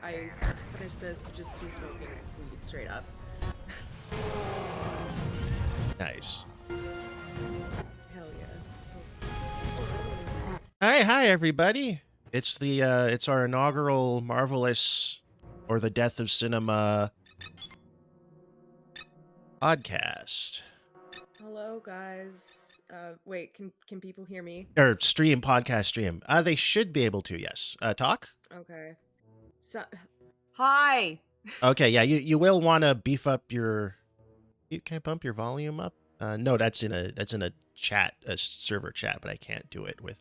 after I finish this, just be smoking weed straight up. Nice. Hell yeah. Hi everybody. It's the it's our inaugural Marvelous or the Death of Cinema podcast. Hello guys. Wait, can people hear me? Or podcast stream. They should be able to, yes. Talk? Okay. So, hi. Okay, yeah, you will want to beef up your you can't bump your volume up? No, that's in a chat, a server chat, but I can't do it with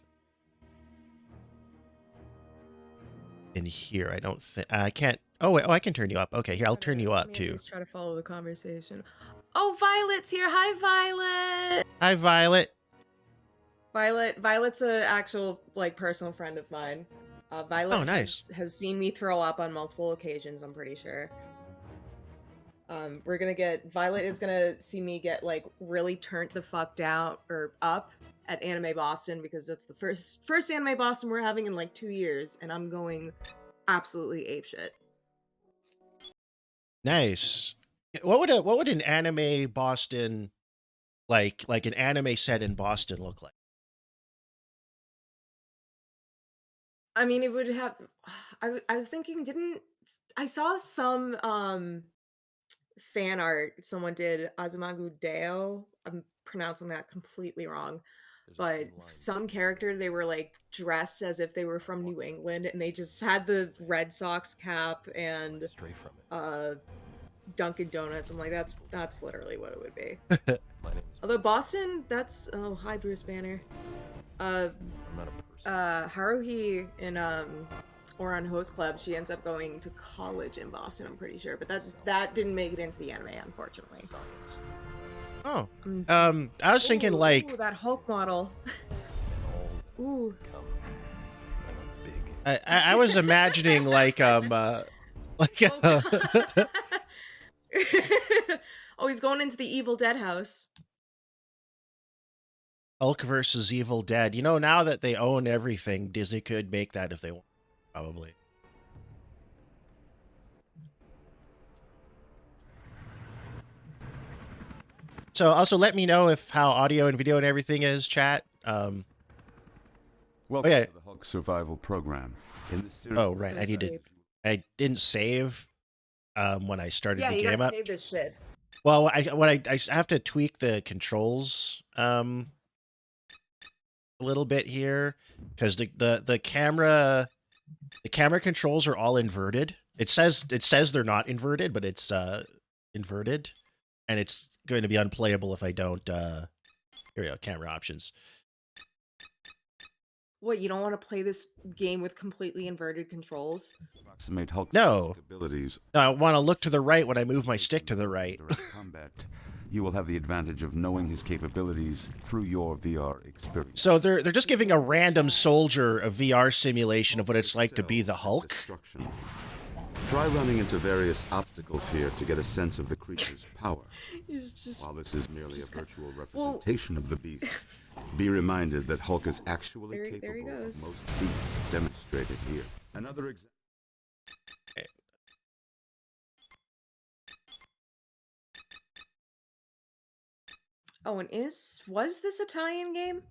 in here. I don't think I can't. Oh wait, I can turn you up. Okay, here, I'll turn you up too. Let's try to follow the conversation. Oh, Violet's here. Hi, Violet. Hi, Violet. Violet's a actual personal friend of mine. Violet Oh, nice. has seen me throw up on multiple occasions, I'm pretty sure. Violet is gonna see me get really turned the fuck down or up at Anime Boston because that's the first Anime Boston we're having in 2 years, and I'm going absolutely apeshit. Nice. What would an anime Boston like an anime set in Boston look like? I mean, it would have. I was thinking, I saw some fan art someone did Azumagu Deo. I'm pronouncing that completely wrong. But some character, they were dressed as if they were from New England, and they just had the Red Sox cap and Dunkin' Donuts. I'm like, that's literally what it would be. Although Boston, that's hi Bruce Banner. Haruhi in Oran Host Club, she ends up going to college in Boston, I'm pretty sure, but that didn't make it into the anime, unfortunately. Oh, I was thinking ooh, that Hulk model. Ooh. I was imagining oh, oh, he's going into the Evil Dead house. Hulk versus Evil Dead. You know, now that they own everything, Disney could make that if they want, probably. So also let me know if how audio and video and everything is, chat. Welcome to the Hulk Survival Program. In this series, oh right, I didn't save when I started the game up. Yeah, you gotta save this shit. Well, I have to tweak the controls a little bit here because the camera controls are all inverted. It says they're not inverted, but it's inverted, and it's going to be unplayable if I don't. Here we go, camera options. What, you don't want to play this game with completely inverted controls? Approximate Hulk's No. abilities. No, I want to look to the right when I move my stick to the right. Combat, you will have the advantage of knowing his capabilities through your VR experience. So they're just giving a random soldier a VR simulation of what it's like to be the Hulk. Try running into various obstacles here to get a sense of the creature's power. While this is merely a virtual representation of the beast, be reminded that Hulk is actually capable of most feats demonstrated here. Another example. Oh, and was this a tie-in game?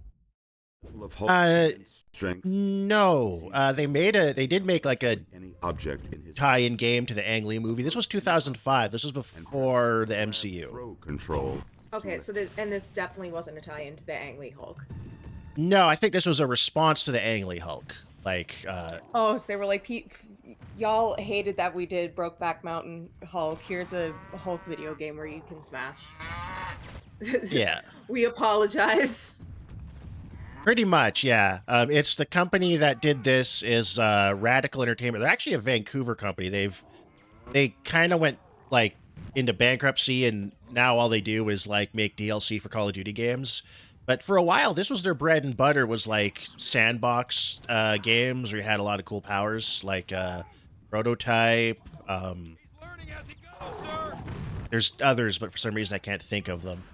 No. They did make like a any object in his tie-in game to the Ang Lee movie. This was 2005. This was before the MCU. Control. Okay, so this definitely wasn't a tie-in to the Ang Lee Hulk. No, I think this was a response to the Ang Lee Hulk. Oh, so they were like, y'all hated that we did Brokeback Mountain Hulk. Here's a Hulk video game where you can smash. Yeah. We apologize. Pretty much, yeah. It's the company that did this is Radical Entertainment. They're actually a Vancouver company. They kind of went into bankruptcy, and now all they do is make DLC for Call of Duty games. But for a while, this was their bread and butter, was sandbox games where you had a lot of cool powers, Prototype. There's others, but for some reason I can't think of them.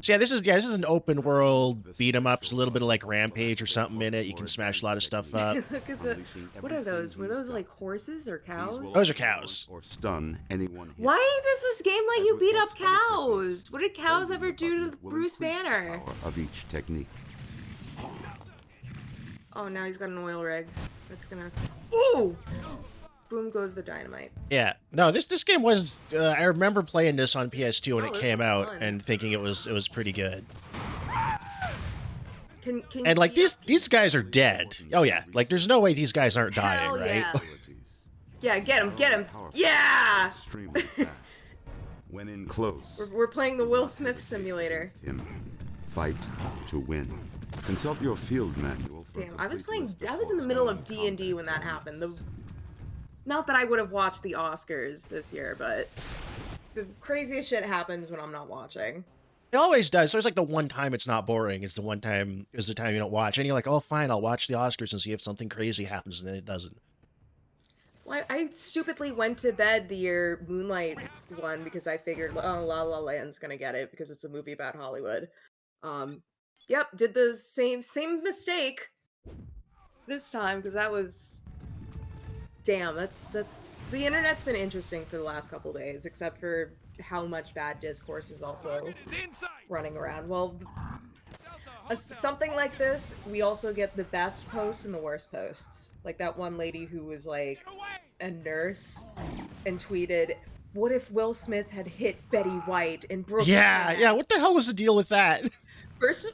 So yeah, this is an open world beat 'em ups, a little bit of like Rampage or something in it. You can smash a lot of stuff up. Look at the. What are those? Were those like horses or cows? Those are cows. Or stun anyone. Why does this game let you beat up cows? What did cows ever do to Bruce Banner? Of each technique. Oh, now he's got an oil rig. That's gonna. Ooh! Boom goes the dynamite. Yeah, no, this game was. I remember playing this on PS2 when it came out fun. and thinking it was pretty good. Can and like these guys are dead. Oh yeah, like there's no way these guys aren't dying, Hell right? Yeah. Yeah, get him! Yeah! Extremely fast. When in close, we're playing the Will Smith simulator. Fight to win. Consult your field manual. Damn, I was in the middle of D&D when that happened. Not that I would have watched the Oscars this year, but the craziest shit happens when I'm not watching. It always does. So it's like the one time it's not boring. It's the time you don't watch. And you're like, oh, fine, I'll watch the Oscars and see if something crazy happens, and then it doesn't. Well, I stupidly went to bed the year Moonlight won because I figured, oh, La La Land's gonna get it because it's a movie about Hollywood. Yep, did the same mistake this time because that was... Damn, that's the internet's been interesting for the last couple days, except for how much bad discourse is also running around. Well, something like this, we also get the best posts and the worst posts. Like that one lady who was like a nurse and tweeted, "What if Will Smith had hit Betty White and broke?" Yeah, what the hell was the deal with that? First,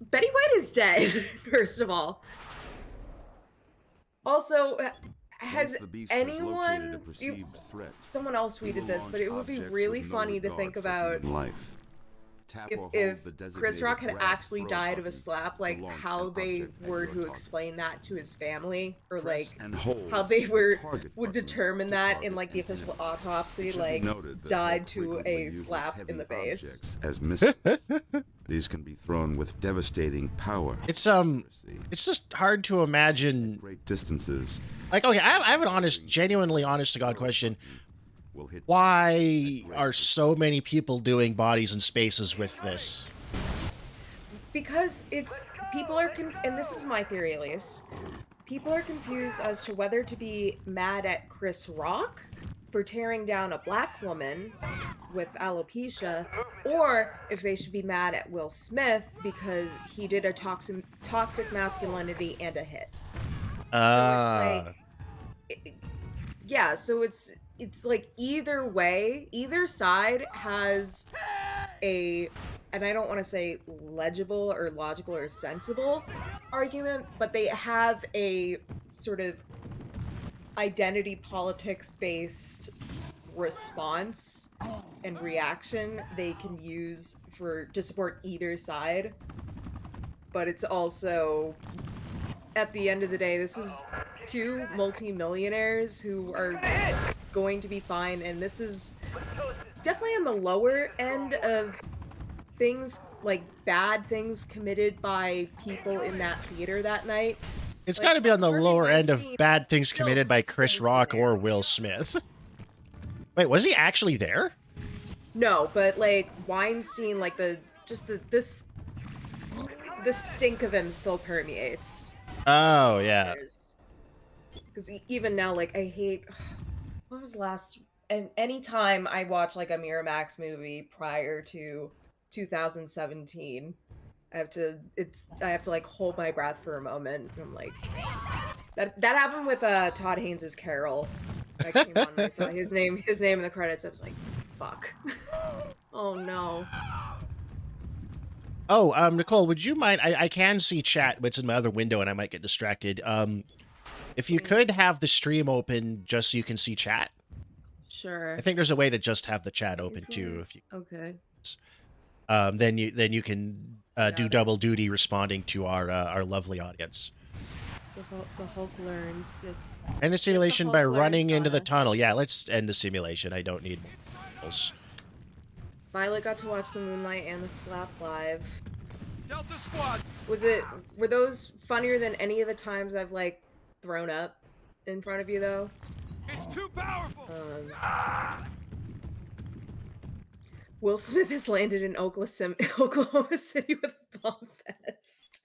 Betty White is dead. First of all. Also, has anyone... Someone else tweeted this, but it would be really funny to think about if Chris Rock had actually died of a slap, like how they were to explain that to his family, or like how they would determine that in like the official autopsy, like died to a slap in the face. These can be thrown with devastating power. It's just hard to imagine great distances. Like, okay, I have an genuinely honest to God question. Why are so many people doing bodies in spaces with this? Because people are, and this is my theory at least, people are confused as to whether to be mad at Chris Rock for tearing down a black woman with alopecia, or if they should be mad at Will Smith because he did a toxic masculinity and a hit. So it's like either way, either side has and I don't want to say legible or logical or sensible argument, but they have a sort of identity politics based response and reaction they can use to support either side. But it's also, at the end of the day, this is two multi-millionaires who are going to be fine, and this is definitely on the lower end of things, like bad things committed by people in that theater that night. It's got to be on the lower end of bad things committed by Chris Rock or Will Smith. Wait, was he actually there? No, but like Weinstein, like the stink of him still permeates. Oh yeah. Because even now, like I hate. What was the last? And anytime I watch like a Miramax movie prior to 2017. I have to like hold my breath for a moment. I'm like, that happened with Todd Haynes' Carol. I came on and I saw his name in the credits. I was like, fuck. Oh no. Oh, Nicole, would you mind? I can see chat, but it's in my other window, and I might get distracted. If you could have the stream open just so you can see chat. Sure. I think there's a way to just have the chat open too. If you okay. Then you can do double duty responding to our lovely audience. The Hulk learns. Yes. End the simulation by running into the tunnel. Yeah, let's end the simulation. I don't need rules. Violet got to watch the Moonlight and the Slap live. Delta Squad. Were those funnier than any of the times I've like thrown up in front of you though? It's too powerful. Will Smith has landed in Oklahoma City with a bomb vest.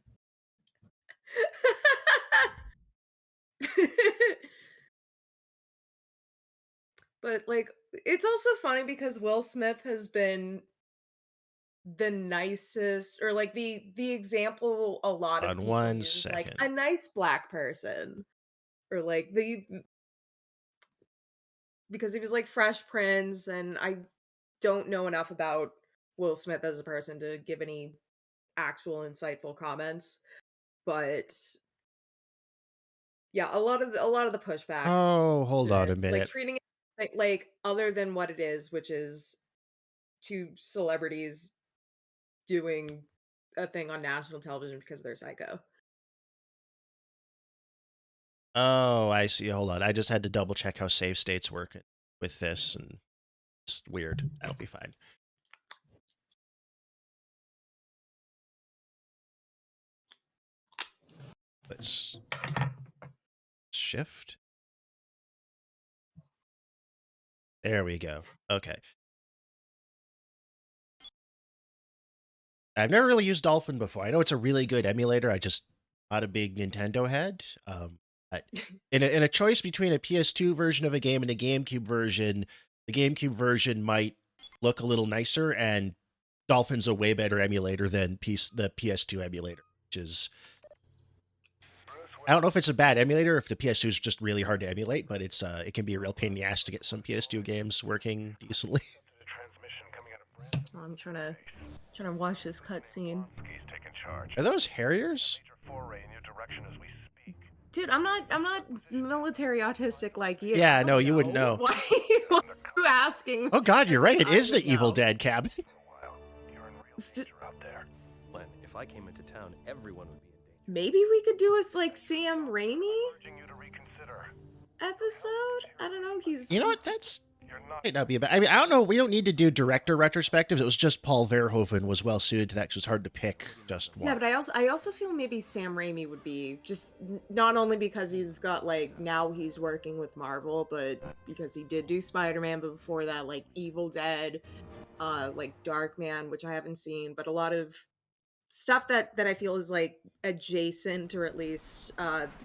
But, like, it's also funny because Will Smith has been the nicest, or, like, the example a lot of On people one use is, like, second. a nice black person, or, like, because he was, like, Fresh Prince, and I don't know enough about Will Smith as a person to give any actual insightful comments, but yeah, a lot of the pushback Oh, to hold on a this, like, minute. treating it like other than what it is, which is two celebrities doing a thing on national television because they're psycho. Oh, I see. Hold on. I just had to double check how save states work with this, and it's weird. That'll be fine. Let's shift. There we go. Okay. I've never really used Dolphin before. I know it's a really good emulator. I just not a big Nintendo head. But in a choice between a PS2 version of a game and a GameCube version, the GameCube version might look a little nicer, and Dolphin's a way better emulator than the PS2 emulator, which is, I don't know if it's a bad emulator, if the PS2 is just really hard to emulate, but it can be a real pain in the ass to get some PS2 games working decently. I'm trying to watch this cutscene. Are those Harriers? Dude, I'm not military autistic like you. Yeah, no, you wouldn't know. Why are you asking? Oh God, you're right. It is the would Evil know. Dead cabin. Len, if I came into town, everyone would be in danger. Maybe we could do a like Sam Raimi episode. I don't know. You know what? That's might not be a bad. I mean, I don't know. We don't need to do director retrospectives. It was just Paul Verhoeven was well suited to that because it's hard to pick just one. Yeah, but I also feel maybe Sam Raimi would be just not only because he's got like now he's working with Marvel, but because he did do Spider-Man, but before that, like Evil Dead, like Darkman, which I haven't seen, but a lot of stuff that I feel is like adjacent, or at least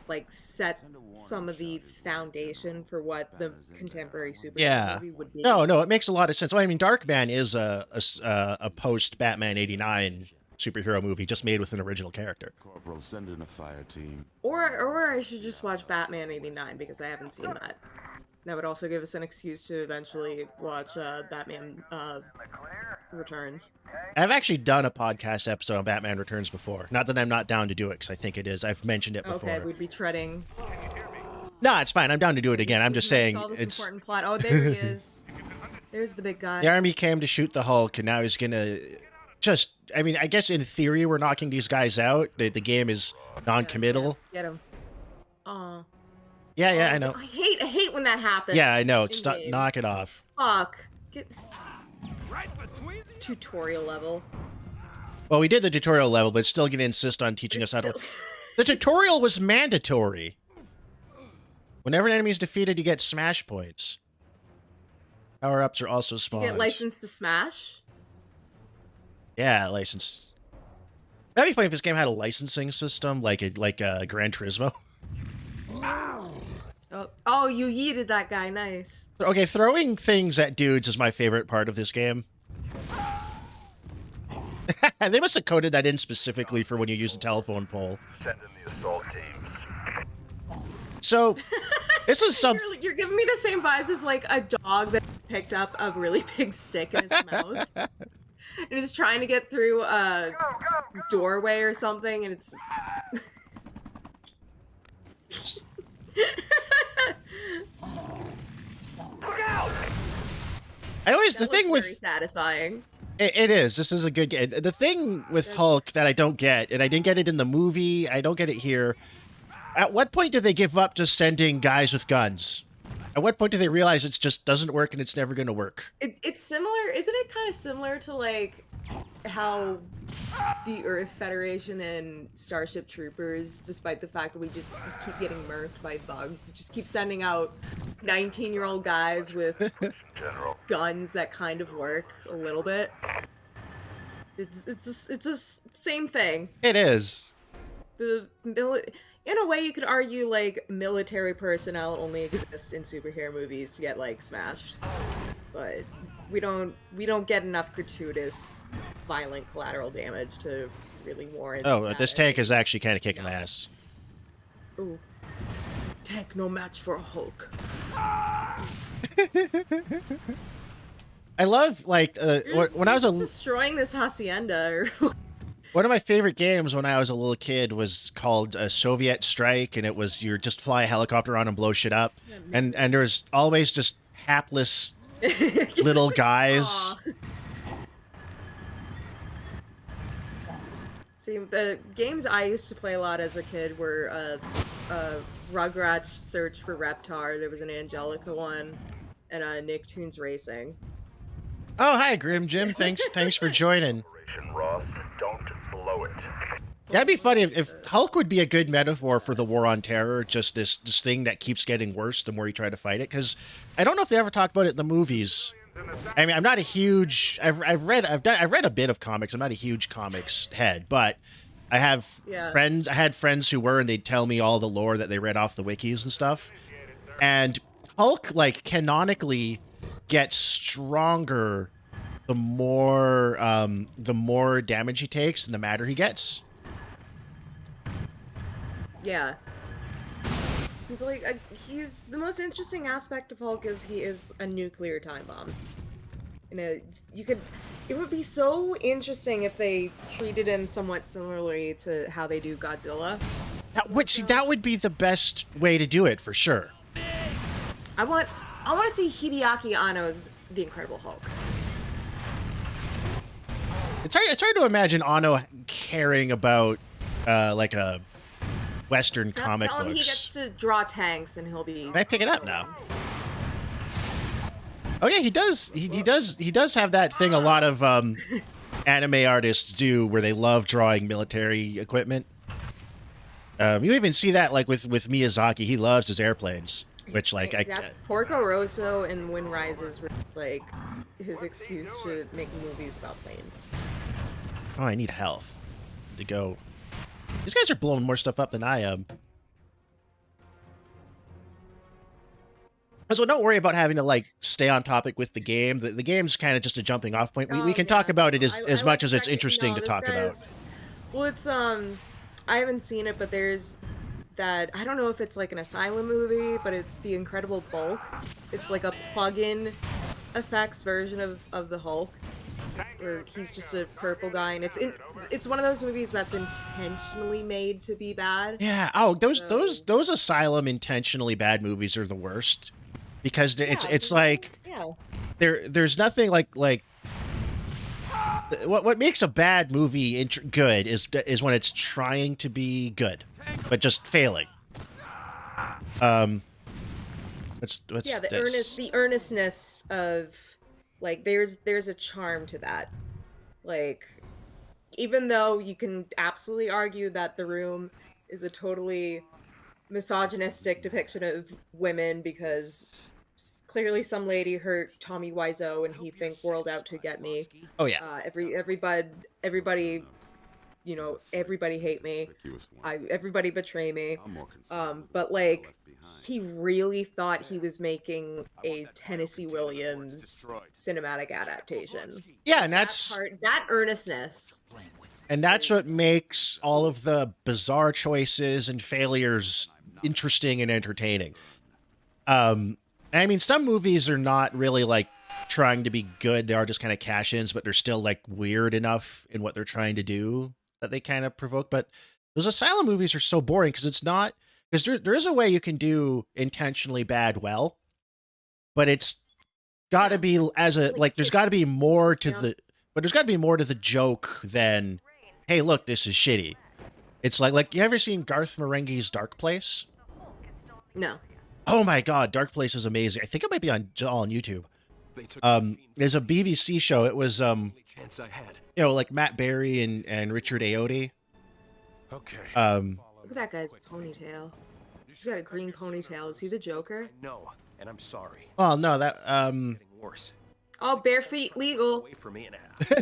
like set some of the foundation for what the contemporary superhero movie would be. No, it makes a lot of sense. Well, I mean, Darkman is a post Batman '89 superhero movie just made with an original character. Corporal, send in a fire team. Or I should just watch Batman '89 because I haven't seen that. That would also give us an excuse to eventually watch Batman Returns. I've actually done a podcast episode on Batman Returns before. Not that I'm not down to do it, because I think it is. I've mentioned it before. Okay, we'd be treading. No, it's fine. I'm down to do it again. I'm just saying all this it's important plot. Oh, there he is. There's the big guy. The army came to shoot the Hulk, and now he's gonna just. I mean, I guess in theory we're knocking these guys out. The game is non-committal. Get him. Aw. Yeah, I know. I hate when that happens. Yeah, I know. Knock it off. Fuck. Tutorial level. Well, we did the tutorial level, but it's still going to insist on teaching us how to. The tutorial was mandatory. Whenever an enemy is defeated, you get smash points. Power-ups are also spawned. You get license to smash? Yeah, license. That'd be funny if this game had a licensing system, like a Gran Turismo. Oh, you yeeted that guy. Nice. Okay, throwing things at dudes is my favorite part of this game. They must have coded that in specifically for when you use a telephone pole. Send in the assault teams. So, this is some. You're giving me the same vibes as like a dog that picked up a really big stick in his mouth and is trying to get through a doorway or something, and it's. The thing with very satisfying. It is. This is a good game. The thing with Hulk that I don't get, and I didn't get it in the movie, I don't get it here. At what point do they give up just sending guys with guns? At what point do they realize it just doesn't work and it's never going to work? It's similar, isn't it kind of similar to like how the Earth Federation and Starship Troopers, despite the fact that we just keep getting murked by bugs, just keep sending out 19-year-old guys with General. guns that kind of work a little bit. It's a same thing. It is. In a way, you could argue like military personnel only exist in superhero movies to get like smashed, but we don't get enough gratuitous, violent collateral damage to really warrant. Oh, this tank is actually kind of kicking ass. Ooh. Tank no match for a Hulk. I love like when I was destroying this hacienda. One of my favorite games when I was a little kid was called Soviet Strike, and it was you just fly a helicopter on and blow shit up, and there's always just hapless little guys. Aww. See, the games I used to play a lot as a kid were Rugrats Search for Reptar. There was an Angelica one, and Nicktoons Racing. Oh, hi, Grim Jim. Thanks for joining. Operation Ross, don't blow it. That'd be funny if Hulk would be a good metaphor for the war on terror. Just this thing that keeps getting worse the more you try to fight it. Because I don't know if they ever talk about it in the movies. I mean, I'm not a huge. I've read a bit of comics. I'm not a huge comics head, but I have friends. I had friends who were, and they'd tell me all the lore that they read off the wikis and stuff. And Hulk, like, canonically gets stronger the more damage he takes and the madder he gets. Yeah. He's like he's the most interesting aspect of Hulk is he is a nuclear time bomb. It would be so interesting if they treated him somewhat similarly to how they do Godzilla. That would be the best way to do it for sure. I want to see Hideaki Anno's The Incredible Hulk. It's hard to imagine Anno caring about like a Western comic tell him books. He gets to draw tanks and he'll be. Can I pick it up now? Oh yeah, he does. He does have that thing a lot of anime artists do, where they love drawing military equipment. You even see that like with Miyazaki. He loves his airplanes, which like that's Porco Rosso and Wind Rises were like his excuse to make movies about planes. Oh, I need health to go. These guys are blowing more stuff up than I am. So don't worry about having to like stay on topic with the game. The game's kind of just a jumping off point. We can talk about it as much as it's interesting to talk about. Well, it's I haven't seen it, but there's that, I don't know if it's like an Asylum movie, but it's The Incredible Bulk. It's like a plug-in effects version of the Hulk, where he's just a purple guy, and it's one of those movies that's intentionally made to be bad. Yeah. Oh, those Asylum intentionally bad movies are the worst, because it's like there's nothing like what makes a bad movie good is when it's trying to be good, but just failing. What's the earnestness of, like, there's a charm to that. Like, even though you can absolutely argue that The Room is a totally misogynistic depiction of women because clearly some lady hurt Tommy Wiseau and he think world out to get me. Oh yeah. Everybody, you know, everybody hate me. Everybody betray me. But like, he really thought he was making a Tennessee Williams cinematic adaptation. Yeah, and that earnestness. And that's what makes all of the bizarre choices and failures interesting and entertaining. I mean, some movies are not really like trying to be good. They are just kind of cash-ins, but they're still like weird enough in what they're trying to do that they kind of provoke. But those Asylum movies are so boring because it's not, because there is a way you can do intentionally bad well, but it's got to be there's got to be more to the joke than, hey, look, this is shitty. It's like you ever seen Garth Marenghi's Dark Place? No. Oh my God, Dark Place is amazing. I think it might be all on YouTube. There's a BBC show. It was like Matt Berry and Richard Ayoade. Okay. Look at that guy's ponytail. He's got a green ponytail. Is he the Joker? No, And I'm sorry. Oh no, that Getting worse. Oh, bare feet legal. Away from me and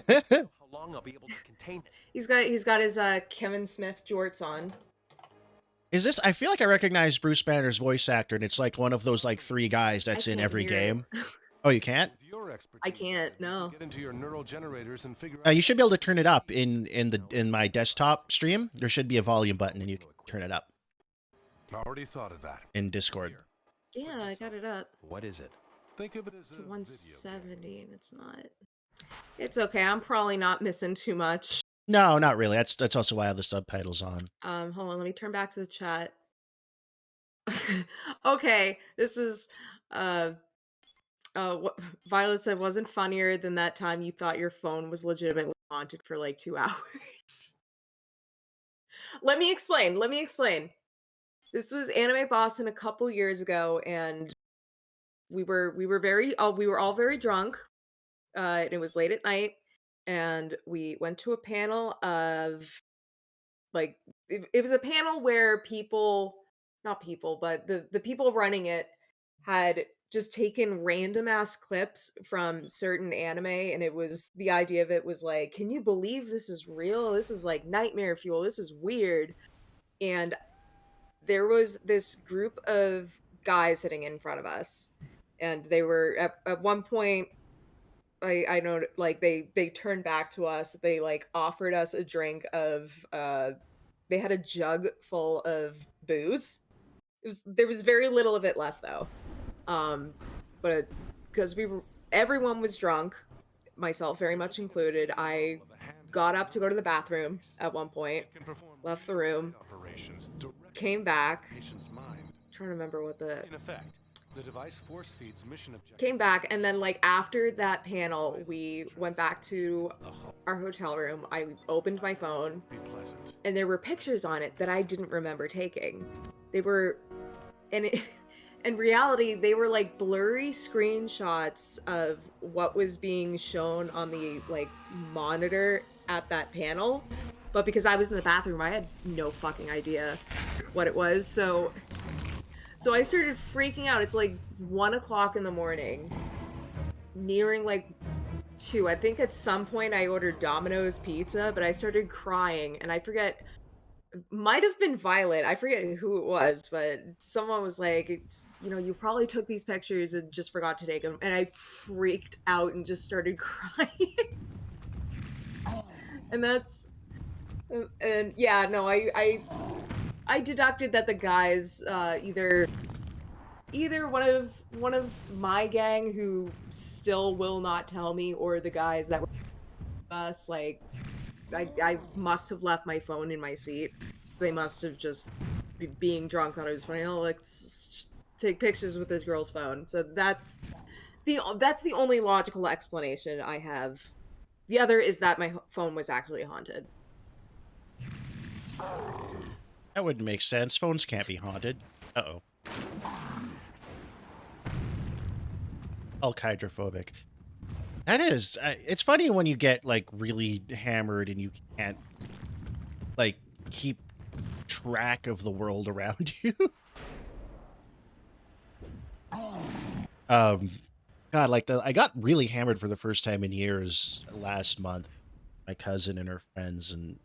how long I'll be able to contain it. He's got his Kevin Smith jorts on. Is this? I feel like I recognize Bruce Banner's voice actor, and it's like one of those like 3 guys that's in every game. Oh, you can't? I can't. No. Get into your neural generators and figure You should be able to turn it up in my desktop stream. There should be a volume button, and you can turn it up. Already thought of that. In Discord. Yeah, I got it up. What is it? Think of it as to 170, and it's not. It's okay. I'm probably not missing too much. No, not really. That's also why I have the subtitles on. Hold on. Let me turn back to the chat. Okay, this is what Violet said wasn't funnier than that time you thought your phone was legitimately haunted for like 2 hours. Let me explain. This was Anime Boston a couple years ago, and we were all very drunk. And it was late at night, and we went to a panel of like it was a panel where not people, but the people running it had just taken random ass clips from certain anime, and the idea of it was like, can you believe this is real? This is like nightmare fuel. This is weird. And there was this group of guys sitting in front of us, and they were at one point, I know, like they turned back to us. They like offered us a drink of they had a jug full of booze. There was very little of it left though. But because everyone was drunk, myself very much included, I got up to go to the bathroom at one point, left the room, came back, trying to remember what the device force feeds mission objective. Came back, and then like after that panel, we went back to our hotel room. I opened my phone, and there were pictures on it that I didn't remember taking. They were, in reality, they were like blurry screenshots of what was being shown on the like monitor at that panel. But because I was in the bathroom, I had no fucking idea what it was. So I started freaking out. It's like 1 o'clock in the morning, nearing like 2. I think at some point I ordered Domino's pizza, but I started crying, and I forget, might have been Violet. I forget who it was, but someone was like, you probably took these pictures and just forgot to take them. And I freaked out and just started crying. And yeah, no, I deducted that the guys, either one of my gang who still will not tell me, or the guys that were with us, like, I must have left my phone in my seat. So they must have just being drunk thought it was funny. Oh, let's take pictures with this girl's phone. So that's the only logical explanation I have. The other is that my phone was actually haunted. That wouldn't make sense. Phones can't be haunted. Uh-oh. Hulk hydrophobic. That is, it's funny when you get, like, really hammered and you can't, like, keep track of the world around you. God, like, I got really hammered for the first time in years last month. My cousin and her friends, and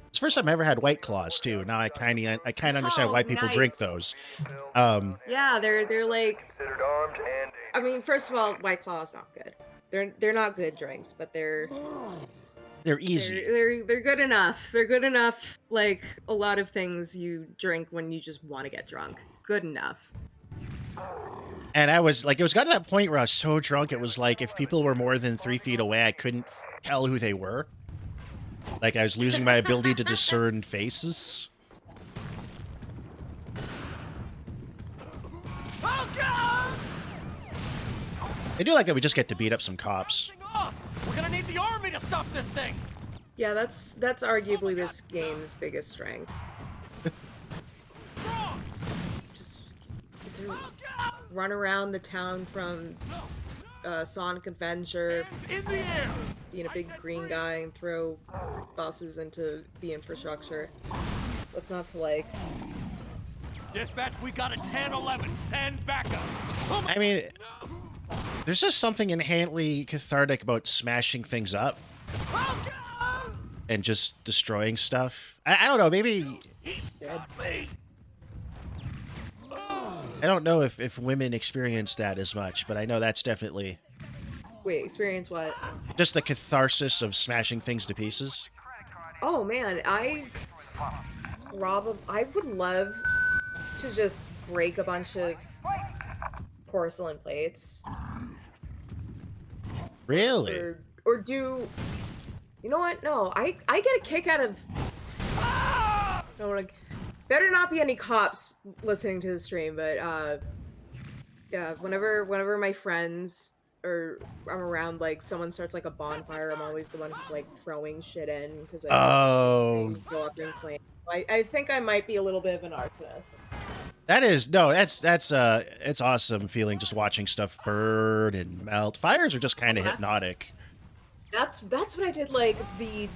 it's the first time I ever had White Claws too. Now I kind of understand why people drink those. Yeah, they're like, I mean, first of all, White Claw's not good. They're not good drinks, but they're easy. They're good enough. They're good enough. Like a lot of things you drink when you just want to get drunk. Good enough. And I was like, it was got to that point where I was so drunk, it was like if people were more than 3 feet away, I couldn't tell who they were. Like I was losing my ability to discern faces. Oh God! I do like that we just get to beat up some cops. We're gonna need the army to stop this thing. Yeah, that's arguably this game's biggest strength. Just to run around the town from Sonic Adventure, being a big green guy and throw buses into the infrastructure. What's not to like? Dispatch, we got a 10-11. Send backup. I mean, there's just something inherently cathartic about smashing things up and just destroying stuff. I don't know, maybe... I don't know if women experience that as much, but I know that's definitely... Wait, experience what? Just the catharsis of smashing things to pieces. Oh man, I would love to just break a bunch of porcelain plates. Really? Or do... You know what? No, I get a kick out of... No, like, better not be any cops listening to the stream, but yeah, whenever my friends or I'm around, like someone starts like a bonfire, I'm always the one who's like throwing shit in because I just things go up in flames. I think I might be a little bit of an arsonist. That is it's awesome feeling just watching stuff burn and melt. Fires are just kind of hypnotic. That's what I did like the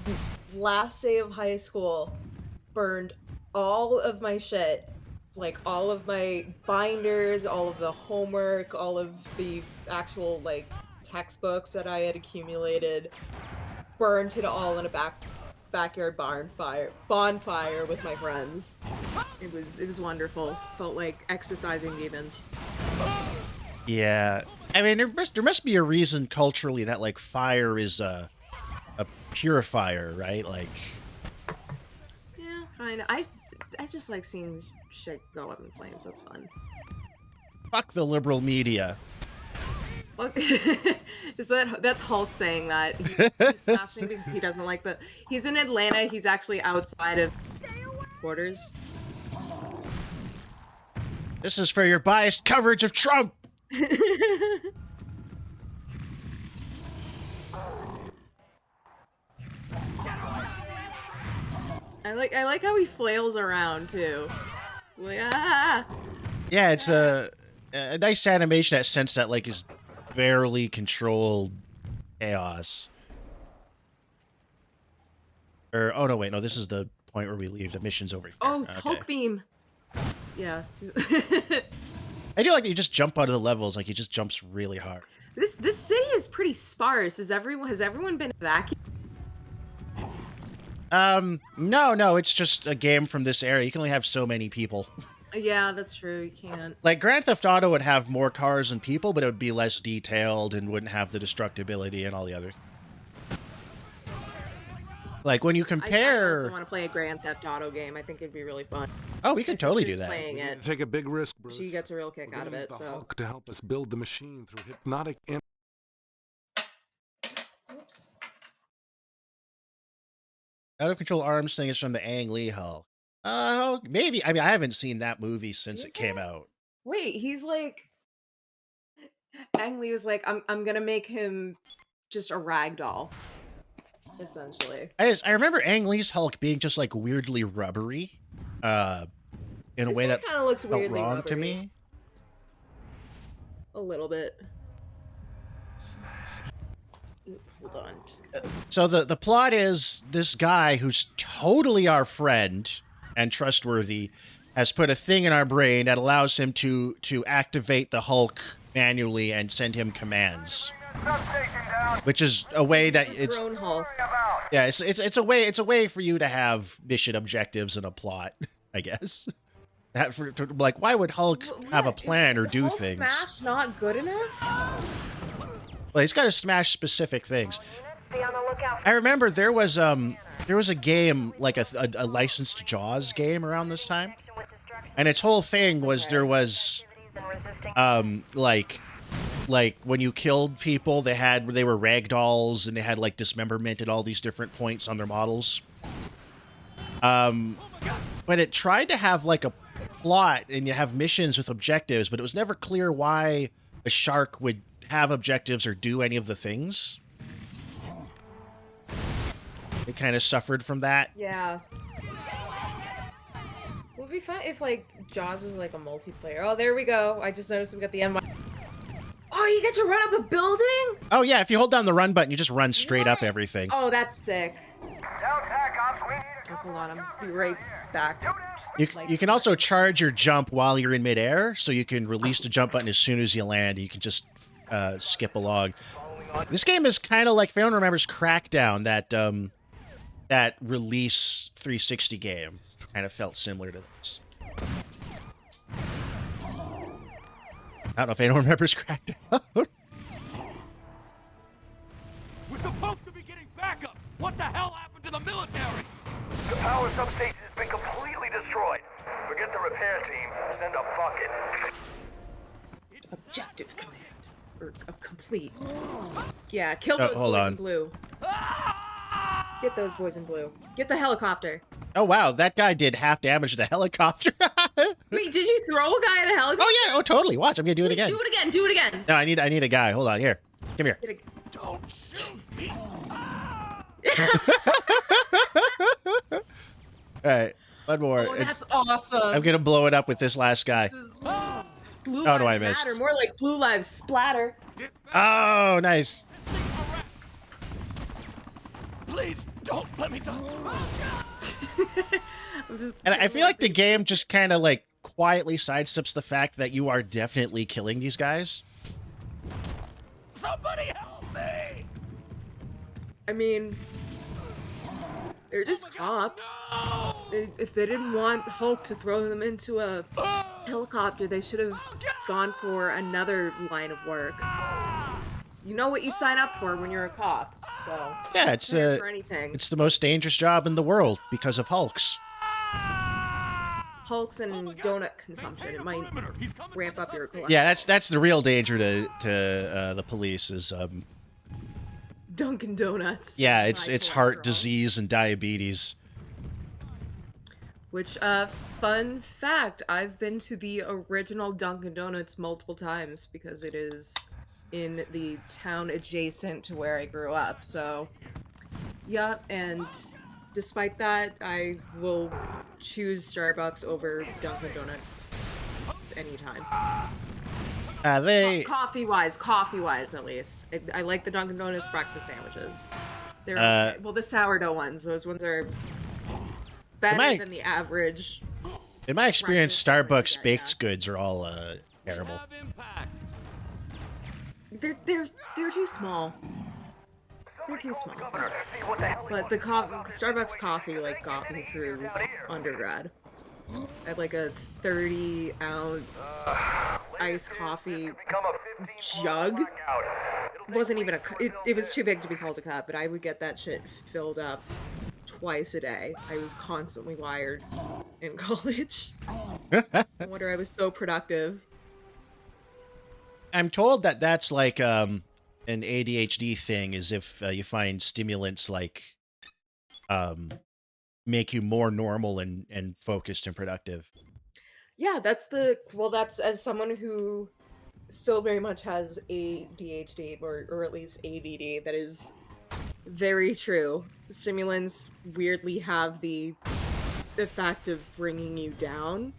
last day of high school. Burned all of my shit, like all of my binders, all of the homework, all of the actual like textbooks that I had accumulated. Burned it all in a backyard bonfire with my friends. It was wonderful. Felt like exercising demons. Yeah, I mean there must be a reason culturally that like fire is a purifier, right? Like. Yeah, fine. I just like seeing shit go up in flames. That's fun. Fuck the liberal media. Fuck. That's Hulk saying that. He's smashing because he doesn't like the... He's in Atlanta. He's actually outside of quarters. This is for your biased coverage of Trump. I like how he flails around too. Like, ah! Yeah, it's a nice animation that sense that like is barely controlled chaos. Or oh no, wait, no, this is the point where we leave. The mission's over here. Oh, it's Hulk beam. Yeah. I do like that you just jump out of the levels, like he just jumps really hard. This city is pretty sparse. Has everyone been evacuated? No, it's just a game from this area. You can only have so many people. Yeah, that's true. You can't. Like Grand Theft Auto would have more cars and people, but it would be less detailed and wouldn't have the destructibility and all the other. Like when you compare. I also want to play a Grand Theft Auto game. I think it'd be really fun. Oh, we could totally do that. Playing it. Take a big risk, Bruce. She gets a real kick out of it. So Hulk to help us build the machine through hypnotic. Oops. Out of Control Arms thing is from the Ang Lee Hulk. Oh, maybe. I mean, I haven't seen that movie since it came out. Wait, he's like... Ang Lee was like, I'm gonna make him just a rag doll. Essentially. I remember Ang Lee's Hulk being just like weirdly rubbery. In a way that kind of looks felt weirdly wrong rubbery. to me. A little bit. Hold on. So the plot is this guy who's totally our friend and trustworthy has put a thing in our brain that allows him to activate the Hulk manually and send him commands, which is a way that it's Hulk. Yeah, it's a way for you to have mission objectives and a plot, I guess. That like why would Hulk have a plan or do Hulk things? Smash not good enough? Well, he's got to smash specific things. I remember there was a game like a licensed Jaws game around this time, and its whole thing was there was like when you killed people they were rag dolls and they had like dismemberment at all these different points on their models. But it tried to have like a plot and you have missions with objectives, but it was never clear why a shark would have objectives or do any of the things. It kind of suffered from that. Yeah. It would be fun if like Jaws was like a multiplayer. Oh, there we go. I just noticed we got the NY. Oh, you get to run up a building? Oh yeah, if you hold down the run button, you just run straight up everything. Oh, that's sick. Oh, hold on, I'm be right back. You can also charge your jump while you're in midair, so you can release the jump button as soon as you land. You can just skip along. This game is kind of like, if anyone remembers Crackdown, that release 360 game, kind of felt similar to this. I don't know if anyone remembers Crackdown. We're supposed to be getting backup. What the hell happened to the military? The power substation has been completely destroyed. Forget the repair team. Send a bucket. Objective command. Or complete. Yeah, kill those boys in blue. Get those boys in blue. Get the helicopter. Oh, wow. That guy did half damage to the helicopter. Wait, did you throw a guy at a helicopter? Oh, yeah. Oh, totally. Watch. I'm going to do it again. Do it again. Do it again. No, I need a guy. Hold on. Here. Come here. Don't shoot me. All right. One more. Oh, that's awesome. I'm going to blow it up with this last guy. Blue Oh, no, I lives missed. matter. More like blue lives splatter. Oh, nice. Please don't let me die. And I feel like the game just kind of like quietly sidesteps the fact that you are definitely killing these guys. Somebody help me! I mean, they're just cops. If they didn't want Hulk to throw them into a helicopter, they should have gone for another line of work. You know what you sign up for when you're a cop, so Yeah, it's for anything. it's the most dangerous job in the world because of Hulks. Hulks and donut consumption. It might ramp up your cholesterol. Yeah, that's the real danger to the police is Dunkin' Donuts. yeah, High it's heart cholesterol. disease and diabetes. Which, fun fact, I've been to the original Dunkin' Donuts multiple times because it is in the town adjacent to where I grew up, so yeah, and despite that, I will choose Starbucks over Dunkin' Donuts anytime. Coffee-wise at least. I like the Dunkin' Donuts breakfast sandwiches. They're okay. Well, the sourdough ones, those ones are better than the average. In my experience, breakfast Starbucks sandwich, baked goods are all terrible. They're too small. They're too small. But the Starbucks coffee like got me through undergrad. I had like a 30-ounce iced coffee jug. It wasn't even it was too big to be called a cup, but I would get that shit filled up twice a day. I was constantly wired in college. No wonder I was so productive. I'm told that that's like an ADHD thing, is if you find stimulants like make you more normal and focused and productive. Yeah, that's as someone who still very much has ADHD or at least ADD, that is very true. Stimulants weirdly have the effect of bringing you down,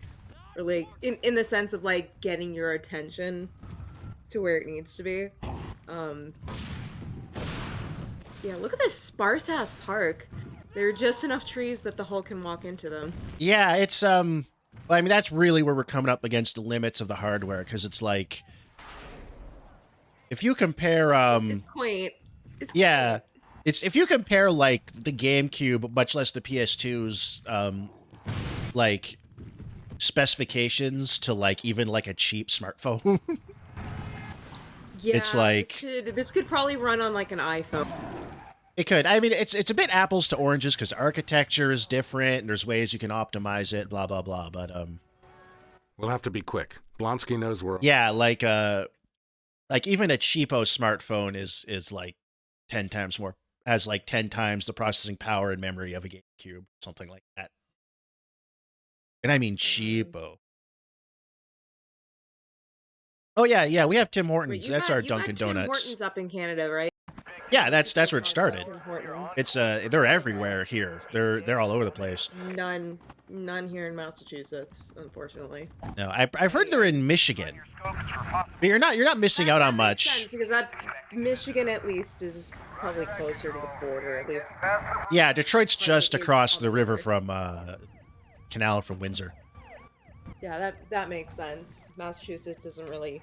or like in the sense of like getting your attention to where it needs to be. Yeah, look at this sparse ass park. There are just enough trees that the Hulk can walk into them. Yeah, it's well, I mean, that's really where we're coming up against the limits of the hardware, because it's like, if you compare It's quaint. yeah, it's if you compare like the GameCube, much less the PS2's like specifications to like even like a cheap smartphone. Yeah, it's like this could probably run on like an iPhone. It could. I mean, it's a bit apples to oranges because the architecture is different and there's ways you can optimize it, blah blah blah. But we'll have to be quick. Blonsky knows where. Yeah, like even a cheapo smartphone is like 10 times more, has like 10 times the processing power and memory of a GameCube, something like that. And I mean cheapo. Oh yeah, we have Tim Hortons. That's our Dunkin' Donuts. Tim Hortons up in Canada, right? Yeah, that's where it started. It's they're everywhere here. They're all over the place. None here in Massachusetts, unfortunately. No, I've heard they're in Michigan. But you're not missing out on much. Makes sense, because Michigan at least is probably closer to the border, at least. Yeah, Detroit's just across the river from Canal from Windsor. Yeah, that makes sense. Massachusetts isn't really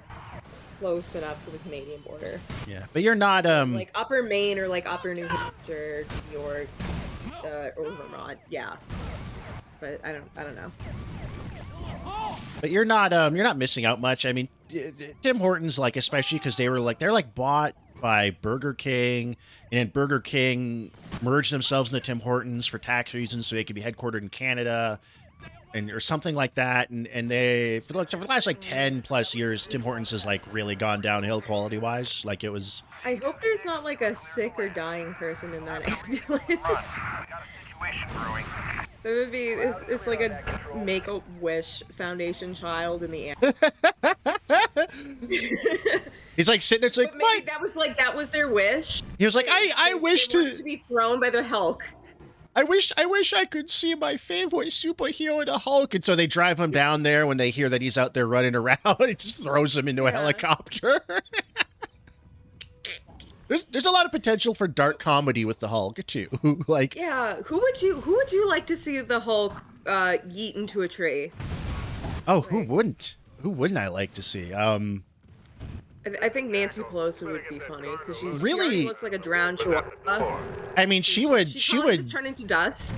close enough to the Canadian border. Yeah, but you're not like Upper Maine or like Upper New Hampshire, New York, or Vermont. Yeah, but I don't know. But you're not missing out much. I mean, Tim Hortons, like, especially because they're like bought by Burger King, and then Burger King merged themselves into Tim Hortons for tax reasons, so they could be headquartered in Canada, and or something like that. And they for the last like 10+ years, Tim Hortons has like really gone downhill quality wise. Like it was. I hope there's not like a sick or dying person in that ambulance. That would be, it's like a Make-A-Wish Foundation child in the He's like sitting there, it's like, maybe that was their wish. He was like, I wish to be thrown by the Hulk. I wish I could see my favorite superhero, the Hulk. And so they drive him down there when they hear that he's out there running around. It just throws him into a helicopter. There's a lot of potential for dark comedy with the Hulk too. Like, yeah, who would you like to see the Hulk yeet into a tree? Oh, who wouldn't? Who wouldn't I like to see? I think Nancy Pelosi would be funny because she really looks like a drowned chihuahua. I mean, she would just turn into dust.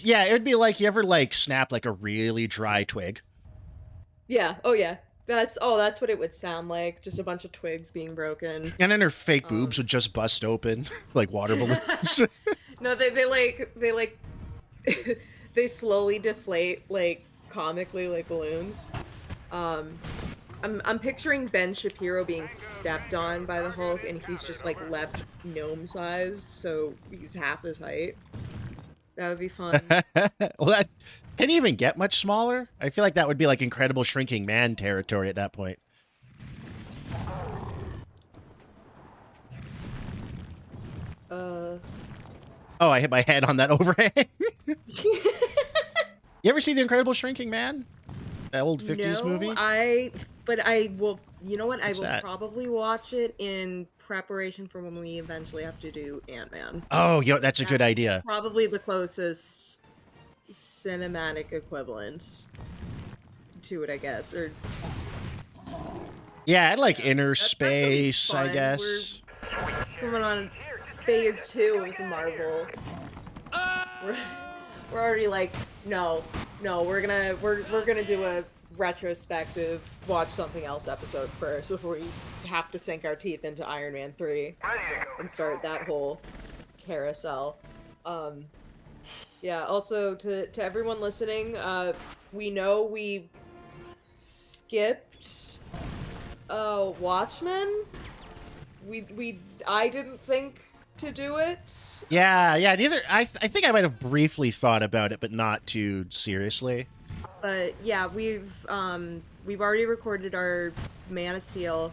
Yeah, it would be like you ever like snap like a really dry twig. Yeah. Oh yeah. That's what it would sound like. Just a bunch of twigs being broken. And then her fake boobs would just bust open like water balloons. No, they they slowly deflate like comically like balloons. I'm picturing Ben Shapiro being stepped on by the Hulk, and he's just like left gnome-sized, so he's half his height. That would be fun. Well, that can he even get much smaller? I feel like that would be like Incredible Shrinking Man territory at that point. Oh, I hit my head on that overhang. You ever see The Incredible Shrinking Man? That old 50s movie? But I will, you know what? What's I will that? probably watch it in preparation for when we eventually have to do Ant-Man. Oh, yo, that's a good idea. Probably the closest cinematic equivalent to it, I guess. Or yeah, I'd like Inner Space, I guess. We're coming on phase 2 of Marvel. We're already like, no, we're gonna do a retrospective watch something else episode first before we have to sink our teeth into Iron Man 3 and start that whole carousel. Yeah, also to everyone listening, we know we skipped Watchmen. I didn't think to do it. Yeah, neither. I think I might have briefly thought about it, but not too seriously. But yeah, we've already recorded our Man of Steel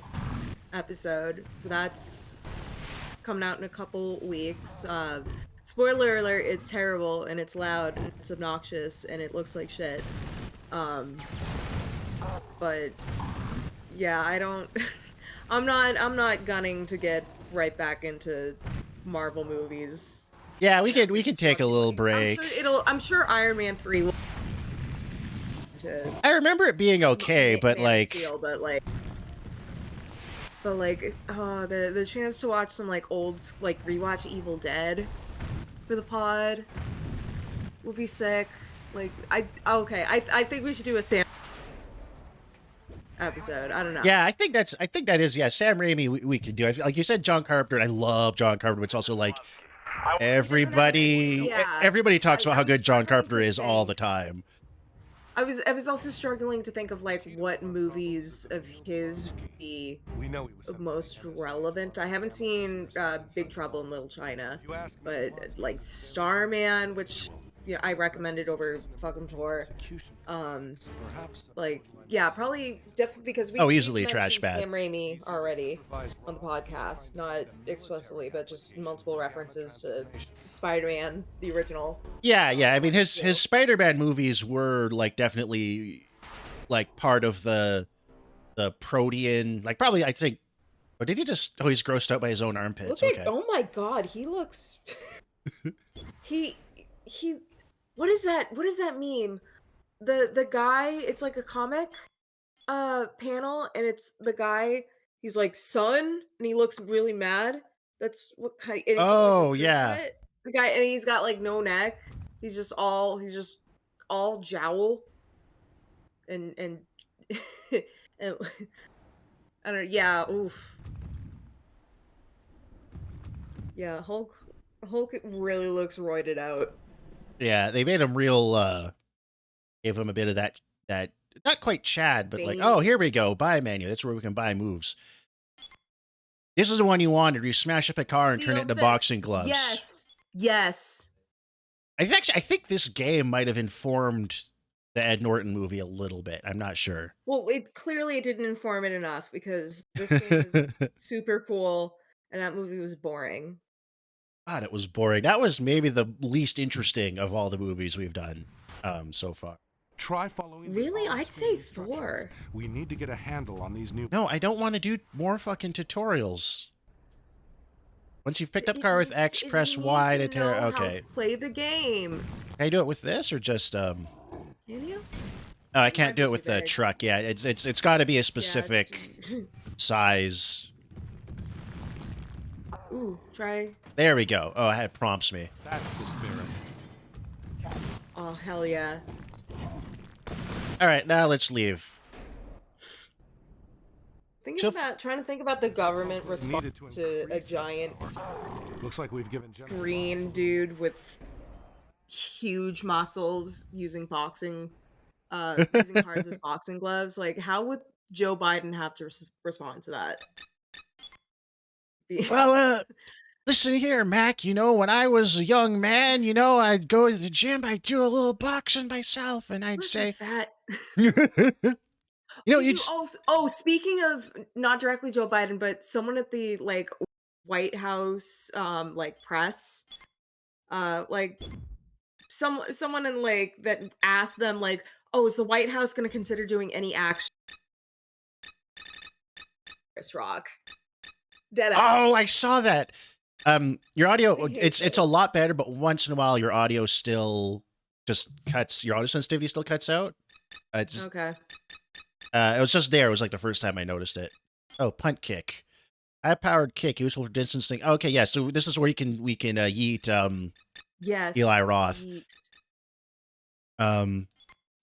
episode, so that's coming out in a couple weeks. Spoiler alert, it's terrible and it's loud and it's obnoxious and it looks like shit. But yeah, I'm not gunning to get right back into Marvel movies. Yeah, we could take a little break. I'm sure Iron Man 3 will. I remember it being okay, but like, the chance to watch some like old rewatch Evil Dead for the pod would be sick. Like I think we should do a Sam episode. I don't know. Yeah, I think that is Sam Raimi. We could do. Like you said, John Carpenter. And I love John Carpenter. But it's also like everybody talks about how good John Carpenter is all the time. I was also struggling to think of like what movies of his would be most relevant. I haven't seen Big Trouble in Little China, but like Starman, which I recommended over fucking Thor. Like yeah, probably because we easily trash bad Sam Raimi already on the podcast, not explicitly, but just multiple references to Spider-Man, the original. Yeah. I mean, his Spider-Man movies were like definitely like part of the Protean, like probably I think Oh, did he just? Oh, he's grossed out by his own armpits. Look at, Okay. oh my god, he looks he he what is that? What does that mean? The guy, it's like a comic panel, and it's the guy, he's like, "Son," and he looks really mad. That's what kind, and he's got like a Oh crew yeah. cut. The guy, and he's got like no neck. He's just all jowl and and I don't know, yeah, oof. Yeah, Hulk really looks roided out. Yeah, they made him real. Gave him a bit of that not quite Chad, but like, oh, Veiny. here we go, buy menu. That's where we can buy moves. This is the one you wanted. You smash up a car and turn it into boxing gloves. Yes. Yes. I think this game might have informed the Ed Norton movie a little bit. I'm not sure. Well, it clearly didn't inform it enough, because this game is super cool and that movie was boring. God, it was boring. That was maybe the least interesting of all the movies we've done so far. Try following. Really? I'd say Thor. We need to get a handle on these new. No, I don't want to do more fucking tutorials. Once you've picked up car with X, press Y to tear. Okay. Play the game. Can I do it with this or just Can you? No, I can't do it with the truck. Yeah, it's got to be a specific size. Ooh, try. There we go. Oh, it prompts me. That's the spirit. Oh, hell yeah. All right, now let's leave. Trying to think about the government response to a giant Looks like we've given green dude with huge muscles using boxing, using cars as boxing gloves. Like, how would Joe Biden have to respond to that? Well, listen here, Mac. You know, when I was a young man, you know, I'd go to the gym, I'd do a little boxing myself, and I'd say, fat. You know, speaking of not directly Joe Biden, but someone at the like White House like press, like someone in like that asked them like, "Oh, is the White House going to consider doing any action?" Chris Rock. Dead ass. Oh, I saw that. Your audio, it's a lot better, but once in a while your audio still just cuts. Your audio sensitivity still cuts out. Okay. It was just there. It was like the first time I noticed it. Oh, punt kick. High-powered kick, useful for distancing. Okay, yeah. So this is where we can yeet Yes. Eli Roth. Yeet.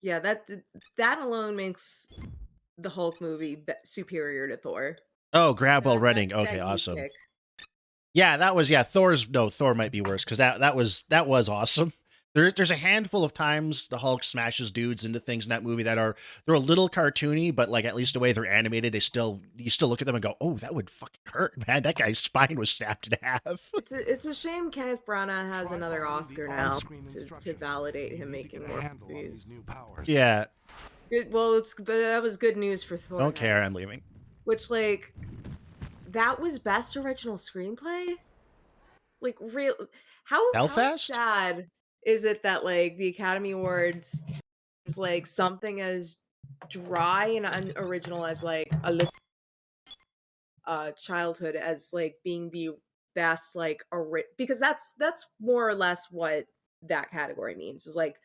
Yeah, that alone makes the Hulk movie superior to Thor. Oh, grab while running. Okay, awesome. Kick. Yeah, that was Thor might be worse because that was awesome. There's a handful of times the Hulk smashes dudes into things in that movie they're a little cartoony, but like at least the way they're animated, you still look at them and go, oh, that would fucking hurt, man. That guy's spine was snapped in half. It's a shame Kenneth Branagh has another Oscar now to validate him making more movies. Yeah. Good. Well, that was good news for Thor. Don't care. I'm leaving. Which like that was best original screenplay. Like real. How sad is it that like the Academy Awards is like something as dry and unoriginal as like a childhood as like being the best like because that's more or less what that category means, is like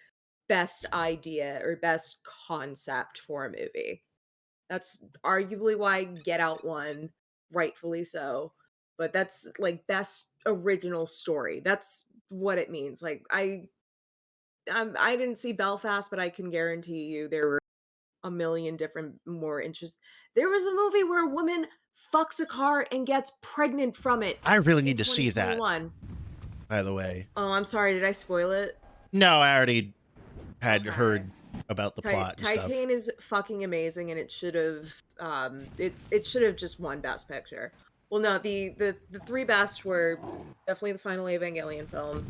best idea or best concept for a movie. That's arguably why Get Out won, rightfully so. But that's like best original story. That's what it means. Like I didn't see Belfast, but I can guarantee you there were a million different more interest. There was a movie where a woman fucks a car and gets pregnant from it. I really need to see that. By the way. Oh, I'm sorry. Did I spoil it? No, I already had heard about the plot and stuff. Titan is fucking amazing, and it should have it should have just won Best Picture. Well, no, the three best were definitely the final Evangelion film,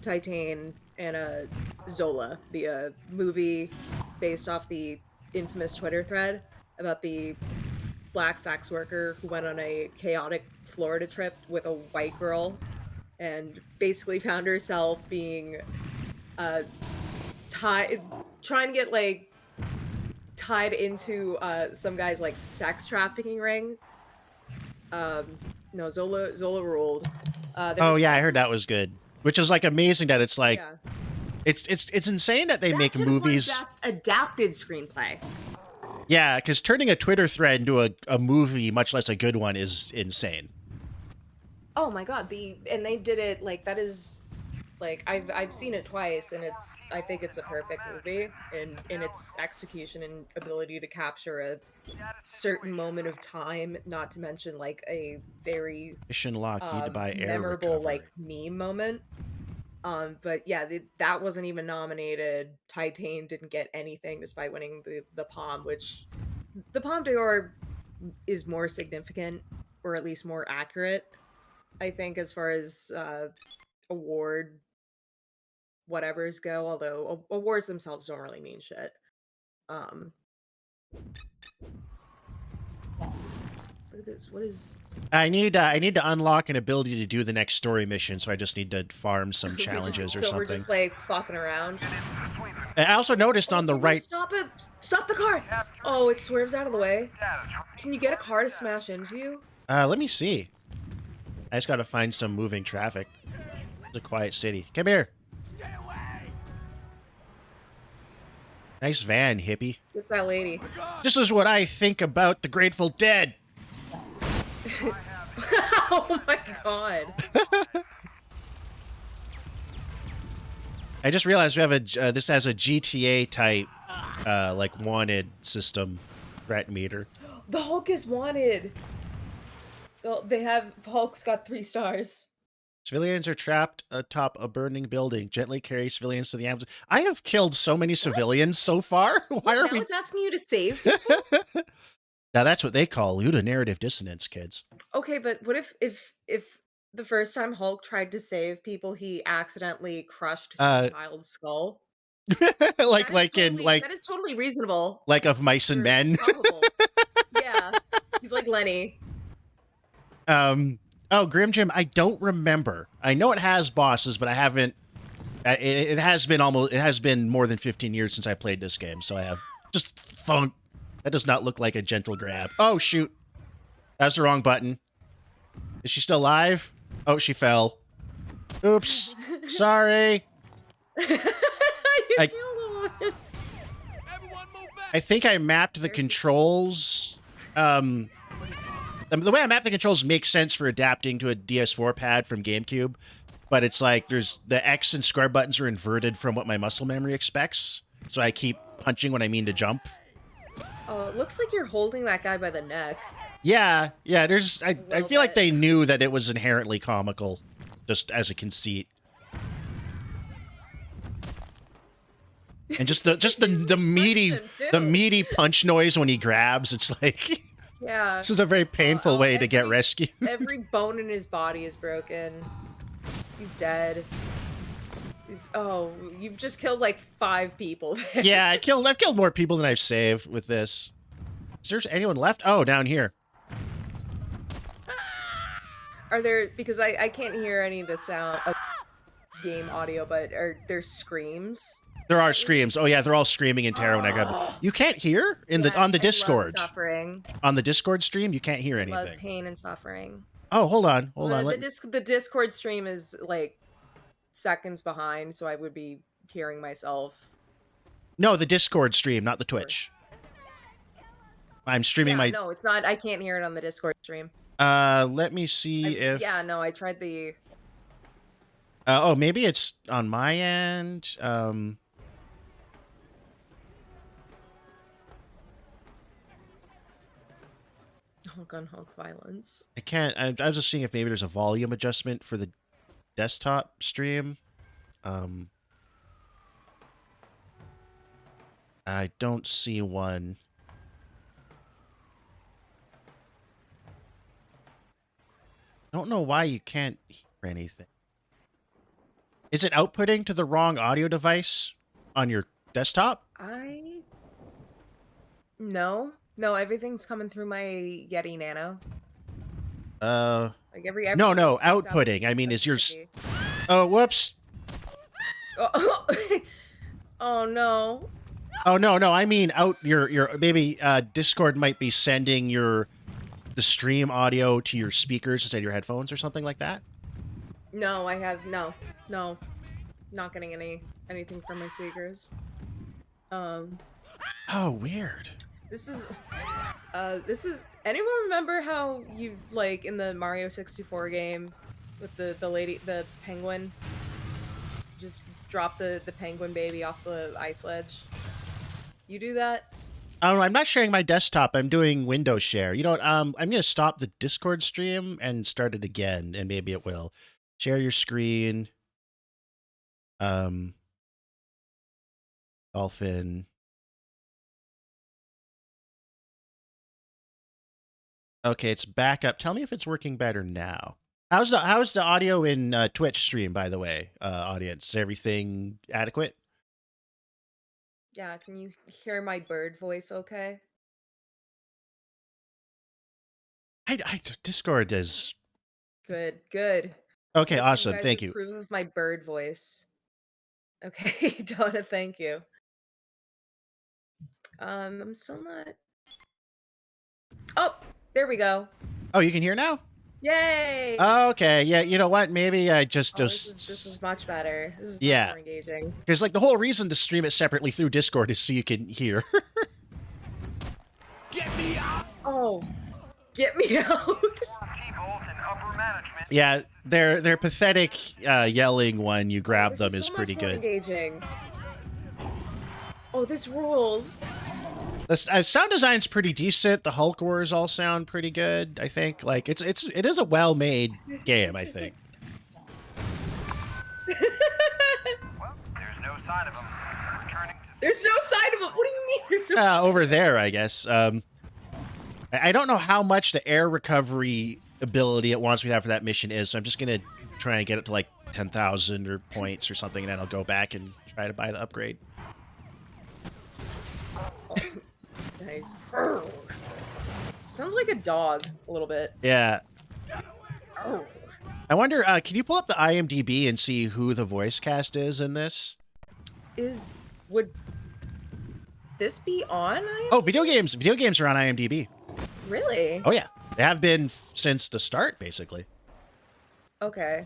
Titan, and Zola, the movie based off the infamous Twitter thread about the black sex worker who went on a chaotic Florida trip with a white girl and basically found herself being trying to get like tied into some guy's like sex trafficking ring. No, Zola ruled. Oh yeah, I heard that was good. Which is like amazing that it's like yeah. it's insane that they make should have won movies. Best adapted screenplay. Yeah, because turning a Twitter thread into a movie, much less a good one, is insane. Oh my god, and they did it like that is like I've seen it twice, and I think it's a perfect movie in its execution and ability to capture a certain moment of time, not to mention like a very Mission Lockheed by air memorable recovery. like meme moment. But yeah, that wasn't even nominated. Titan didn't get anything despite winning the Palme, which the Palme d'Or is more significant, or at least more accurate, I think, as far as award whatevers go, although awards themselves don't really mean shit. Look at this. What is... I need to unlock an ability to do the next story mission, so I just need to farm some challenges or so something. we're just like fucking around. I also noticed on the right... Stop it! Stop the car! Oh, it swerves out of the way. Can you get a car to smash into you? Let me see. I just gotta find some moving traffic. It's a quiet city. Come here. Stay away! Nice van, hippie. With that lady. This is what I think about the Grateful Dead. Oh my god. I just realized we have a this has a GTA type like wanted system threat meter. The Hulk is wanted. They have Hulk's got 3 stars. Civilians are trapped atop a burning building. Gently carry civilians to the ambulance. I have killed so many civilians so far. Why are now we? It's asking you to save people? Now that's what they call ludonarrative dissonance, kids. Okay, but what if the first time Hulk tried to save people, he accidentally crushed some child's skull? like that is totally reasonable. Like of Mice and Men. Yeah, he's like Lenny. Oh, Grim Jim, I don't remember. I know it has bosses, but I haven't. It has been more than 15 years since I played this game, so I have just thunk. That does not look like a gentle grab. Oh shoot, that's the wrong button. Is she still alive? Oh, she fell. Oops, sorry. I think I mapped the controls. The way I map the controls makes sense for adapting to a DS4 pad from GameCube, but it's like there's the X and square buttons are inverted from what my muscle memory expects, so I keep punching when I mean to jump. Oh, it looks like you're holding that guy by the neck. Yeah. I feel like they knew that it was inherently comical, just as a conceit. And just the meaty punch noise when he grabs, it's like... Yeah. This is a very painful way to get rescued. Every bone in his body is broken. He's dead. You've just killed like 5 people. Yeah, I've killed more people than I've saved with this. Is there anyone left? Oh, down here. Are there, because I can't hear any of the sound of game audio, but are there screams? There are screams. Oh yeah, they're all screaming in terror when I grab them. You can't hear on the Discord. Suffering. On the Discord stream, you can't hear anything. Love pain and suffering. Oh, hold on. The Discord stream is like seconds behind, so I would be hearing myself. No, the Discord stream, not the Twitch. I'm streaming my... No, it's not. I can't hear it on the Discord stream. Let me see if... Yeah, no, I tried the... oh, maybe it's on my end. Hulk on Hulk violence. I can't... I was just seeing if maybe there's a volume adjustment for the desktop stream. I don't see one. I don't know why you can't hear anything. Is it outputting to the wrong audio device on your desktop? No, everything's coming through my Yeti Nano. Like every no, outputting. I mean, is yours... Oh, whoops. Oh no. Oh no, I mean out your maybe Discord might be sending your the stream audio to your speakers instead of your headphones or something like that? No, I have no, not getting anything from my speakers. Oh, weird. This is anyone remember how you, like, in the Mario 64 game with the penguin, just drop the penguin baby off the ice ledge? You do that? Oh, I'm not sharing my desktop. I'm doing Windows share. You know what? I'm going to stop the Discord stream and start it again, and maybe it will. Share your screen. Dolphin. Okay, it's back up. Tell me if it's working better now. How's the audio in Twitch stream, by the way, audience? Is everything adequate? Yeah, can you hear my bird voice okay? Discord is... Good. Okay, You awesome. guys Thank you. approve of my bird voice. Okay, Donna, thank you. I'm still not... Oh, there we go. Oh, you can hear now? Yay! Okay, yeah, you know what? Maybe I just... this is much better. This is much more engaging. Because, like, the whole reason to stream it separately through Discord is so you can hear. Get me out! Oh, get me out! Yeah, their pathetic yelling when you grab them is so pretty much more good. Engaging. Oh, this rules. The sound design's pretty decent. The Hulk wars all sound pretty good. I think it is a well-made game. I think. Well, there's no sign of him. There's no sign of him. What do you mean? There's no Over there, I guess. I don't know how much the air recovery ability it wants me to have for that mission is, so I'm just gonna try and get it to like 10,000 or points or something, and then I'll go back and try to buy the upgrade. Nice. Sounds like a dog a little bit. Yeah. Oh. I wonder, can you pull up the IMDb and see who the voice cast is in this? Would this be on IMDb? Oh, video games are on IMDb. Really? Oh yeah, they have been since the start, basically. Okay.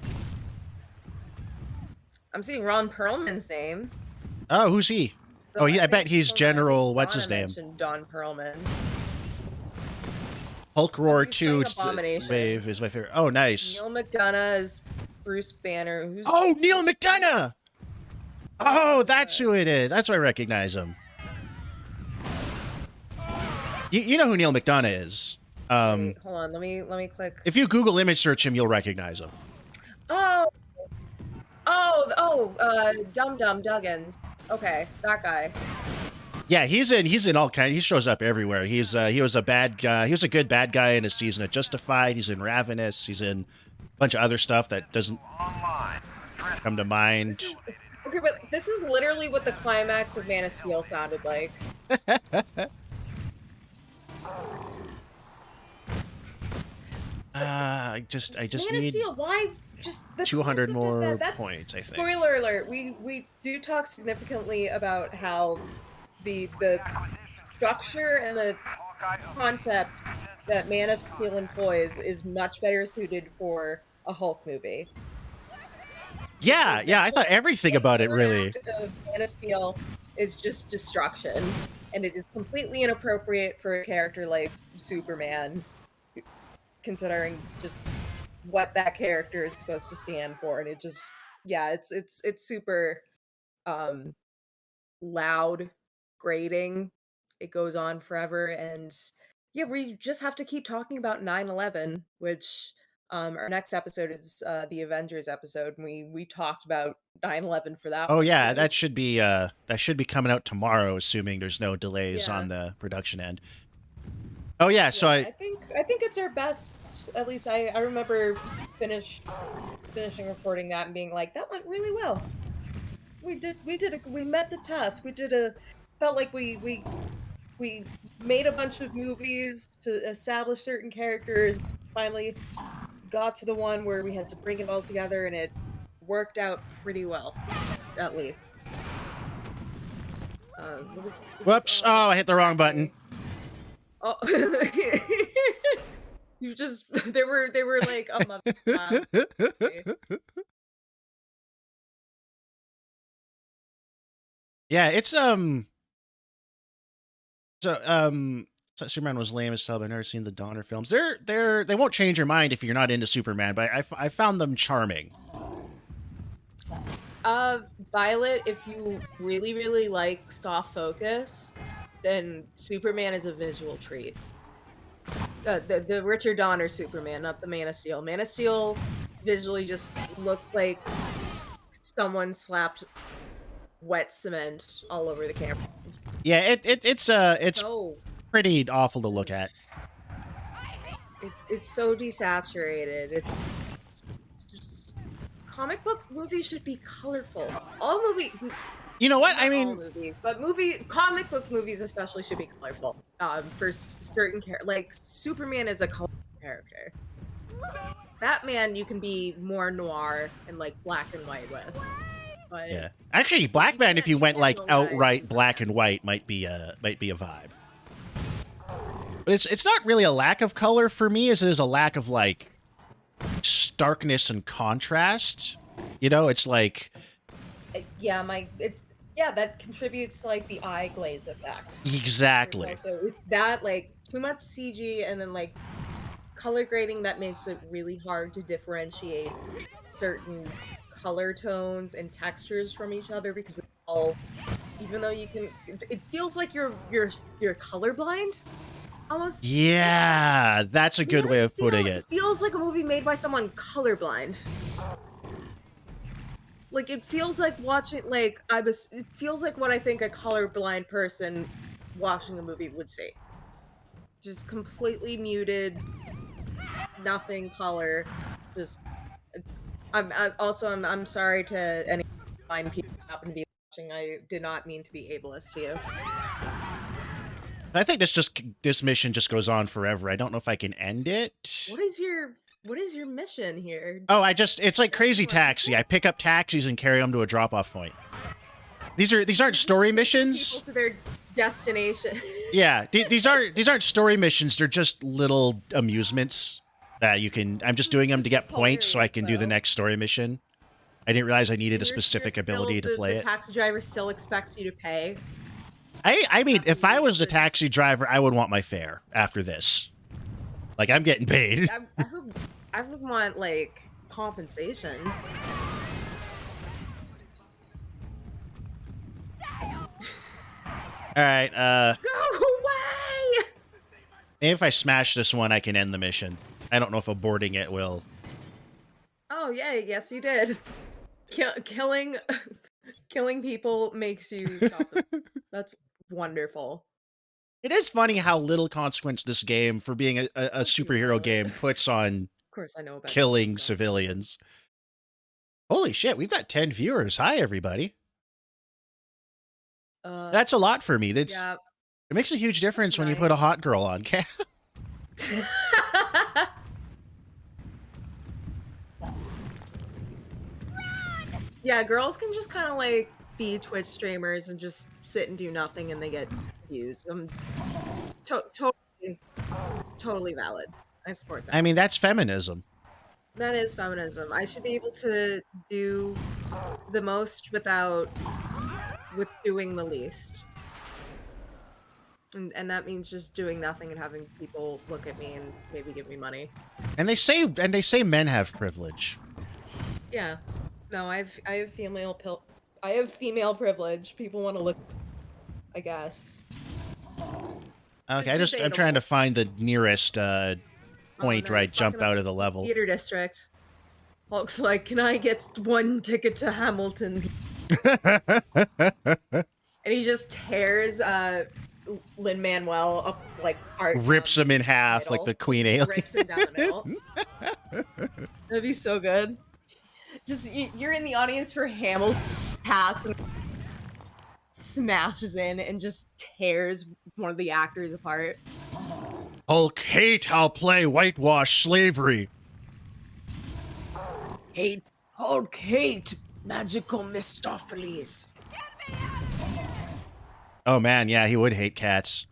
I'm seeing Ron Perlman's name. Oh, who's he? So I bet he's General. What's his name? Don Perlman. Hulk Roar 2 Abomination. Wave is my favorite. Oh, nice. Neil McDonough is Bruce Banner. Oh, Neil McDonough! Oh, that's who it is. That's why I recognize him. You know who Neil McDonough is. Wait, hold on, let me click. If you Google image search him, you'll recognize him. Dum Dum Duggins. Okay, that guy. Yeah, he's in all kinds. He shows up everywhere. He was a bad guy. He was a good bad guy in a season of Justified. He's in Ravenous. He's in a bunch of other stuff that doesn't come to mind. Okay, but this is literally what the climax of Man of Steel sounded like. I just Man need of Steel, why? Just the 200 concept more of that. points, I think. Spoiler alert, we do talk significantly about how the structure and the concept that Man of Steel employs is much better suited for a Hulk movie. Yeah, I thought everything about it really. Man of Steel is just destruction, and it is completely inappropriate for a character like Superman, considering just what that character is supposed to stand for. And it just, yeah, it's super loud, grating. It goes on forever, and yeah, we just have to keep talking about 9/11, which our next episode is the Avengers episode, and we talked about 9/11 for that. Oh one yeah, too. that should be coming out tomorrow, assuming there's no delays on the production end. Oh yeah, so I think it's our best. At least I remember finishing recording that and being like, that went really well. We met the task. Felt like we made a bunch of movies to establish certain characters. Finally got to the one where we had to bring it all together, and it worked out pretty well, at least. Whoops! Oh, I hit the wrong button. Oh. You just they were like a month and a half away. Yeah, it's so so Superman was lame as hell. But I've never seen the Donner films. They won't change your mind if you're not into Superman, but I found them charming. Violet, if you really, really like soft focus, then Superman is a visual treat. The Richard Donner Superman, not the Man of Steel. Man of Steel visually just looks like someone slapped wet cement all over the camera. Yeah, it's So pretty awful to look at. it's so desaturated. It's just comic book movies should be colorful. All You know what? I not all mean, movies, but comic book movies especially should be colorful. For certain like Superman is a colorful character. Batman, you can be more noir and like black and white with. But yeah. Actually, Black Man, if you went like outright Superman. black and white, might be a vibe. But it's not really a lack of color for me, as it is a lack of like starkness and contrast. You know, it's like that contributes to like the eye glaze effect. exactly. It's that like too much CG and then like color grading that makes it really hard to differentiate certain color tones and textures from each other because it's all, even though you can, it feels like you're colorblind almost. Yeah, that's a good way of putting it. It feels like a movie made by someone colorblind. Like it feels like watching it feels like what I think a colorblind person watching a movie would see. Just completely muted, nothing color. Just I'm sorry to any blind people who happen to be watching. I did not mean to be ableist to you. I think this mission just goes on forever. I don't know if I can end it. What is your mission here? Oh, it's like Crazy Taxi. I pick up taxis and carry them to a drop-off point. These aren't story missions. People to their destination. Yeah, these aren't story missions. They're just little amusements that you can. I'm just doing them to get points so I can do the next story mission. I didn't realize I needed a specific ability to play it. The taxi driver still expects you to pay. I mean, if I was a taxi driver, I would want my fare after this. Like, I'm getting paid. I would want like compensation. All right, Go away! maybe if I smash this one, I can end the mission. I don't know if aborting it will. Oh yeah, yes you did. Killing people makes you stop it. That's wonderful. It is funny how little consequence this game, for being a superhero game, puts on Of course I know about killing civilians. Holy shit, we've got 10 viewers. Hi, everybody. That's a lot for me. It makes a huge difference when you put a hot girl on cam. Yeah, girls can just kind of like be Twitch streamers and just sit and do nothing and they get views. Totally valid. I support that. I mean, that's feminism. That is feminism. I should be able to do the most with doing the least. And that means just doing nothing and having people look at me and maybe give me money. And they say men have privilege. Yeah. No, I have female privilege. People want to look, I guess. Okay, I'm trying to find the nearest point where I jump out of the level. Theater district. Hulk's like, can I get one ticket to Hamilton? And he just tears Lin-Manuel up like part. Rips him in half like the Queen alien. Rips him down the middle. That'd be so good. Just you're in the audience for Hamilton hats and smashes in and just tears one of the actors apart. Hulk hate I'll play whitewash slavery. Hulk hate magical Mistopheles. Oh man, yeah, he would hate cats.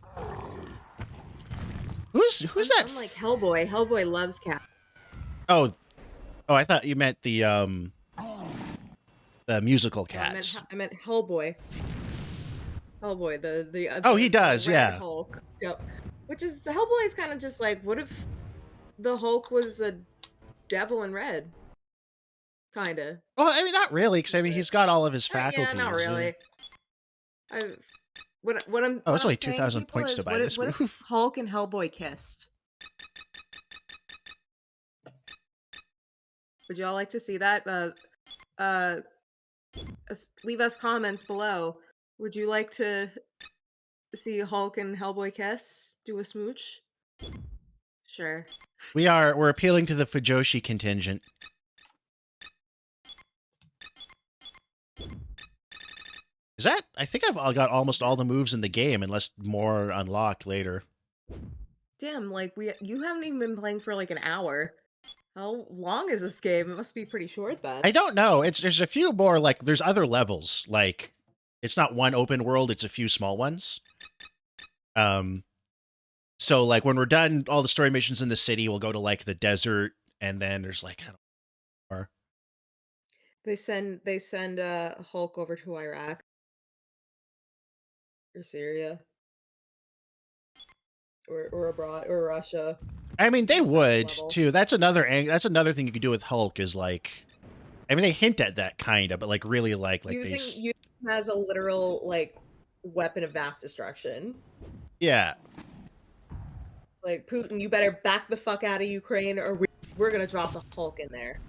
Who's that? I'm like Hellboy. Hellboy loves cats. Oh, I thought you meant the musical Cats. No, I meant Hellboy. Hellboy, Oh, he does, Red yeah. Hulk. Yep. Which is Hellboy is kind of just like, what if the Hulk was a devil in red? Kinda. Well, I mean, not really, because I mean, he's got all of his faculties. Yeah, not really. What I'm it's only saying, 2,000 points to buy this what move. if Hulk and Hellboy kissed? Would y'all like to see that? Leave us comments below. Would you like to see Hulk and Hellboy kiss? Do a smooch? Sure. We're appealing to the Fujoshi contingent. Is that? I think I've got almost all the moves in the game, unless more unlock later. Damn, like you haven't even been playing for like an hour. How long is this game? It must be pretty short then. I don't know. There's a few more, like, there's other levels. Like, it's not one open world, it's a few small ones. So, like, when we're done all the story missions in the city, we'll go to, like, the desert, and then there's, like, I don't know. They send Hulk over to Iraq. Or Syria. Or abroad, or Russia. I mean, they would, too. That's another thing you could do with Hulk is, like... I mean, they hint at that, kind of, but, like, really, like using him as a literal, like, weapon of mass destruction. Yeah. It's like, Putin, you better back the fuck out of Ukraine, or we're gonna drop the Hulk in there.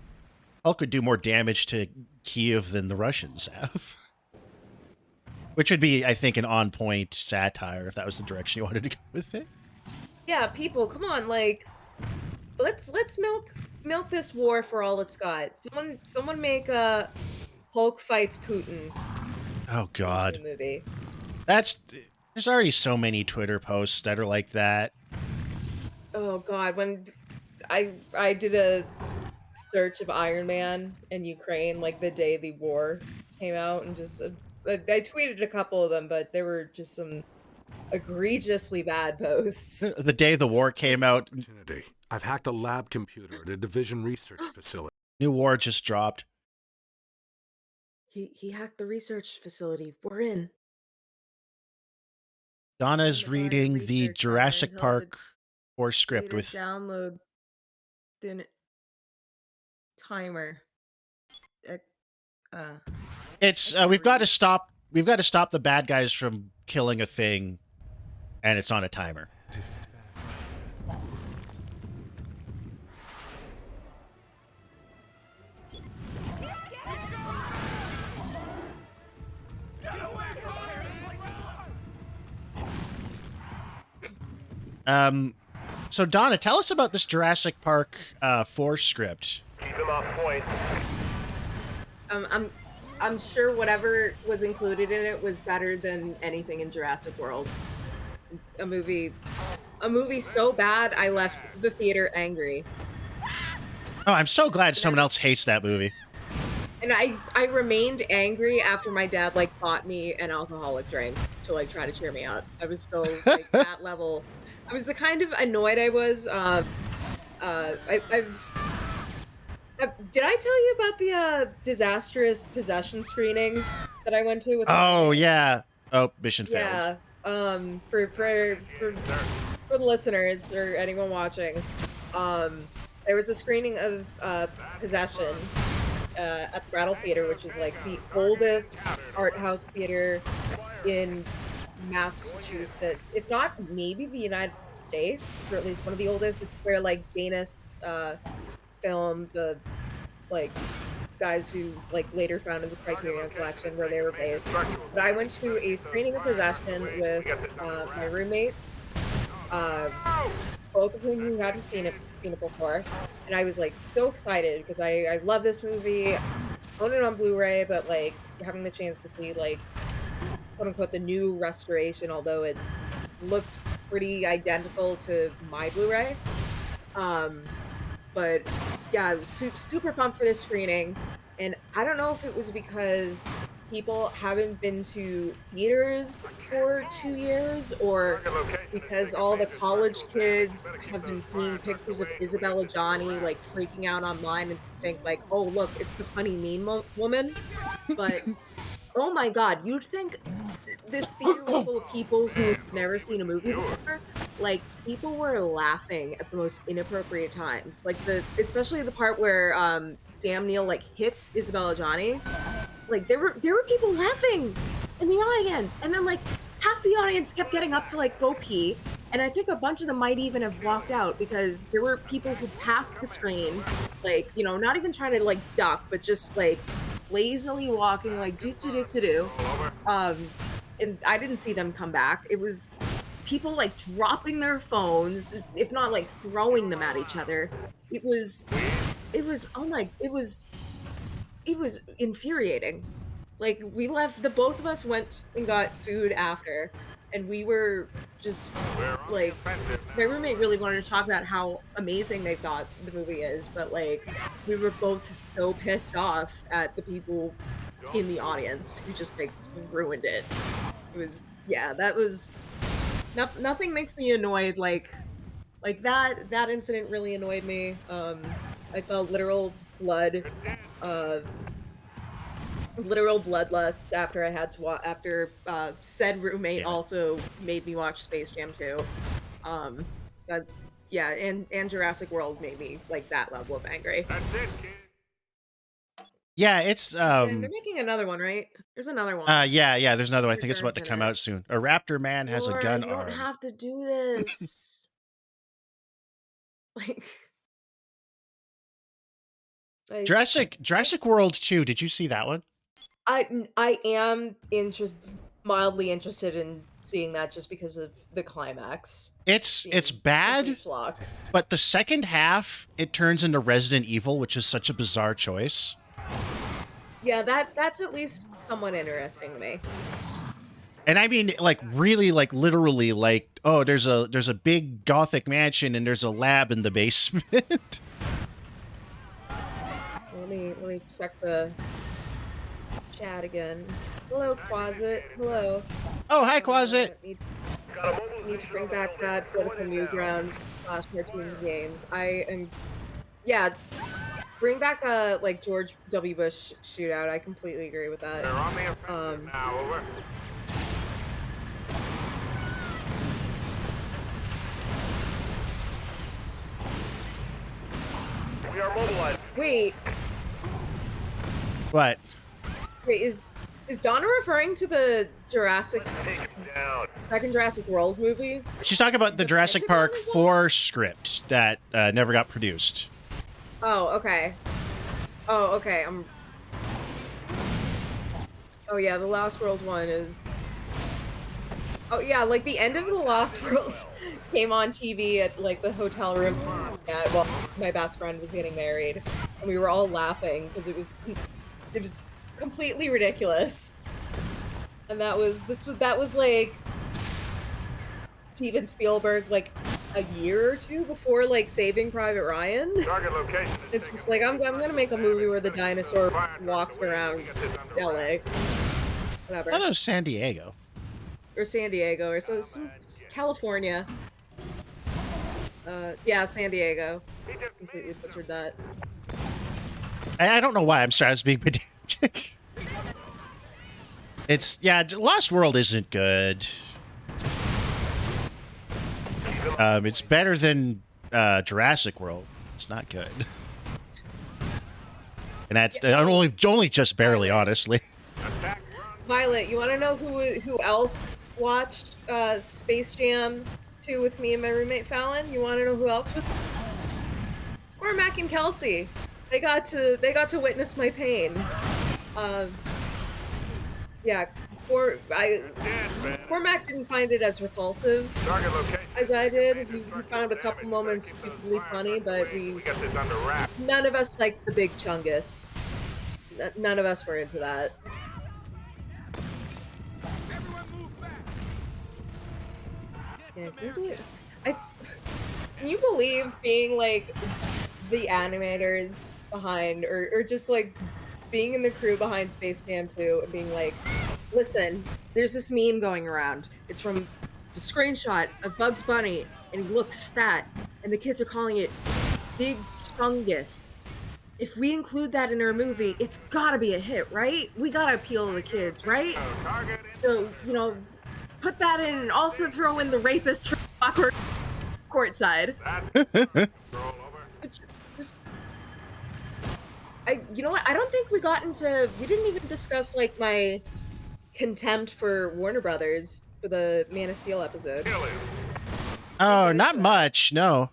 Hulk could do more damage to Kiev than the Russians have. Which would be, I think, an on-point satire, if that was the direction you wanted to go with it. Yeah, people, come on, like, let's milk this war for all it's got. Someone make a Hulk fights Putin. Oh God. Movie. There's already so many Twitter posts that are like that. Oh God, when I did a search of Iron Man in Ukraine, like the day the war came out, and just I tweeted a couple of them, but there were just some egregiously bad posts. The day the war came out. I've hacked a lab computer at a division research facility. New war just dropped. He hacked the research facility. We're in. Donna's reading the Jurassic Park 4 script with download the timer. It's we've got to stop the bad guys from killing a thing, and it's on a timer. So Donna, tell us about this Jurassic Park 4 script. Keep him off point. I'm sure whatever was included in it was better than anything in Jurassic World. A movie so bad I left the theater angry. Oh, I'm so glad someone else hates that movie. And I remained angry after my dad like bought me an alcoholic drink to like try to cheer me up. I was still like that level. I was the kind of annoyed I was. Did I tell you about the disastrous Possession screening that I went to? With yeah. Oh, mission failed. Yeah. For the listeners or anyone watching, there was a screening of Possession at the Bratz Theater, which is like the oldest art house theater in Massachusetts, if not maybe the United States, or at least one of the oldest. It's where like Dana's film, the like guys who like later founded the Criterion Collection, where they were based. But I went to a screening of Possession with my roommates, both of whom who hadn't seen it before, and I was like so excited because I love this movie. I own it on Blu-ray, but like having the chance to see like quote unquote the new restoration, although it looked pretty identical to my Blu-ray. But yeah, I was super pumped for this screening, and I don't know if it was because people haven't been to theaters for 2 years, or because all the college kids have been seeing pictures of Isabella Johnny, like, freaking out online and think like, "Oh, look, it's the funny meme woman." But, oh my god, you'd think this theater was full of people who've never seen a movie before. Like, people were laughing at the most inappropriate times. Like, especially the part where, Sam Neill, like, hits Isabella Johnny. Like, there were people laughing in the audience, and then, like, half the audience kept getting up to, like, go pee, and I think a bunch of them might even have walked out because there were people who passed the screen, like, you know, not even trying to, like, duck, but just, like, lazily walking, like, do do do do do. And I didn't see them come back. It was people, like, dropping their phones, if not, like, throwing them at each other. Oh my, it was infuriating. Like, we left, the both of us went and got food after, and we were just, like, my roommate really wanted to talk about how amazing they thought the movie is, but, like, we were both so pissed off at the people in the audience who just, like, ruined it. It was, yeah, that was, nothing makes me annoyed like that incident really annoyed me. I felt uh literal bloodlust after I had to watch, after said roommate Yeah. also made me watch Space Jam 2. That, yeah, and Jurassic World made me like that level of angry. Yeah, it's And they're making another one, right? There's another one. yeah, there's another one. I think it's about to Returns in come it. out soon. A raptor man has a Laura, gun you don't arm. have to do this. like, like Jurassic World 2, did you see that one? I am mildly interested in seeing that just because of the climax. It's Being bad, complete schlock. but the second half it turns into Resident Evil, which is such a bizarre choice. Yeah, that's at least somewhat interesting to me. And I mean, like, really, like, literally, like, oh, there's a big gothic mansion and there's a lab in the basement. Let me check the chat again. Hello, Quasit. Hello. Oh, hi, Quasit. Need to bring back that political newgrounds / cartoons and games. Yeah, bring back like George W. Bush shootout. I completely agree with that. We are mobilized. Wait, What? is Donna referring to the second Jurassic World movie? She's talking about the Jurassic Park 4 script that never got produced. Oh, okay. Oh, okay. Oh yeah, the Lost World one is. Oh yeah, like the end of the Lost World came on TV at like the hotel room. Yeah, well, my best friend was getting married, and we were all laughing because it was completely ridiculous. And that was like Steven Spielberg, like a year or two before like Saving Private Ryan. Target location. It's just like I'm gonna make a movie where the dinosaur walks around LA. Whatever. I thought it was San Diego. Or San Diego, or some California. Yeah, San Diego. Completely butchered that. I don't know why. I'm sorry. I was being pedantic. Lost World isn't good. It's better than Jurassic World. It's not good. And that's only just barely, honestly. Violet, you want to know who else watched Space Jam 2 with me and my roommate Fallon? You want to know who else was? Cormac and Kelsey. They got to witness my pain. Yeah, Cormac didn't find it as repulsive as I did. We found a couple moments stupidly funny, but none of us liked the big chungus. None of us were into that. Yeah, can you believe being like the animators behind, or just like being in the crew behind Space Jam 2 and being like, listen, there's this meme going around. It's a screenshot of Bugs Bunny, and he looks fat, and the kids are calling it Big Chungus. If we include that in our movie, it's gotta be a hit, right? We gotta appeal to the kids, right? So, put that in and also throw in the rapist from Awkward Courtside. It's just you know what? I don't think we didn't even discuss, like, my contempt for Warner Brothers for the Man of Steel episode. Oh, not much, no.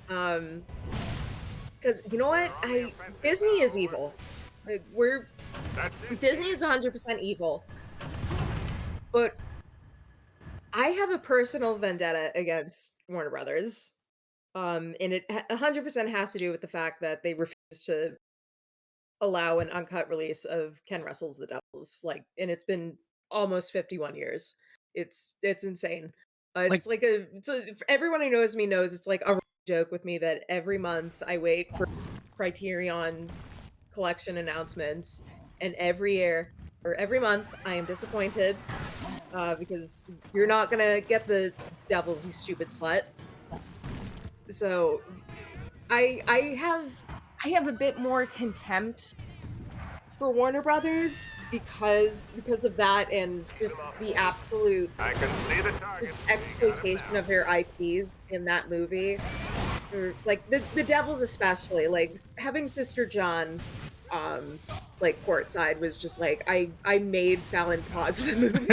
Because, you know what? Disney is evil. Like, Disney is 100% evil. But I have a personal vendetta against Warner Brothers. And it 100% has to do with the fact that they refuse to allow an uncut release of Ken Russell's The Devils, and it's been almost 51 years. It's insane. Like- Everyone who knows me knows it's like a joke with me that every month I wait for Criterion Collection announcements, and every month I am disappointed because you're not gonna get the Devils, you stupid slut. So I have a bit more contempt for Warner Brothers because of that, and just the absolute exploitation of their IPs in that movie. Like the Devils especially, like having Sister John like courtside was just like I made Fallon pause the movie.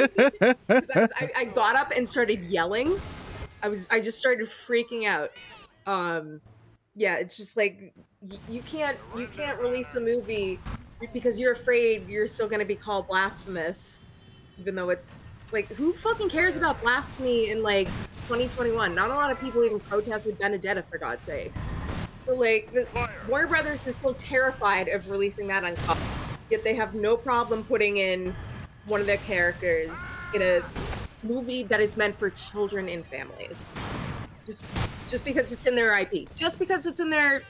I got up and started yelling. I just started freaking out. Yeah, it's just like you can't release a movie because you're afraid you're still going to be called blasphemous, even though it's like, who fucking cares about blasphemy in like 2021? Not a lot of people even protested Benedetta, for God's sake. So like Warner Brothers is still terrified of releasing that uncut, yet they have no problem putting in one of their characters in a movie that is meant for children and families. Just because it's in their IP. Just because it's in their...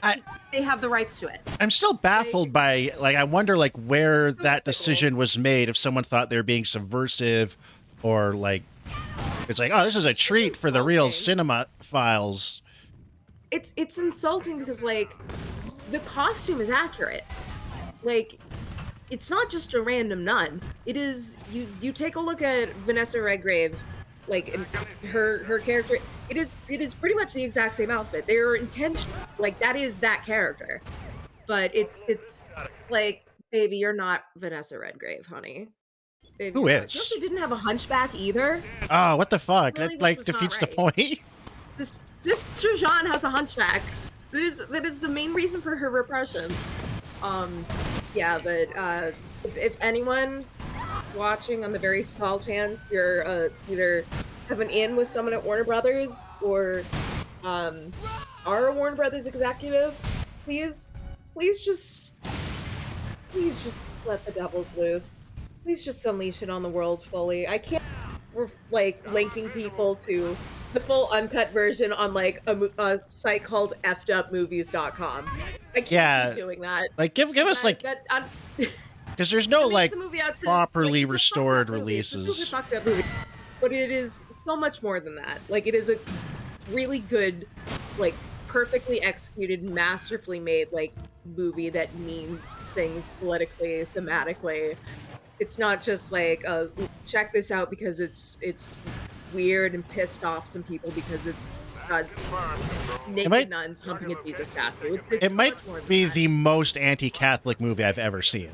they have the rights to it. I'm still baffled by, like, I wonder, like, where that decision was made, if someone thought they were being subversive, or, like, it's like, oh, this is a treat for the real cinema files. It's insulting because, like, the costume is accurate. Like, it's not just a random nun. It is... You take a look at Vanessa Redgrave, like her character, it is pretty much the exact same outfit. They're intentional, like that is that character, but it's like, baby, you're not Vanessa Redgrave, honey. Baby, who is? She also didn't have a hunchback either. Oh, what the fuck? Really, that like defeats the point. Sister Jean has a hunchback. That is the main reason for her repression. Yeah, but if anyone watching, on the very small chance you're either have an in with someone at Warner Brothers or are a Warner Brothers executive, please just let the Devils loose. Please just unleash it on the world fully. I can't, we're like linking people to the full uncut version on like a site called effedupmovies.com. I can't keep doing that. Like give us like because there's no like properly restored releases. This is a fucked up movie, but it is so much more than that. Like, it is a really good, like, perfectly executed, masterfully made, like, movie that means things politically, thematically. It's not just like, check this out because it's weird and pissed off some people because it's naked nuns humping a Jesus statue. It might be the most anti-Catholic movie I've ever seen.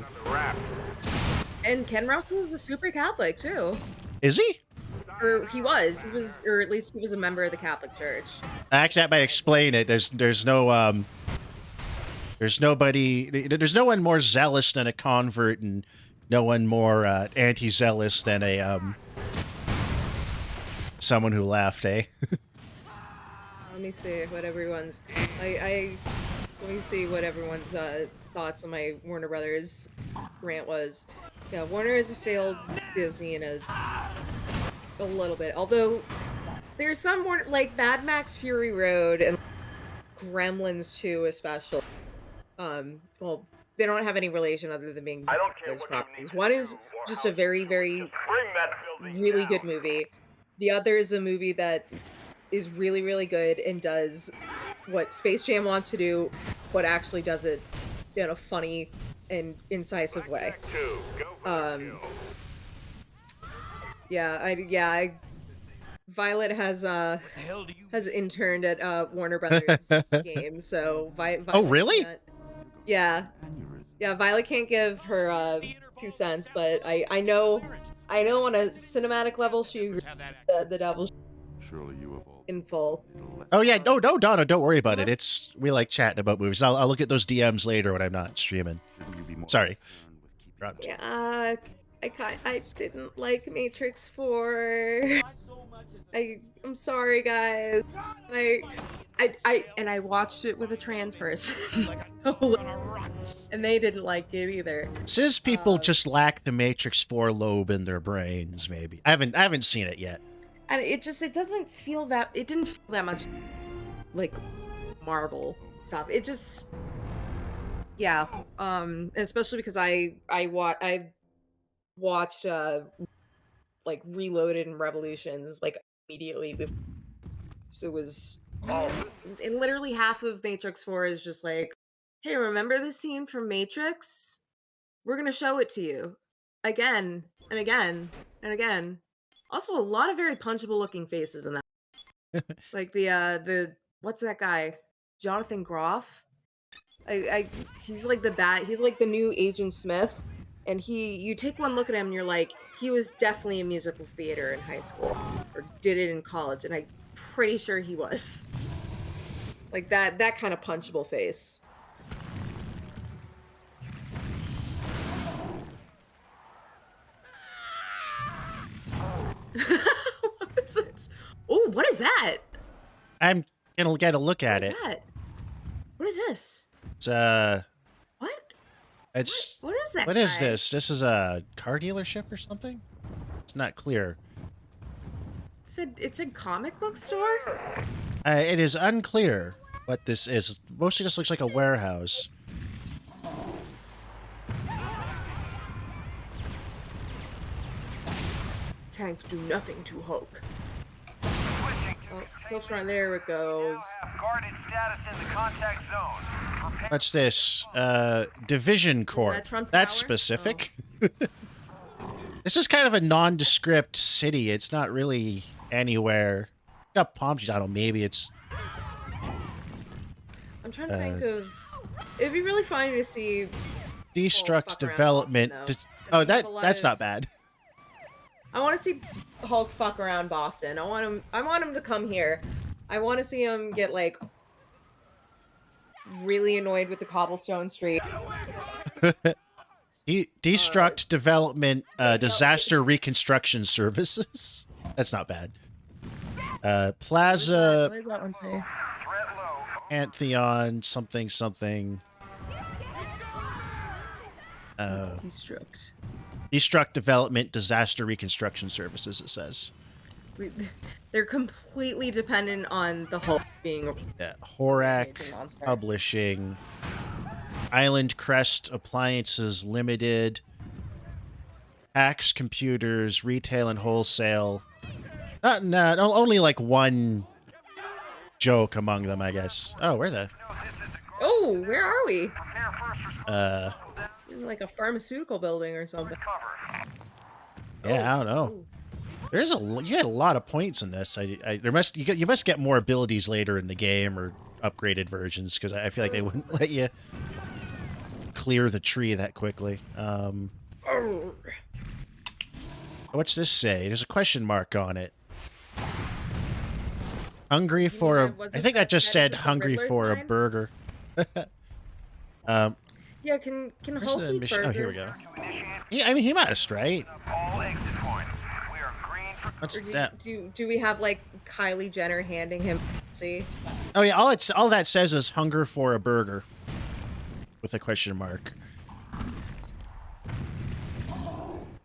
And Ken Russell is a super Catholic too. Is he? Or he was, or at least he was a member of the Catholic Church. Actually, that might explain it. There's no one more zealous than a convert, and no one more anti-zealous than a someone who left, eh? Let me see what everyone's let me see what everyone's thoughts on my Warner Brothers rant was. Yeah, Warner has failed Disney in a little bit. Although there's some more, like Mad Max Fury Road and Gremlins 2 especially. Well, they don't have any relation other than being I don't care those what you need properties. to One is do or just how a very, you do it. very, Just bring that building really down. good movie. The other is a movie that is really, really good and does what Space Jam wants to do, but actually does it in a funny and incisive way. Blackjack 2, go for the Um, kill. Violet has What the hell do you has mean? interned at Warner Brothers games, so Oh, Violet really? can't. Yeah, yeah, Violet can't give her 2 cents, but I know on a cinematic level she agrees that the devil Surely you have all in full. Oh yeah, no, Donna, don't worry about it. Unless We like chatting about movies. I'll look at those DMs later when I'm not streaming. shouldn't you be more Sorry. concerned with keeping Dropped. yeah, I didn't like Matrix 4. I'm sorry, guys. I watched it with a trans person, and they didn't like it either. Cis people just lack the Matrix 4 lobe in their brains. Maybe I haven't seen it yet. And it didn't feel that much like Marvel stuff. It just, yeah. Especially because I watched like Reloaded and Revolutions like immediately before. So it was, and literally half of Matrix 4 is just like, hey, remember this scene from Matrix? We're gonna show it to you again and again and again. Also, a lot of very punchable looking faces in that. Like the what's that guy? Jonathan Groff. He's like he's like the new Agent Smith. And you take one look at him and you're like, he was definitely in musical theater in high school or did it in college, and I'm pretty sure he was. Like that kind of punchable face. What is it? Oh, what is that? I'm gonna get a look at it. What is this? It's What? it's What is that? what is this? This is a car dealership or something? It's not clear. It's a comic book store? It is unclear what this is. Mostly just looks like a warehouse. Tank do nothing to Hulk. Oh, switch right there it goes. Guarded status in the contact zone. What's this? Division Corp. that Trump That's Tower? specific. This is kind of a nondescript city. It's not really anywhere. Got palm trees. I don't know. Maybe it's. I'm trying to think of. It'd be really funny to see. Destruct fuck around development. Boston, Oh, Doesn't have a lot that's of- not bad. I want to see Hulk fuck around Boston. I want him to come here. I want to see him get like really annoyed with the cobblestone street. Destruct development disaster reconstruction services. That's not bad. Plaza What does that one say? Pantheon something. Destruct development disaster reconstruction services. It says. They're completely dependent on the Hulk being. Yeah, Horak amazing monster. Publishing. Island Crest Appliances Limited. Axe Computers Retail and Wholesale. Only like one joke among them, I guess. Oh, where the? Oh, where are we? In like a pharmaceutical building or something. Yeah, I don't know. Ooh. You get a lot of points in this. You must get more abilities later in the game or upgraded versions, because I feel like they wouldn't let you clear the tree that quickly. What's this say? There's a question mark on it. Hungry for a. I think that just said hungry for a burger. Yeah, can Hulk eat burger? Oh, here we go. Yeah, I mean, he must, right? All exit points. We are green for What's Or that? do we have like Kylie Jenner handing him? See, Oh yeah, all that says is hunger for a burger, with a question mark.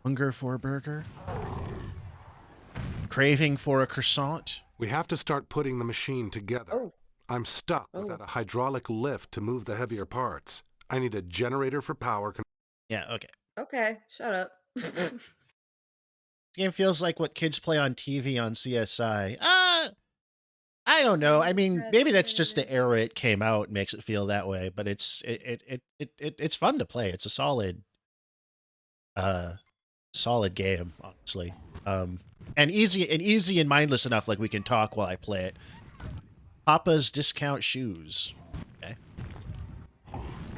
Hunger for a burger. Craving for a croissant. We have to start putting the machine together. Oh. I'm stuck without a hydraulic lift to move the heavier parts. I need a generator for power. Yeah, okay. Okay, shut up. This game feels like what kids play on TV on CSI. I don't know. I mean, maybe that's just the era it came out makes it feel that way, but it's fun to play. It's a solid game, honestly. And easy and mindless enough like we can talk while I play it. Papa's discount shoes. Okay.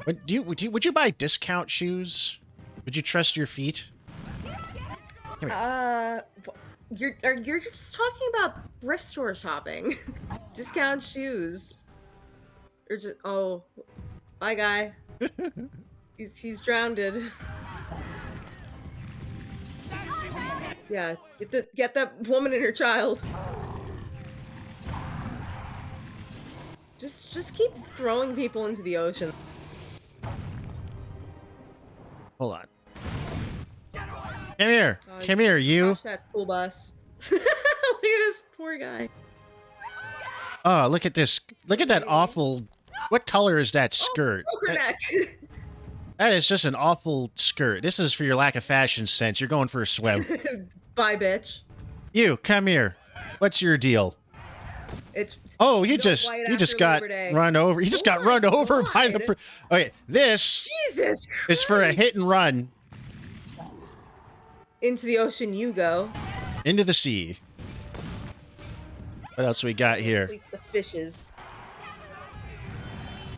Would you buy discount shoes? Would you trust your feet? You're just talking about thrift store shopping. Discount shoes. Or just bye guy. he's drowned. Yeah, get that woman and her child. Just keep throwing people into the ocean. Hold on. Come here. Come here, you. Gosh, that school bus. Look at this poor guy. Oh, look at this. Look at that awful... What color is that skirt? That is just an awful skirt. This is for your lack of fashion sense. You're going for a swim. Bye, bitch. You, come here. What's your deal? You just got run over. You just got run over by the... Okay, this Jesus Christ. is for a hit and run. Into the ocean you go. Into the sea. What else we got here? Sleep the fishes.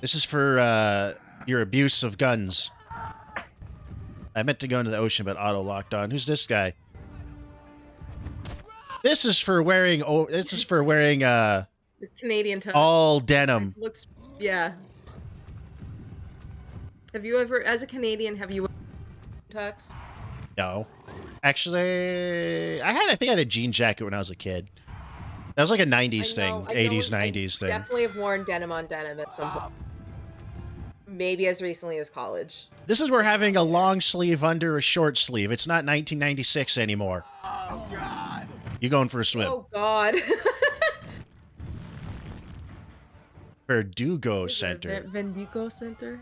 This is for your abuse of guns. I meant to go into the ocean, but auto locked on. Who's this guy? This is for wearing. This is for wearing. Canadian tux. All denim. Yeah. Have you ever, as a Canadian, have you tux? No. Actually, I think I had a jean jacket when I was a kid. That was like a 90s thing, 80s, 90s thing. Definitely have worn denim on denim at some point. Maybe as recently as college. This is where having a long sleeve under a short sleeve. It's not 1996 anymore. Oh, God. You going for a swim? Oh, God. Verdugo Center. Vendigo Center?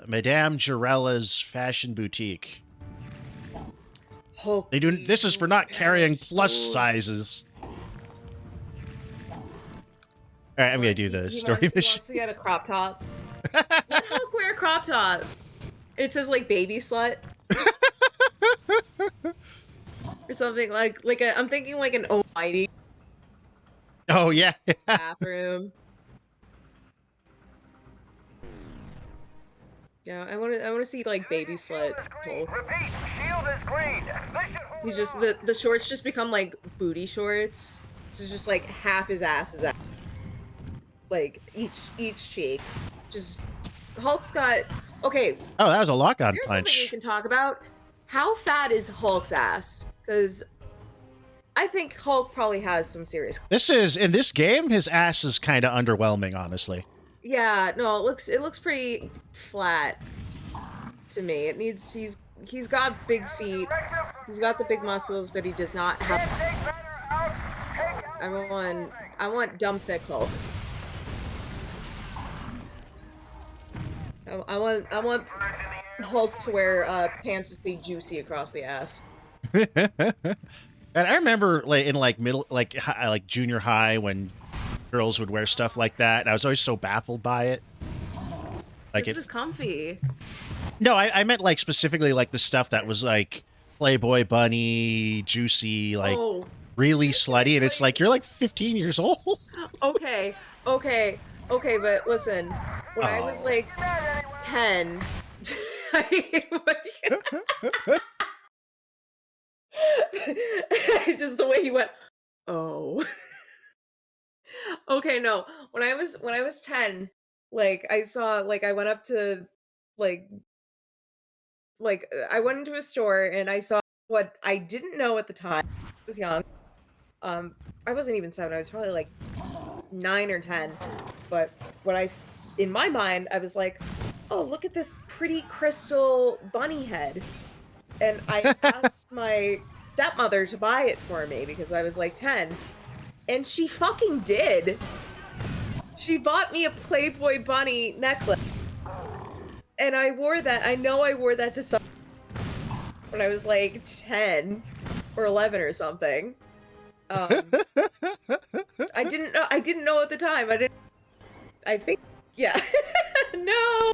Madame Girella's Fashion Boutique. Oh, They do. This is for not carrying plus sizes. All right, I'm gonna do the story mission. He wants to get a crop top. Let Hulk wear a crop top. It says like baby slut. Or something like I'm thinking like an almighty. Oh yeah. Bathroom. Yeah, I want to see like baby slut Hulk. Repeat, shield is green. He's just the shorts just become like booty shorts. So it's just like half his ass is out. Like each cheek. Just Hulk's got okay. Oh, that was a lock-on Here's punch. something we can talk about. How fat is Hulk's ass? Because I think Hulk probably has some serious. This is in this game. His ass is kind of underwhelming, honestly. Yeah, no, it looks pretty flat to me. It needs he's got big feet. He's got the big muscles, but he does not have. I want dumb thick Hulk. I want Hulk to wear pants that say juicy across the ass. And I remember like in like middle like junior high when girls would wear stuff like that, and I was always so baffled by it. Like it was comfy. No, I meant like specifically like the stuff that was like Playboy bunny, juicy, like really slutty, and it's like you're like 15 years old. Okay, but listen, when I was like 10, just the way he went, oh. Okay, no. When I was 10, like I saw like I went up to like I went into a store and I saw what I didn't know at the time. I was young. I wasn't even 7. I was probably like 9 or 10. But in my mind, I was like, "Oh, look at this pretty crystal bunny head." And I asked my stepmother to buy it for me because I was like 10. And she fucking did. She bought me a Playboy bunny necklace. And I wore that. I know I wore that to some when I was like 10 or 11 or something. I didn't know. I didn't know at the time. I think. Yeah. No.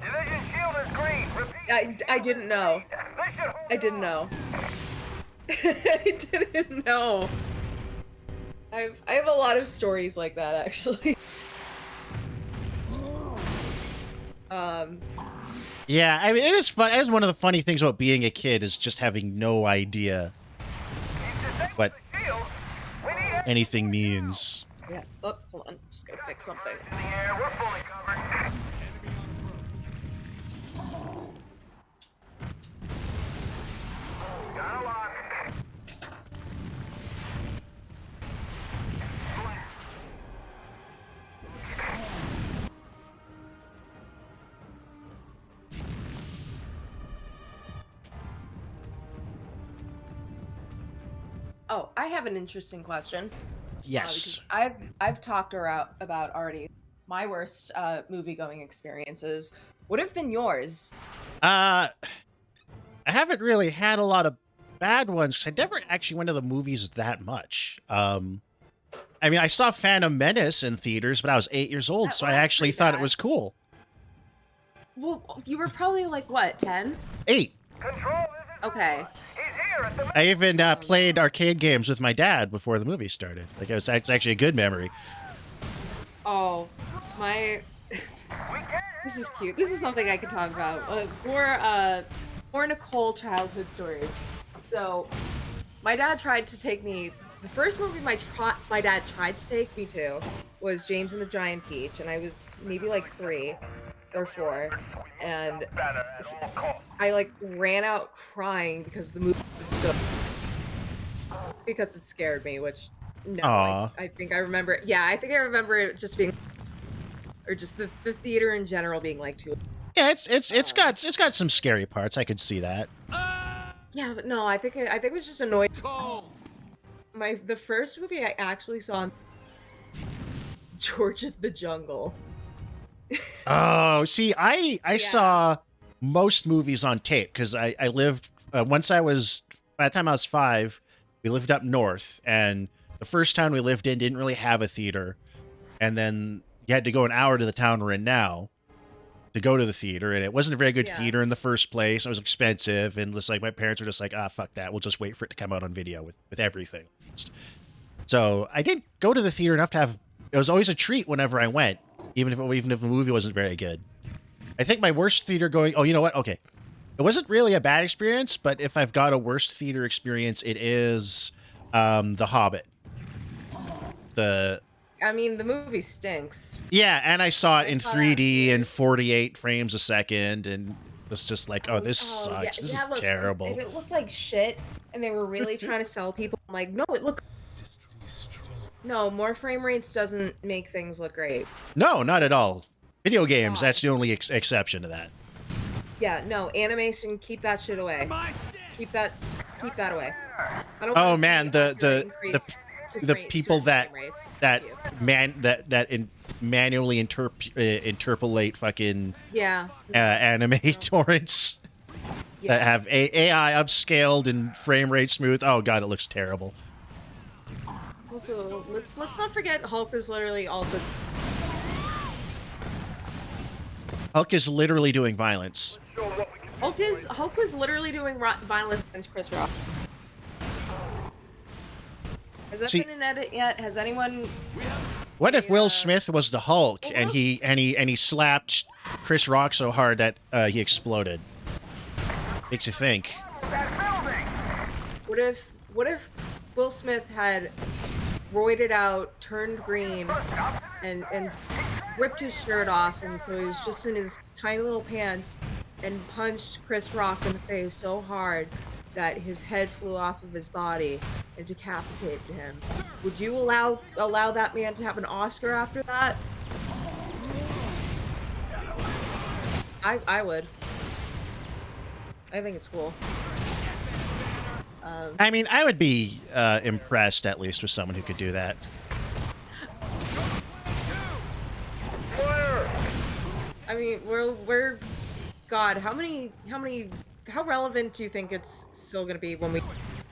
Division shield is green. Repeat. I didn't know. They should hold I didn't know. I didn't know. I have a lot of stories like that actually. Yeah, I mean, it is fun. It is one of the funny things about being a kid is just having no idea what anything means. Yeah. Oh, hold on. Just gotta fix something. in the air. We're fully covered. Got a lock. Oh, I have an interesting question. Yes. Because I've talked about already my worst movie going experiences. What have been yours? I haven't really had a lot of bad ones because I never actually went to the movies that much. I mean, I saw Phantom Menace in theaters, but I was 8 years old, so I actually thought it was cool. Well, you were probably like what, 10? 8. Control, Okay. he's here at the I even played arcade games with my dad before the movie started. Like, it's actually a good memory. Oh, my. This is cute. This is something I could talk about. More Nicole childhood stories. So, my dad tried to take me. The first movie my dad tried to take me to was James and the Giant Peach, and I was maybe like 3 or 4, and I like ran out crying because the movie was so. Because it scared me, which no, I think I remember it. Yeah, I think I remember it just being, or just the theater in general being like too. Yeah, it's got some scary parts. I could see that. Yeah, but no, I think it was just annoying. The first movie I actually saw, George of the Jungle. Oh, see, I saw most movies on tape because I lived by the time I was 5, we lived up north, and the first town we lived in didn't really have a theater, and then you had to go an hour to the town we're in now to go to the theater, and it wasn't a very good theater in the first place. It was expensive, and just like my parents were just like, fuck that, we'll just wait for it to come out on video with everything. So I didn't go to the theater enough to have. It was always a treat whenever I went, even if the movie wasn't very good. I think my worst theater going. Oh, you know what? Okay, it wasn't really a bad experience, but if I've got a worst theater experience, it is The Hobbit. I mean, the movie stinks. Yeah, and I saw it in 3D and 48 frames a second, and it was just like, oh, this sucks. Yeah, this is terrible. It looked like shit, and they were really trying to sell people. I'm like, no, it looks. No, more frame rates doesn't make things look great. No, not at all. Video games, that's the only exception to that. Yeah, no, animation, keep that shit away. Keep that away. I don't oh man, the people that manually interpolate fucking anime torrents that have AI upscaled and frame rate smooth. Oh god, it looks terrible. Also, let's not forget Hulk is literally also. Hulk is literally doing violence. Hulk is literally doing violence against Chris Rock. Has that been an edit yet? Has anyone? What if Will Smith was the Hulk and he slapped Chris Rock so hard that he exploded? Makes you think. What if Will Smith had roided out, turned green, and ripped his shirt off until he was just in his tiny little pants, and punched Chris Rock in the face so hard that his head flew off of his body and decapitated him? Would you allow that man to have an Oscar after that? I would. I think it's cool. I mean, I would be impressed at least with someone who could do that. I mean, we're God, how relevant do you think it's still gonna be when we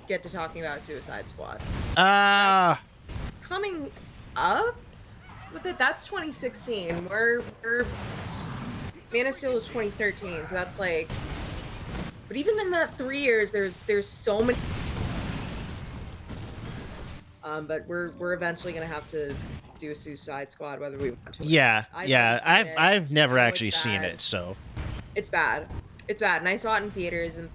get to talking about Suicide Squad? Ah, Coming up with it, that's 2016. We're Man of Steel was 2013, so that's like, but even in that 3 years, there's so many. But we're eventually gonna have to do a Suicide Squad whether we want to. yeah, I've never yeah. seen it. I've never I know actually it's seen bad. it, so It's bad. It's bad, and I saw it in theaters, and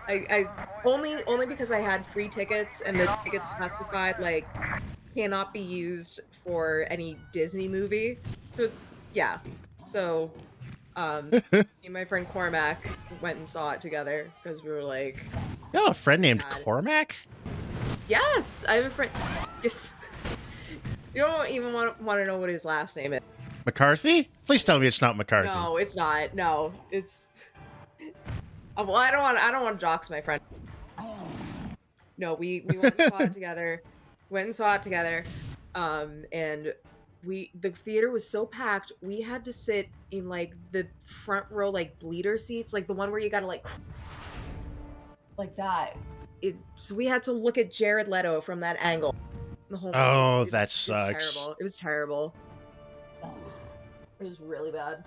I only because I had free tickets, and the tickets specified like cannot be used for any Disney movie. So it's yeah. So me and my friend Cormac went and saw it together because we were like, you have a friend named God. Cormac? Yes, I have a friend. Yes. You don't even want to know what his last name is. McCarthy? Please tell me it's not McCarthy. No, it's not. No, it's. Well, I don't want to dox my friend. No, we went and saw it together. Went and saw it together. And the theater was so packed. We had to sit in like the front row, like bleeder seats, like the one where you gotta like that. So we had to look at Jared Leto from that angle. The whole movie. Oh, that It's sucks. terrible. It was terrible. It was really bad.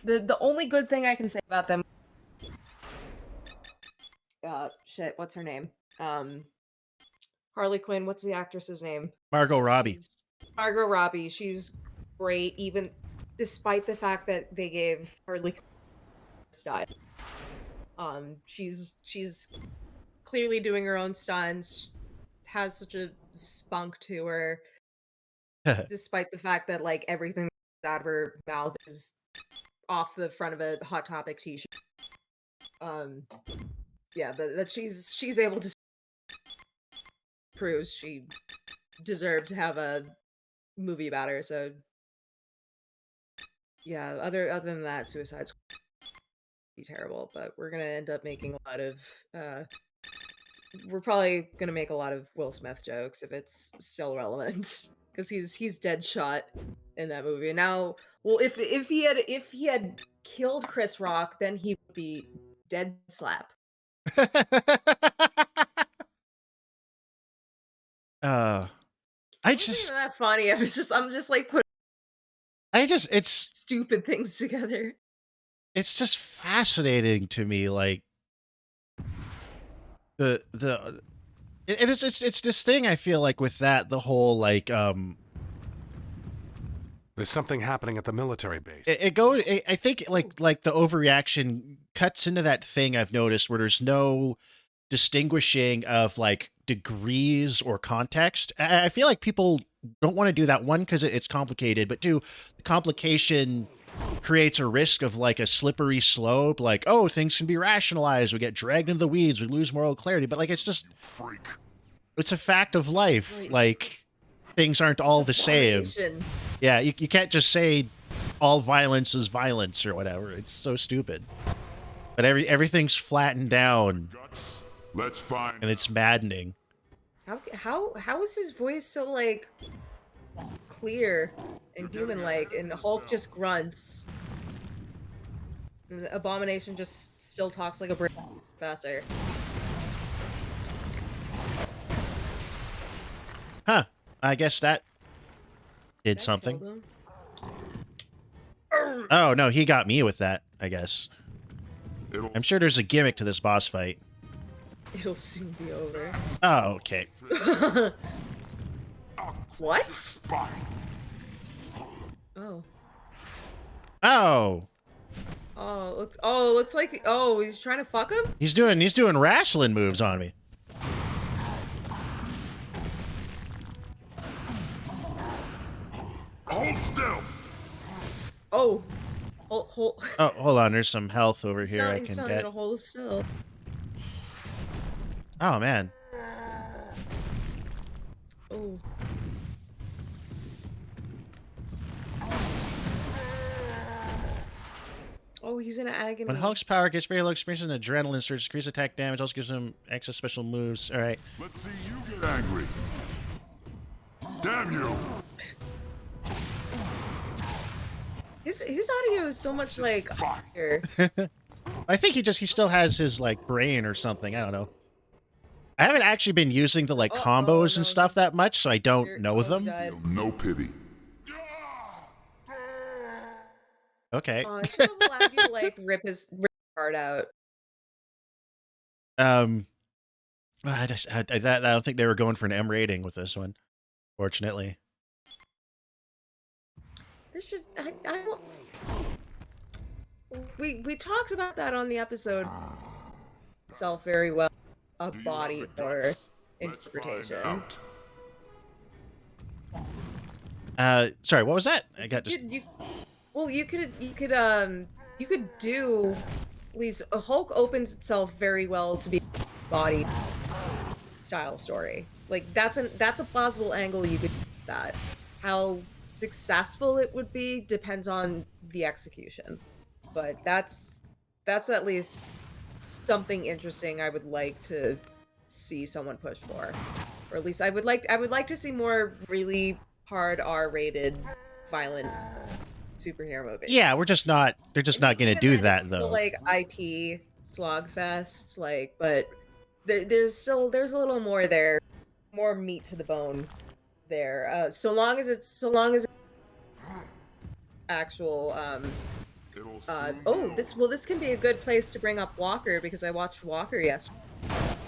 The only good thing I can say about them. Shit. What's her name? Harley Quinn. What's the actress's name? Margot Robbie. Margot Robbie. She's great, even despite the fact that they gave Harley Quinn style. She's clearly doing her own stunts. Has such a spunk to her, despite the fact that like everything out of her mouth is off the front of a Hot Topic t-shirt. Yeah, but that she's able to prove she deserved to have a movie about her. So yeah, other than that, Suicide Squad be terrible. But we're gonna end up making a lot of. We're probably gonna make a lot of Will Smith jokes if it's still relevant, because he's dead shot in that movie. And now, well, if he had killed Chris Rock, then he would be dead slap. I just Not that funny. I'm just like putting it's stupid things together. It's just fascinating to me, like it's this thing I feel like with that, the whole like There's something happening at the military base. I think like the overreaction cuts into that thing I've noticed where there's no distinguishing of like degrees or context. I feel like people don't want to do that, one, because it's complicated, but two, the complication creates a risk of like a slippery slope, like, oh, things can be rationalized, we get dragged into the weeds, we lose moral clarity. But like, it's just it's a fact of life. Like, things aren't all the same. Yeah, you can't just say all violence is violence or whatever. It's so stupid. But everything's flattened down. Let's find. And it's maddening. How is his voice so like clear and human-like, and Hulk just grunts, and Abomination just still talks like a brick faster? Huh. I guess that did something. Oh, no, he got me with that, I guess. I'm sure there's a gimmick to this boss fight. It'll soon be over. Oh, okay. What? Oh. Oh. Looks like he's trying to fuck him? He's doing wrestling moves on me. Hold still. Oh. Hold. Oh, hold on. There's some health over here I He's can telling get. you to hold still. Oh, man. Oh. Oh, he's in agony. When Hulk's power gets very low, experiences an adrenaline surge, increased attack damage, also gives him extra special moves. All right. Let's see you get angry. Damn you! His audio is so much like here. I think he still has his like brain or something. I don't know. I haven't actually been using the like combos and stuff that much, so I don't know them. Feel no pity. Okay. I should have allowed you to like rip his heart out. I don't think they were going for an M rating with this one, fortunately. There should I don't. We talked about that on the episode itself very well. A body or interpretation. Sorry, what was that? I got just. Well, you could do. At least Hulk opens itself very well to be a body style story. Like that's a plausible angle you could do that. How successful it would be depends on the execution. But that's at least something interesting I would like to see someone push for. Or at least I would like to see more really hard R-rated violent superhero movies. Yeah, they're just not going to do that though. Still like IP slogfest, like, but there's a little more there, more meat to the bone there. So long as it's actual this can be a good place to bring up Walker, because I watched Walker yesterday.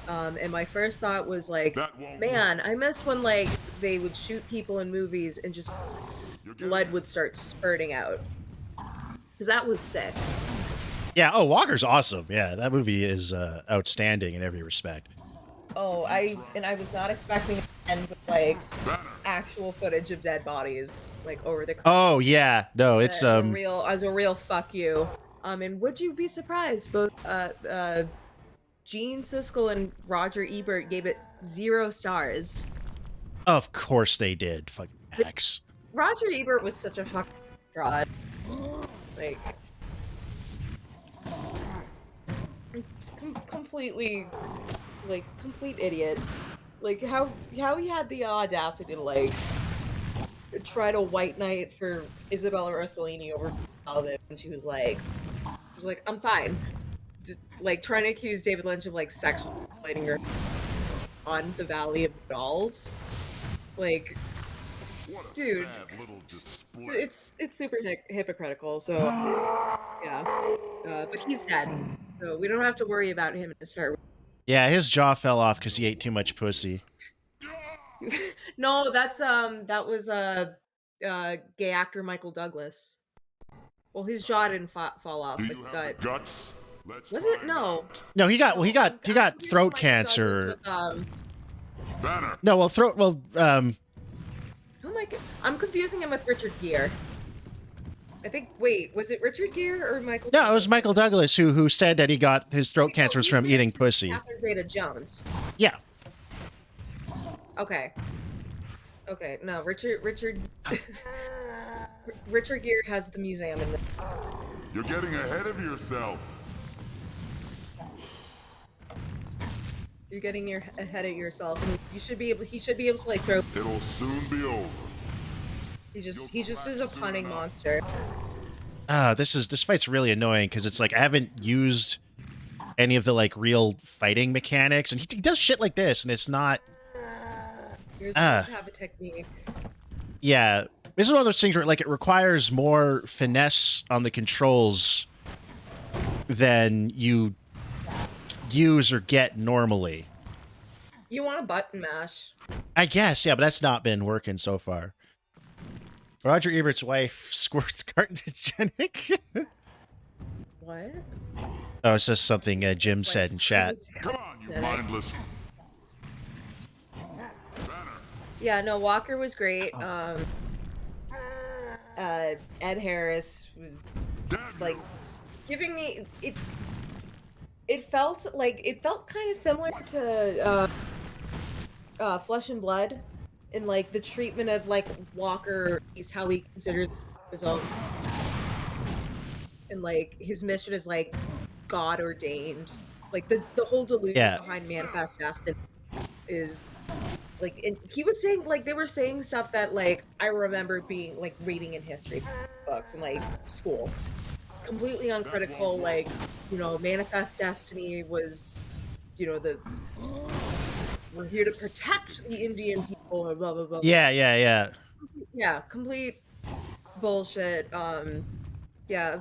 And my first thought was like, man, I miss when like they would shoot people in movies and just blood would start spurting out. Because that was sick. Yeah, Walker's awesome. Yeah, that movie is outstanding in every respect. Oh, I was not expecting it to end with like actual footage of dead bodies like over the. Oh yeah, no, it's as a real fuck you. And would you be surprised? Both Gene Siskel and Roger Ebert gave it 0 stars. Of course they did. Fucking hacks. Roger Ebert was such a fucking fraud. Like, completely, like, complete idiot. Like, how he had the audacity to, like, try to white knight for Isabella Rossellini over Velvet, and she was like, I'm fine. Like, trying to accuse David Lynch of, like, sexually violating her on the Valley of Dolls. Like, dude, it's super hypocritical, so, yeah. But he's dead, so we don't have to worry about him in the start. Yeah, his jaw fell off because he ate too much pussy. No, that was gay actor Michael Douglas. Well, his jaw didn't fall off, but guts? Was it? No. No, he got throat cancer. With, Banner. No, well, throat. Well, Oh my god, I'm confusing him with Richard Gere. I think. Wait, was it Richard Gere or Michael? No, it was Michael Douglas who said that he got his throat cancer was from eating pussy. Catherine Zeta-Jones. Yeah. Okay. Okay. No, Richard Gere has the museum in the. You're getting ahead of yourself. You're getting ahead of yourself, and he should be able to like throw. It'll soon be over. He just is a punning monster. This fight's really annoying because it's like I haven't used any of the like real fighting mechanics, and he does shit like this, and it's not. You're supposed to have a technique. Yeah, this is one of those things where like it requires more finesse on the controls than you use or get normally. You want a button mash? I guess, yeah, but that's not been working so far. Roger Ebert's wife squirts carcinogenic. What? Oh, it's just something Jim said in chat. Come on, you mindless. Yeah, no, Walker was great. Ed Harris was like giving me it. It felt kind of similar to Flesh and Blood, in like the treatment of like Walker, is how he considers his own, and like his mission is like God ordained. Like the whole delusion behind Manifest Destiny is Like, and he was saying, like, they were saying stuff that, like, I remember being, like, reading in history books in, like, school. Completely uncritical, like, you know, Manifest Destiny was, you know, we're here to protect the Indian people or blah, blah, blah, blah. Yeah, yeah, yeah. Yeah, complete bullshit. Yeah,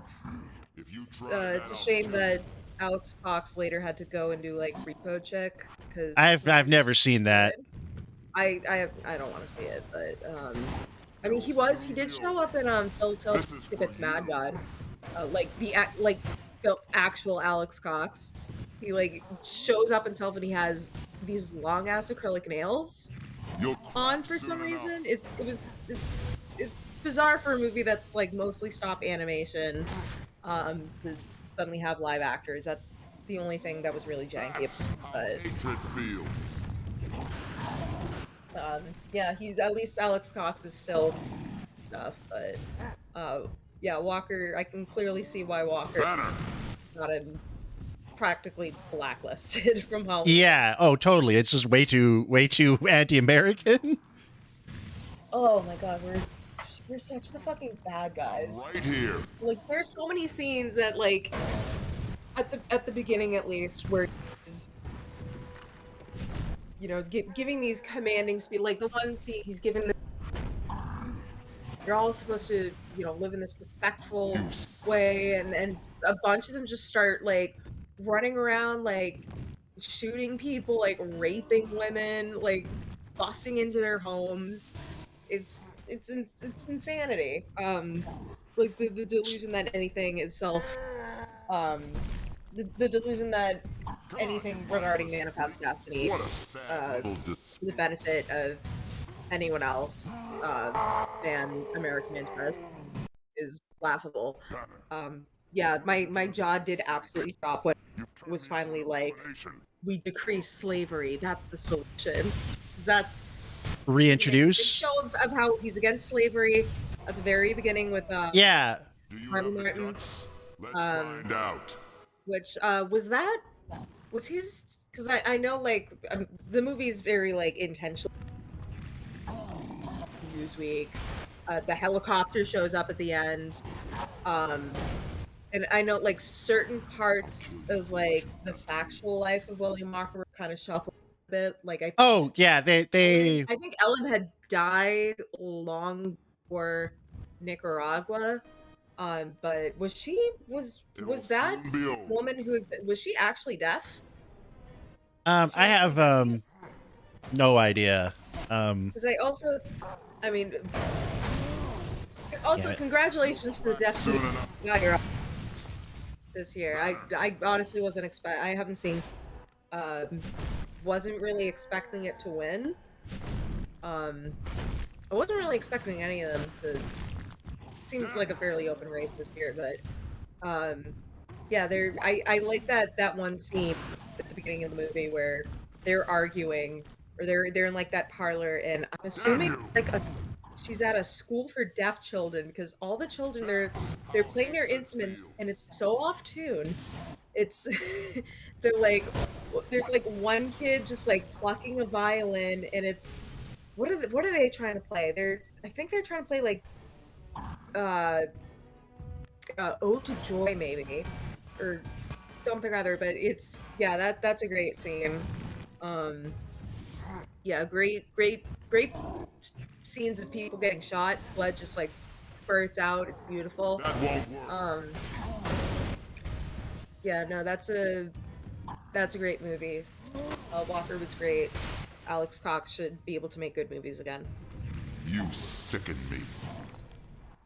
it's a shame that Alex Cox later had to go and do, like, Repo Chick because this I've movie was never seen that. good. I don't wanna see it, but, I mean, he did show up in, Phil Tippett's Mad God, like, the actual Alex Cox. He, like, shows up himself and he has these long ass acrylic nails on for some reason. It's bizarre for a movie that's, like, mostly stop animation, to suddenly have live actors. That's the only thing that was really janky, but Hatred feels. Yeah, he's at least Alex Cox is still stuff, but yeah, Walker, I can clearly see why Walker Banner. got him practically blacklisted from Hollywood. Yeah. Oh, totally. It's just way too anti-American. Oh my god, we're such the fucking bad guys. Right here. Like, there's so many scenes that, like, at the beginning at least, where he's, you know, giving these commanding speed, like the one scene he's given you're all supposed to, you know, live in this respectful way, and a bunch of them just start, like, running around, like, shooting people, like, raping women, like, busting into their homes. It's insanity. Like, the delusion that anything is um, the delusion that anything regarding Manifest Destiny, What a sad little for the benefit of anyone else than American interests is laughable. Yeah, my jaw did absolutely drop when it was finally like, we decrease slavery. That's the solution. 'Cause that's he makes a big Reintroduce. show of how he's against slavery at the very beginning with Yeah. Do you Harvey have the Martin, guts? Let's find out. which was his, because I know, like, the movie's very, like, intentional. Newsweek. The helicopter shows up at the end. And I know, like, certain parts of, like, the factual life of William Walker were kind of shuffled a bit. Like, Oh, yeah. They. I think Ellen had died long before Nicaragua. But was that Soon be over. woman was she actually deaf? I have no idea. Because I mean, Yeah. congratulations to the deaf Soon people enough. who got your this year. I honestly I haven't seen, wasn't really expecting it to win. I wasn't really expecting any of them to. Seemed like a fairly open race this year, but yeah, I like that one scene at the beginning of the movie where they're arguing, or they're in, like, that parlor, and I'm assuming, like, she's at a school for deaf children, because all the children, they're playing their instruments and it's so off tune. It's they're like, there's, like, one kid just, like, plucking a violin, and it's what are they trying to play? I think they're trying to play, like, Ode to Joy, maybe, or something or other. But that's a great scene. Yeah, great scenes of people getting shot. Blood just, like, spurts out. It's beautiful. That won't work. Yeah, no, that's a great movie. Walker was great. Alex Cox should be able to make good movies again. You sicken me.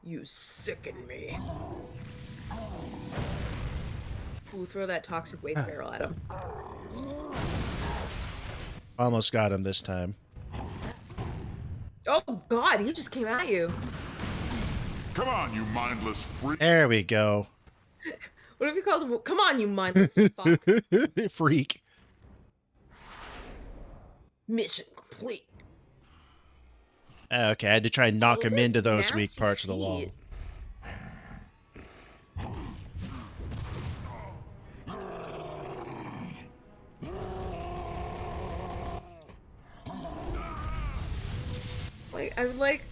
You sicken me. Ooh, throw that toxic waste barrel at him. Almost got him this time. Oh god, he just came at you. Come on, you mindless freak. There we go. What if you called him? Come on, you mindless fuck. Freak. Mission complete. Okay, I had to try and knock Look him at his into those weak nasty parts of the wall. feet. I would like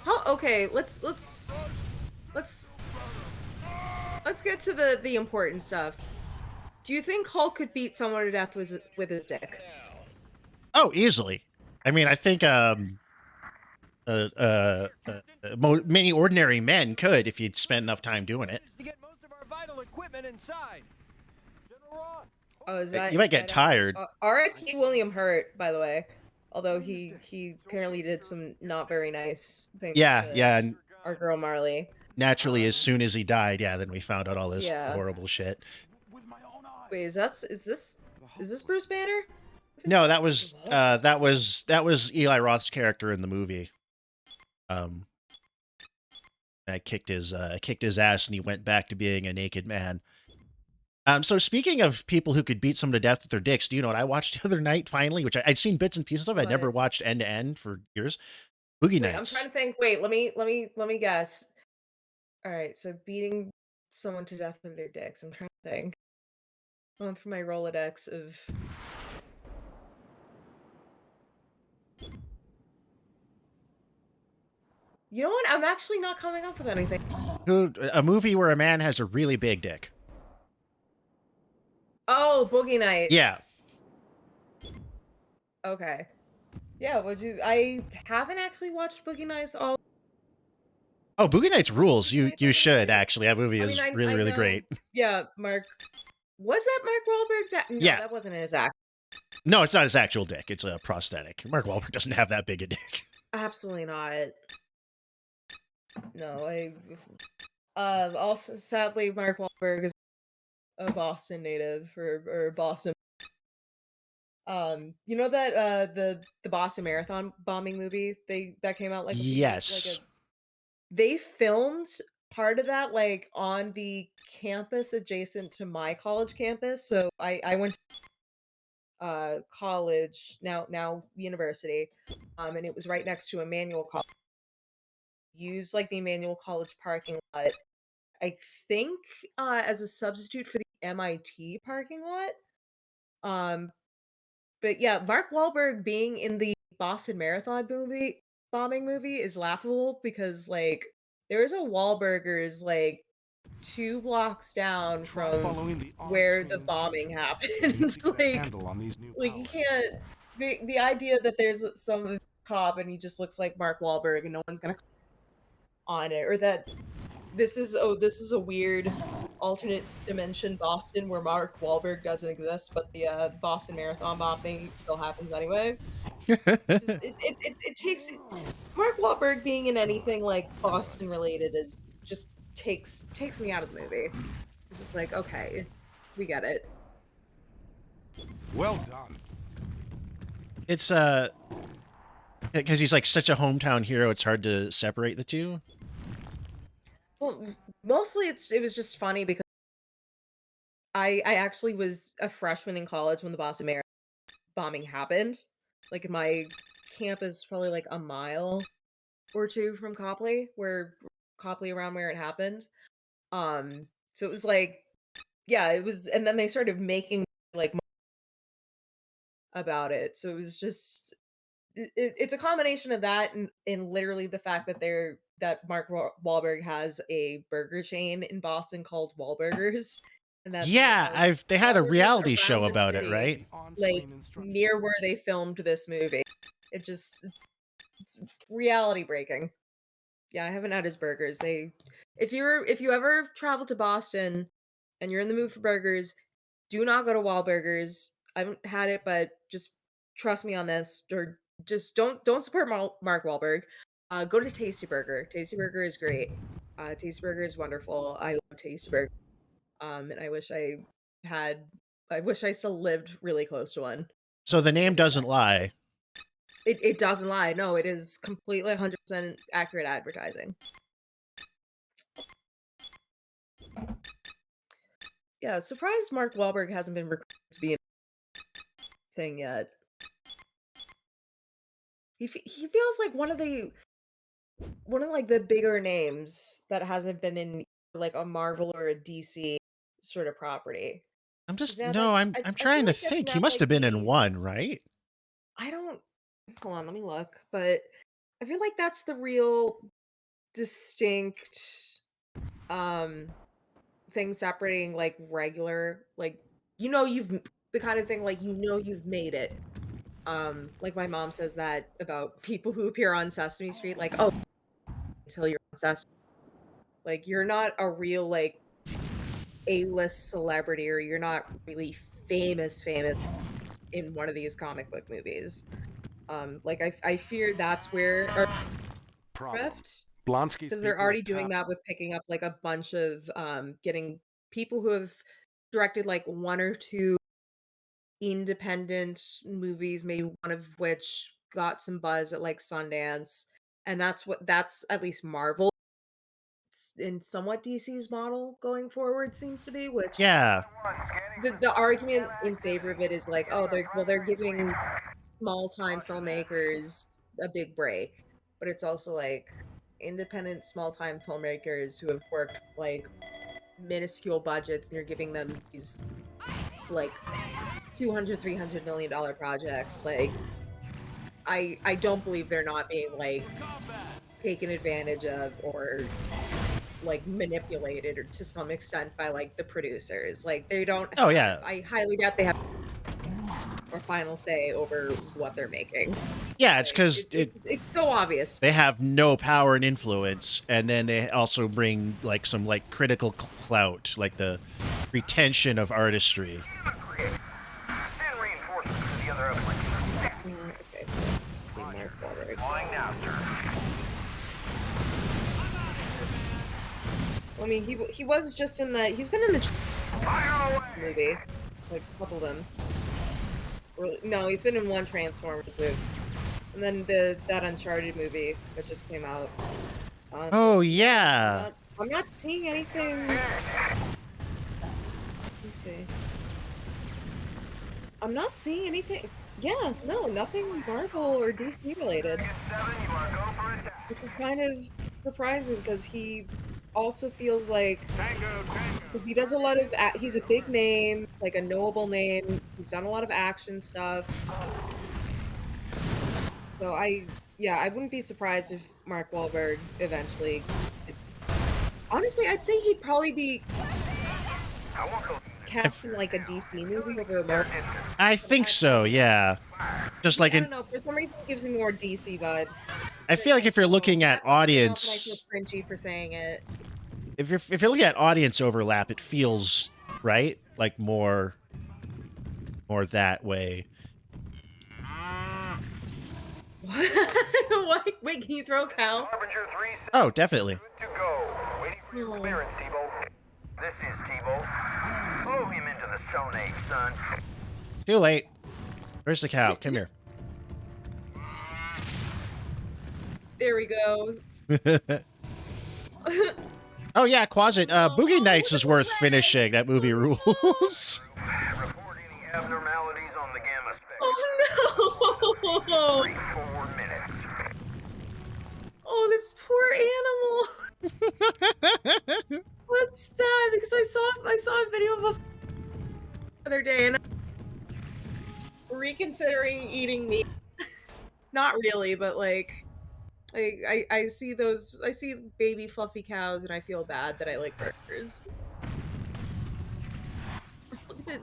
how okay, let's get to the important stuff. Do you think Hulk could beat someone to death with his dick? Oh, easily. I mean, I think many ordinary men could if you'd spent enough time doing it. To get most of our vital equipment inside. General Ross. Oh, You might get tired. R.I.P. William Hurt, by the way. Although he apparently did some not very nice things Yeah, to yeah. And our girl Marley. naturally, as soon as he died, yeah, then we found out all this Yeah. horrible shit. Wait, is this Bruce Banner? No, that was Eli Roth's character in the movie. I kicked his ass, and he went back to being a naked man. So speaking of people who could beat someone to death with their dicks, do you know what I watched the other night finally? Which I'd seen bits and pieces of. I'd never watched end to end for years. Boogie Wait, Nights. I'm trying to think. Wait, let me guess. All right, so beating someone to death with their dicks. I'm trying to think. Going through my Rolodex of. You know what? I'm actually not coming up with anything. A movie where a man has a really big dick. Oh, Boogie Nights. Yeah. Okay. Yeah, I haven't actually watched Boogie Nights all. Oh, Boogie Nights rules. You should actually. That movie is really great. Yeah, Mark. Was that Mark Wahlberg's act? No, yeah. That wasn't his act. No, it's not his actual dick. It's a prosthetic. Mark Wahlberg doesn't have that big a dick. Absolutely not. No, also sadly Mark Wahlberg is a Boston native or Boston. You know that the Boston Marathon bombing movie that came out like yes. They filmed part of that like on the campus adjacent to my college campus. So I went to college, now university, and it was right next to Emmanuel College. Used like the Emmanuel College parking lot, I think, as a substitute for the MIT parking lot. But yeah, Mark Wahlberg being in the Boston Marathon bombing movie is laughable because like there's a Wahlburgers like 2 blocks down from where the bombing happened. like you can't the idea that there's some cop and he just looks like Mark Wahlberg and no one's gonna on it, or that this is a weird alternate dimension Boston where Mark Wahlberg doesn't exist, but the Boston Marathon bombing still happens anyway. It takes Mark Wahlberg being in anything like Boston related is just takes me out of the movie. It's just like, okay, we get it. Well done. It's because he's like such a hometown hero, it's hard to separate the two. Well, mostly it was just funny because I actually was a freshman in college when the Boston Marathon bombing happened. Like my campus probably like a mile or two from Copley, around where it happened. So it was like, yeah, it was, and then they started making like about it. So it was just it's a combination of that and literally the fact that Mark Wahlberg has a burger chain in Boston called Wahlburgers. And that's they had a reality show about it, right? Like near where they filmed this movie. It's reality breaking. Yeah, I haven't had his burgers. If you ever travel to Boston and you're in the mood for burgers, do not go to Wahlburgers. I haven't had it, but just trust me on this, or just don't support Mark Wahlberg. Go to Tasty Burger. Tasty Burger is great. Tasty Burger is wonderful. I love Tasty Burger. And I wish I still lived really close to one. So the name doesn't lie. It doesn't lie. No, it is completely 100% accurate advertising. Yeah, surprised Mark Wahlberg hasn't been recruited to be in a thing yet. He feels like one of like the bigger names that hasn't been in like a Marvel or a DC sort of property. I'm trying to think. He must have been in one, right? Hold on, let me look. But I feel like that's the real distinct um thing separating like regular like the kind of thing like you've made it. Like my mom says that about people who appear on Sesame Street, like, oh, until you're on Sesame, like you're not a real like A-list celebrity or you're not really famous in one of these comic book movies. Like I fear that's where our Problem. drift Blonsky's because they're people already of doing power. that with picking up like a bunch of getting people who have directed like one or two independent movies, maybe one of which got some buzz at like Sundance, and that's at least Marvel in somewhat DC's model going forward seems to be, which Yeah. the argument in favor of it is like, oh, they're giving small time filmmakers a big break, but it's also like independent small time filmmakers who have worked like minuscule budgets and you're giving them these like 200 $300 million projects. Like I don't believe they're not being like taken advantage of or like manipulated or to some extent by like the producers. Like they don't Oh yeah. I highly doubt they have or final say over what they're making. Yeah, it's Like because it's so obvious. they have no power and influence, and then they also bring like some like critical clout, like the pretension of artistry. Send reinforcements to the other uplink. Okay. See Mark Wahlberg. Flying now, sir. I mean, he was just in the he's been in the Fire away! movie, like a couple of them. Or, no, he's been in one Transformers movie, and then that Uncharted movie that just came out. Oh yeah. I'm not seeing anything. Let me see. I'm not seeing anything. Yeah, no, nothing Marvel or DC related, which is kind of surprising because he also feels like because he does a lot of he's a big name, like a knowable name. He's done a lot of action stuff. So I wouldn't be surprised if Mark Wahlberg eventually. Honestly, I'd say he'd probably be cast in like a DC movie over a Marvel. I think so, yeah. Just like I don't know, for some reason it gives me more DC vibes. I feel like if you're looking at audience, I feel cringy for saying it. If you're looking at audience overlap, it feels right, like more that way. What? Wait, can you throw Cal? Oh, definitely. Good to go. Waiting for your clearance, Tebow. This is Tebow. Blow him into the sonate, son. Too late. Where's the cow? Come here. There we go. Oh yeah, Quasit. Boogie Nights is worth finishing. That movie rules. Report any abnormalities on the gamma spectrum. Oh no! 3-4 minutes. Oh, this poor animal. That's sad because I saw a video of a the other day and I'm reconsidering eating meat. Not really, but like I see baby fluffy cows and I feel bad that I like burgers.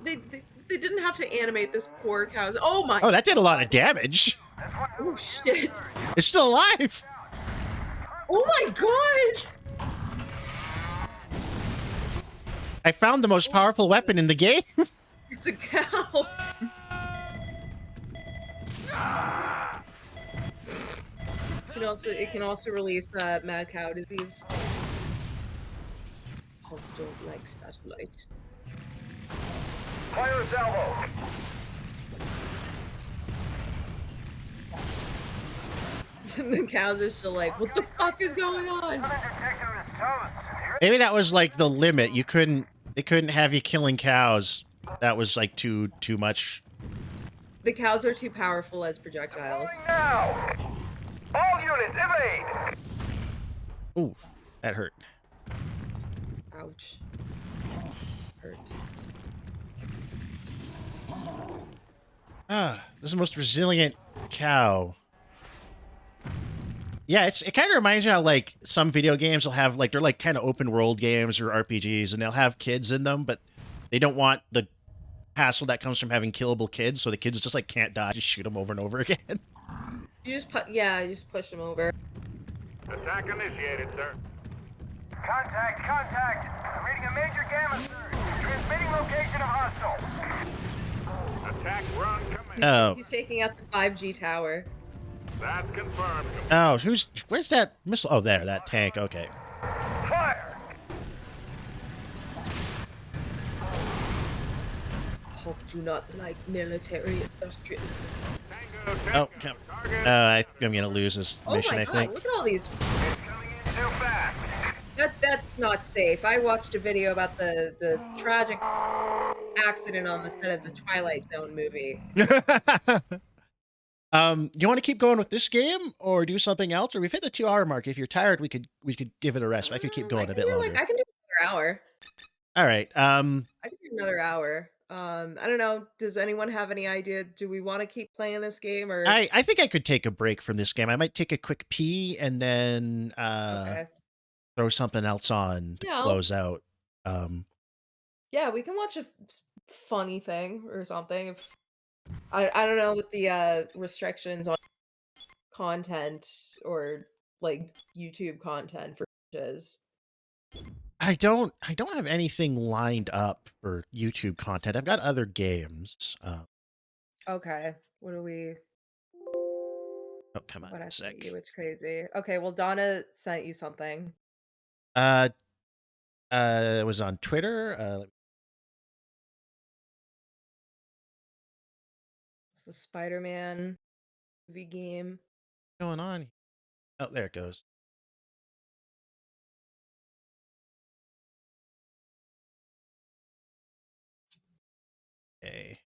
They didn't have to animate this poor cow's. Oh my! Oh, that did a lot of damage. Oh shit! It's still alive. Oh my god! I found the most powerful weapon in the game. It's a cow. It can also release mad cow disease. I don't like satellite. Fire a salvo. The cows are still like, what the fuck is going on? Detector is toast. Maybe that was like the limit. They couldn't have you killing cows. That was like too much. The cows are too powerful as projectiles. Now, all units evade. Ooh, that hurt. Ouch. Hurt. Ah, this is the most resilient cow. Yeah, it kind of reminds me how like some video games will have like they're like kind of open world games or RPGs, and they'll have kids in them, but they don't want the hassle that comes from having killable kids, so the kids just like can't die, just shoot them over and over again. You just you just push them over. Attack initiated, sir. Contact, contact! I'm reading a major gamma surge. Transmitting location of hostile. Attack run command. Oh, He's taking out the 5G tower. That's confirmed. oh, where's that missile? Oh, there, that tank. Okay. Fire! Hope do not like military industrial. Oh, I'm gonna lose this mission. Oh my I god, think. look at all these. It's coming in too fast. That's not safe. I watched a video about the tragic accident on the set of the Twilight Zone movie. Do you want to keep going with this game or do something else? Or we've hit the 2-hour mark. If you're tired, we could give it a rest. I could keep going a bit longer. I can do another hour. All right. I can do another hour. I don't know. Does anyone have any idea? Do we want to keep playing this game or? I think I could take a break from this game. I might take a quick pee and then Okay. throw something else on to close out. Yeah, we can watch a funny thing or something. If I don't know what the restrictions on content or like YouTube content for is. I don't have anything lined up for YouTube content. I've got other games. Okay. What do we? Oh, come on. What I Sec. sent you? It's crazy. Okay. Well, Donna sent you something. It was on Twitter. It's a Spider-Man movie game. What's going on? Oh, there it goes. Okay.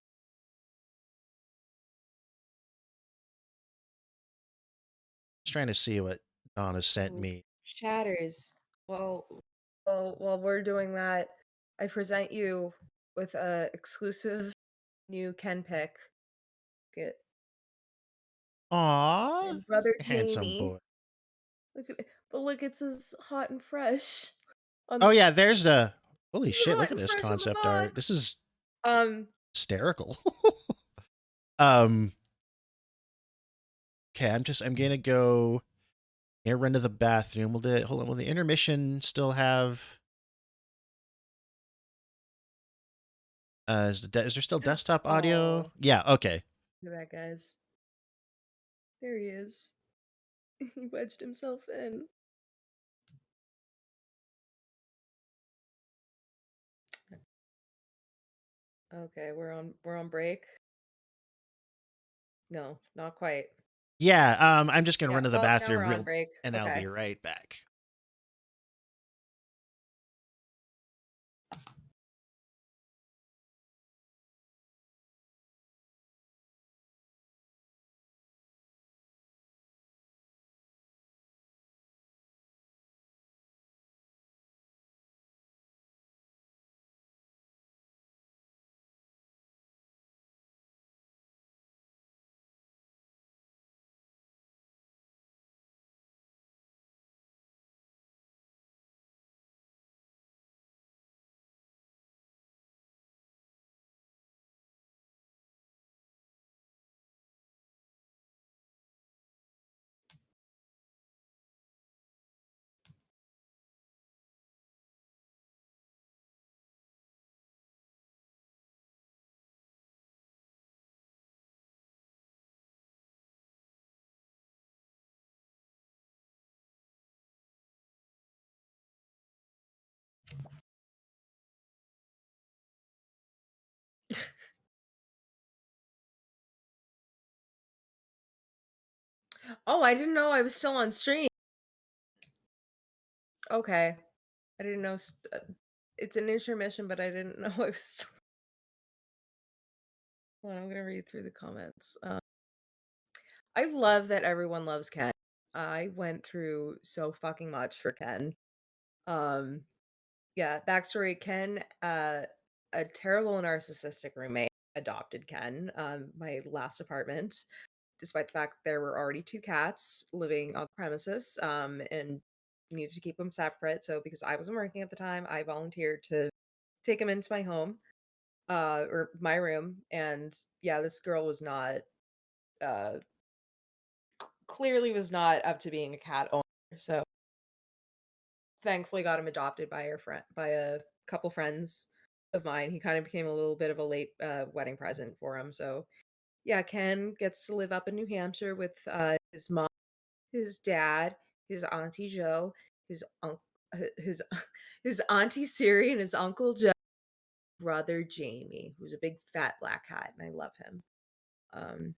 Just trying to see what Donna sent me. Shatters. While we're doing that, I present you with a exclusive new Ken pick. Get Aww, and brother handsome Jamie. boy. Look at it. But look, it's as hot and fresh. Oh yeah, there's the holy shit! hot Look at and this fresh on the concept art. box. This is hysterical. Okay, I'm gonna go here, run to the bathroom. Will the intermission still have is there still desktop audio? Oh. Yeah, okay. Look at that, guys. There he is. He wedged himself in. Okay, we're on break. No, not quite. Yeah, I'm just gonna run to the now bathroom we're on break. and I'll Okay. be right back. Oh, I didn't know I was still on stream. Okay. I didn't know it's an intermission, but I didn't know I was still. Hold on, I'm gonna read through the comments. I love that everyone loves Ken. I went through so fucking much for Ken. Yeah, backstory, Ken, a terrible narcissistic roommate adopted Ken, my last apartment. despite the fact there were already 2 cats living on the premises, and needed to keep them separate. So because I wasn't working at the time, I volunteered to take them into my home, or my room. And yeah, this girl was not, uh, clearly was not up to being a cat owner. So thankfully got him adopted by by a couple friends of mine. He kind of became a little bit of a late wedding present for him. So yeah, Ken gets to live up in New Hampshire with his mom, his dad, his auntie Joe, his uncle, his his auntie Siri, and his uncle Joe, brother Jamie, who's a big fat black cat, and I love him. Um,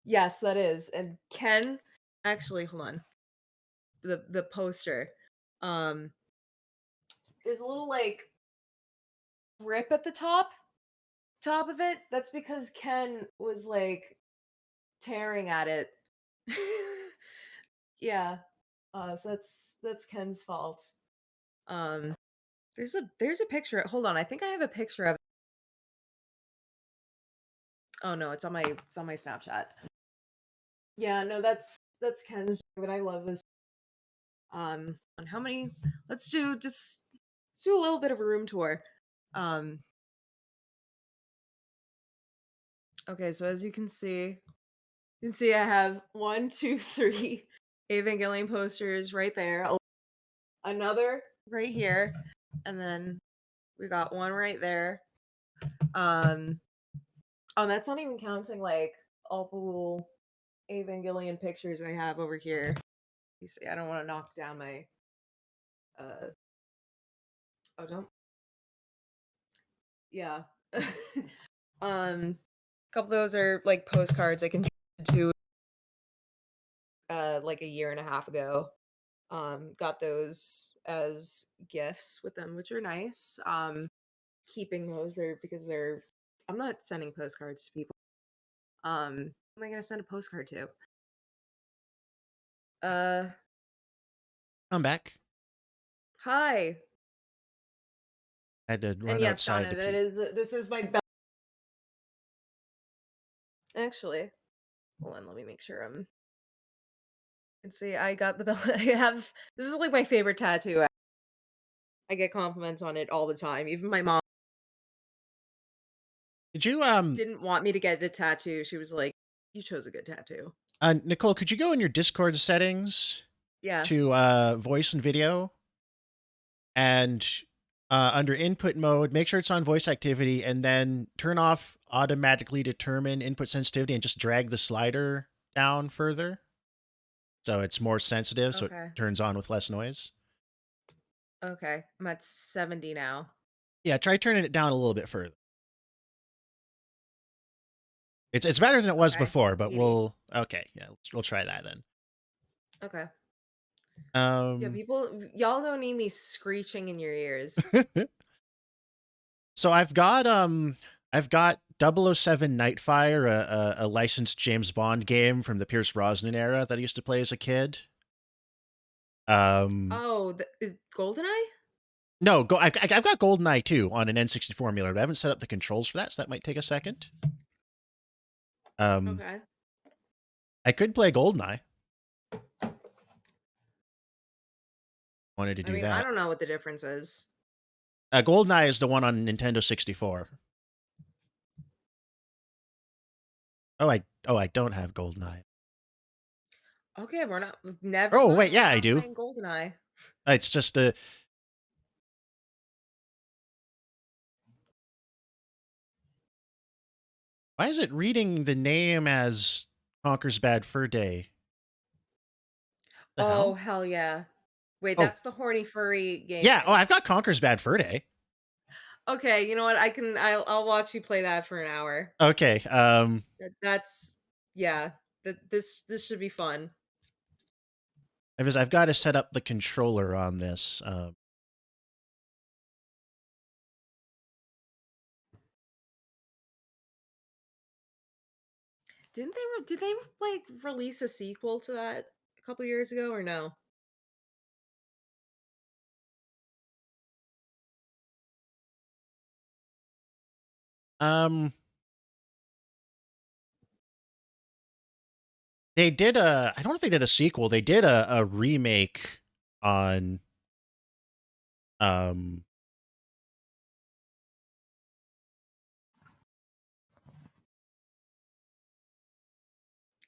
yes, that is. And Ken, actually, hold on. The poster, um, there's a little like rip at the top of it. That's because Ken was like tearing at it. Yeah. So that's Ken's fault. Um, there's a picture. Hold on, I think I have a picture of it. Oh no, it's on my Snapchat. Yeah, no, that's Ken's, but I love this. On how many? Let's do a little bit of a room tour. Um, okay, so as you can see I have one, two, three Evangelion posters right there. Another right here, and then we got one right there. Um, oh, that's not even counting like all the little Evangelion pictures I have over here. You see, I don't want to knock down my oh, don't. Yeah. A couple of those are like postcards I can do like a year and a half ago. Got those as gifts with them, which are nice. Keeping those there because I'm not sending postcards to people. Who am I gonna send a postcard to? Uh, I'm back. Hi. I had to And run yes, outside Donna, to pee. this is my bell. Actually, hold on, let me make sure I'm. And see, I got the bell. I have this is like my favorite tattoo. I get compliments on it all the time. Even my mom Did you didn't want me to get a tattoo. She was like, "You chose a good tattoo." Nicole, could you go in your Discord settings Yeah. to voice and video, and under input mode, make sure it's on voice activity, and then turn off automatically determine input sensitivity and just drag the slider down further so it's more sensitive, so it Okay. turns on with less noise. Okay. I'm at 70 now. Yeah, try turning it down a little bit further. It's better than it was Okay. before, but 80. yeah, we'll try that then. Okay. Yeah, y'all don't need me screeching in your ears. So I've got 007 Nightfire, a licensed James Bond game from the Pierce Brosnan era that I used to play as a kid. Oh, is GoldenEye? No, I've got GoldenEye 2 on an N64 emulator, but I haven't set up the controls for that, so that might take a second. Okay. I could play GoldenEye. Wanted to I do mean, I that. don't know what the difference is. GoldenEye is the one on Nintendo 64. Oh, I don't have GoldenEye. Okay, never Oh, wait, mind. yeah, We're I not do. playing GoldenEye. It's just a. Why is it reading the name as Conker's Bad Fur Day? The Oh, hell? hell yeah. Wait, Oh, that's the horny furry game, yeah. Oh, right? I've got Conker's Bad Fur Day. Okay, you know what? I'll watch you play that for an hour. Okay. That's yeah. This should be fun. I've got to set up the controller on this. Did they like release a sequel to that a couple years ago or no? Um, They did I don't know if they did a sequel. They did a remake on um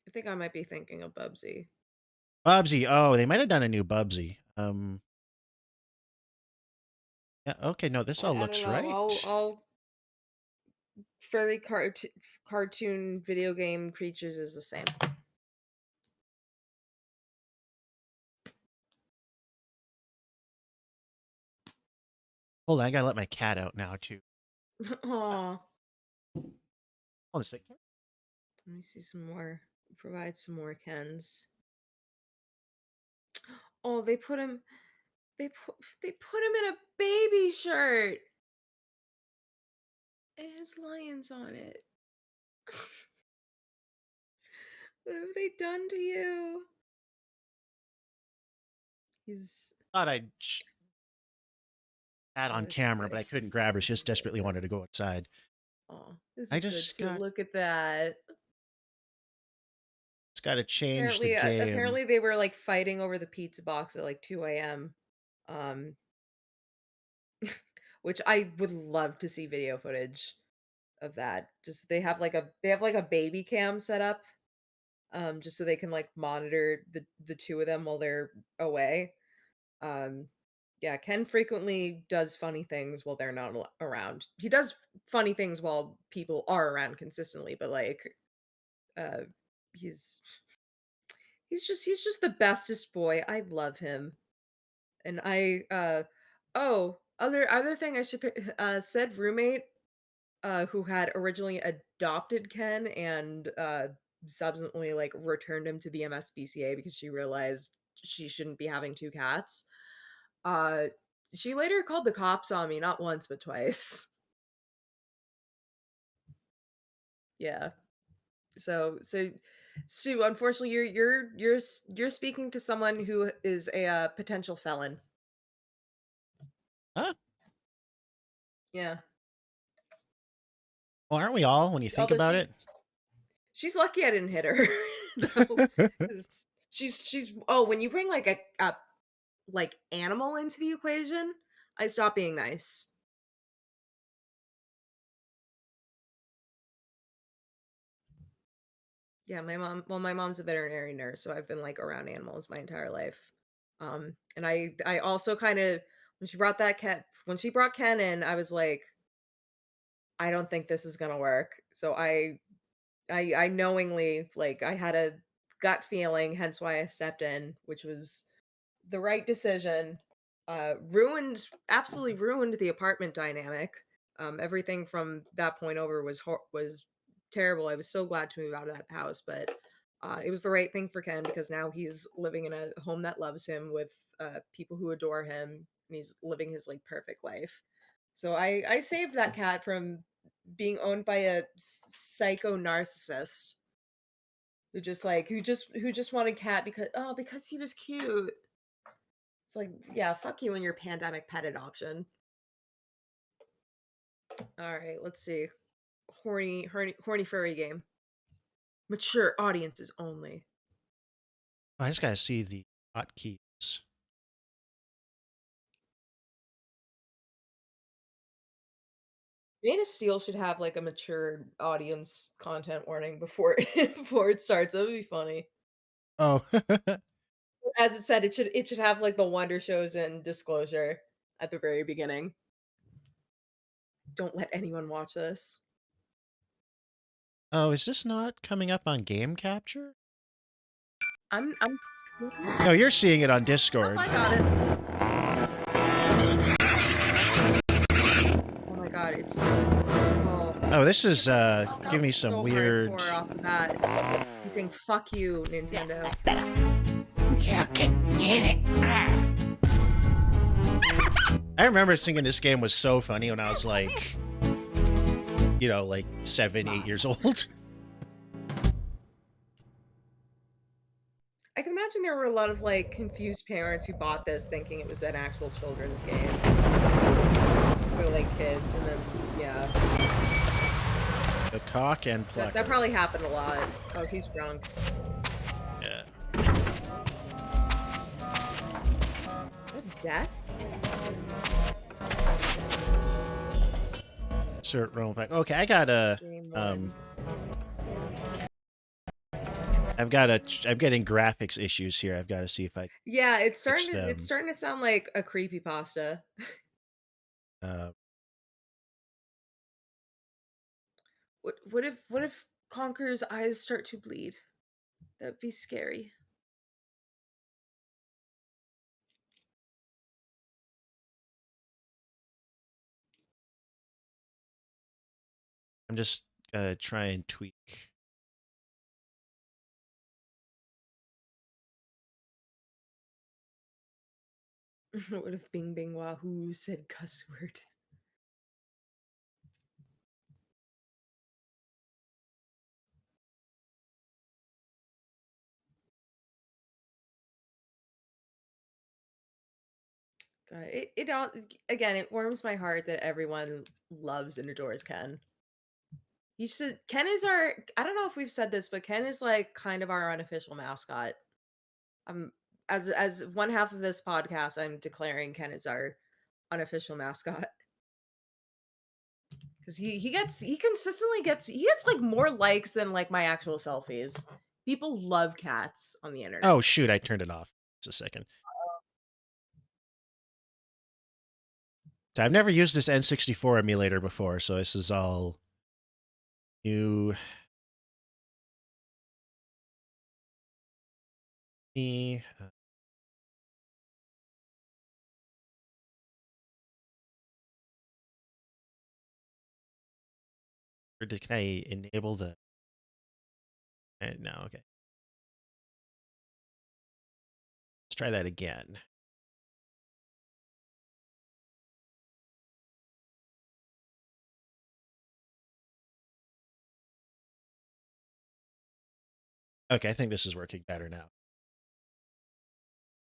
I think I might be thinking of Bubsy. Bubsy. Oh, they might have done a new Bubsy. Yeah, okay, no, this all I don't looks know. right. All furry cartoon video game creatures is the same. Hold on, I gotta let my cat out now too. Aw. Hold on a second. Let me see some more. Provide some more Kens. Oh, they put him they put him in a baby shirt. It has lions on it. What have they done to you? He's Thought I'd cat on this camera, but guy. I couldn't grab her. She just desperately wanted to go outside. Oh, this I is good just too. Look at that. gotta change the game. Apparently they were like fighting over the pizza box at like 2 a.m. Um, which I would love to see video footage of that. Just they have like a baby cam set up, just so they can like monitor the two of them while they're away. Um, yeah, Ken frequently does funny things while they're not around. He does funny things while people are around consistently, but like, uh, he's he's just the bestest boy. I love him. And oh, other thing I should said roommate who had originally adopted Ken and subsequently like returned him to the MSPCA because she realized she shouldn't be having two cats. Uh she later called the cops on me not once but twice. Yeah. So Stu, unfortunately you're speaking to someone who is a potential felon. Huh? Yeah. Well, aren't we all when you think Although about it? she's lucky I didn't hit her though, 'cause she's oh, when you bring like a like animal into the equation, I stop being nice. Yeah, my mom's a veterinary nurse, so I've been like around animals my entire life. And I also kind of when she brought Ken in, I was like, I don't think this is gonna work. So I knowingly like I had a gut feeling, hence why I stepped in, which was the right decision. Absolutely ruined the apartment dynamic. Everything from that point over was terrible. I was so glad to move out of that house, but it was the right thing for Ken because now he's living in a home that loves him with people who adore him, and he's living his like perfect life. So I saved that cat from being owned by a psycho narcissist who just wanted cat because he was cute. It's like, yeah, fuck you and your pandemic pet adoption. All right, let's see. Horny furry game. Mature audiences only. I just gotta see the hotkeys. Made of Steel should have like a mature audience content warning before before it starts. That would be funny. Oh. As it said, it should have like the Wonder Shows and disclosure at the very beginning. Don't let anyone watch this. Oh, is this not coming up on game capture? I'm No, you're seeing it on Oh, Discord. I got it. Oh my god, it's Oh, this is give me it's some so weird. hardcore off the bat. He's saying "fuck you, Nintendo." You can get it. I remember thinking this game was so funny when I was like, you know, like 7, 8 years old. I can imagine there were a lot of like confused parents who bought this thinking it was an actual children's game for like kids, and then yeah, The cock and plucker. that probably happened a lot. Oh, he's drunk. Death? Insert roll back. Okay, I got a Game one. I'm getting graphics issues here. I've got to see if I Yeah, fix them. it's starting to sound like a creepypasta. Uh, What if Conqueror's eyes start to bleed? That'd be scary. I'm just gonna try and tweak. What if Bing Bing Wahoo said cuss word? God, it all again, it warms my heart that everyone loves and adores Ken. Ken is our, I don't know if we've said this, but Ken is like kind of our unofficial mascot. Um as one half of this podcast, I'm declaring Ken is our unofficial mascot. Because he consistently gets like more likes than like my actual selfies. People love cats on the internet. Oh shoot, I turned it off. Just a second. So I've never used this N64 emulator before, so this is all new. Me. Or can I enable the? No, okay. Let's try that again. Okay, I think this is working better now.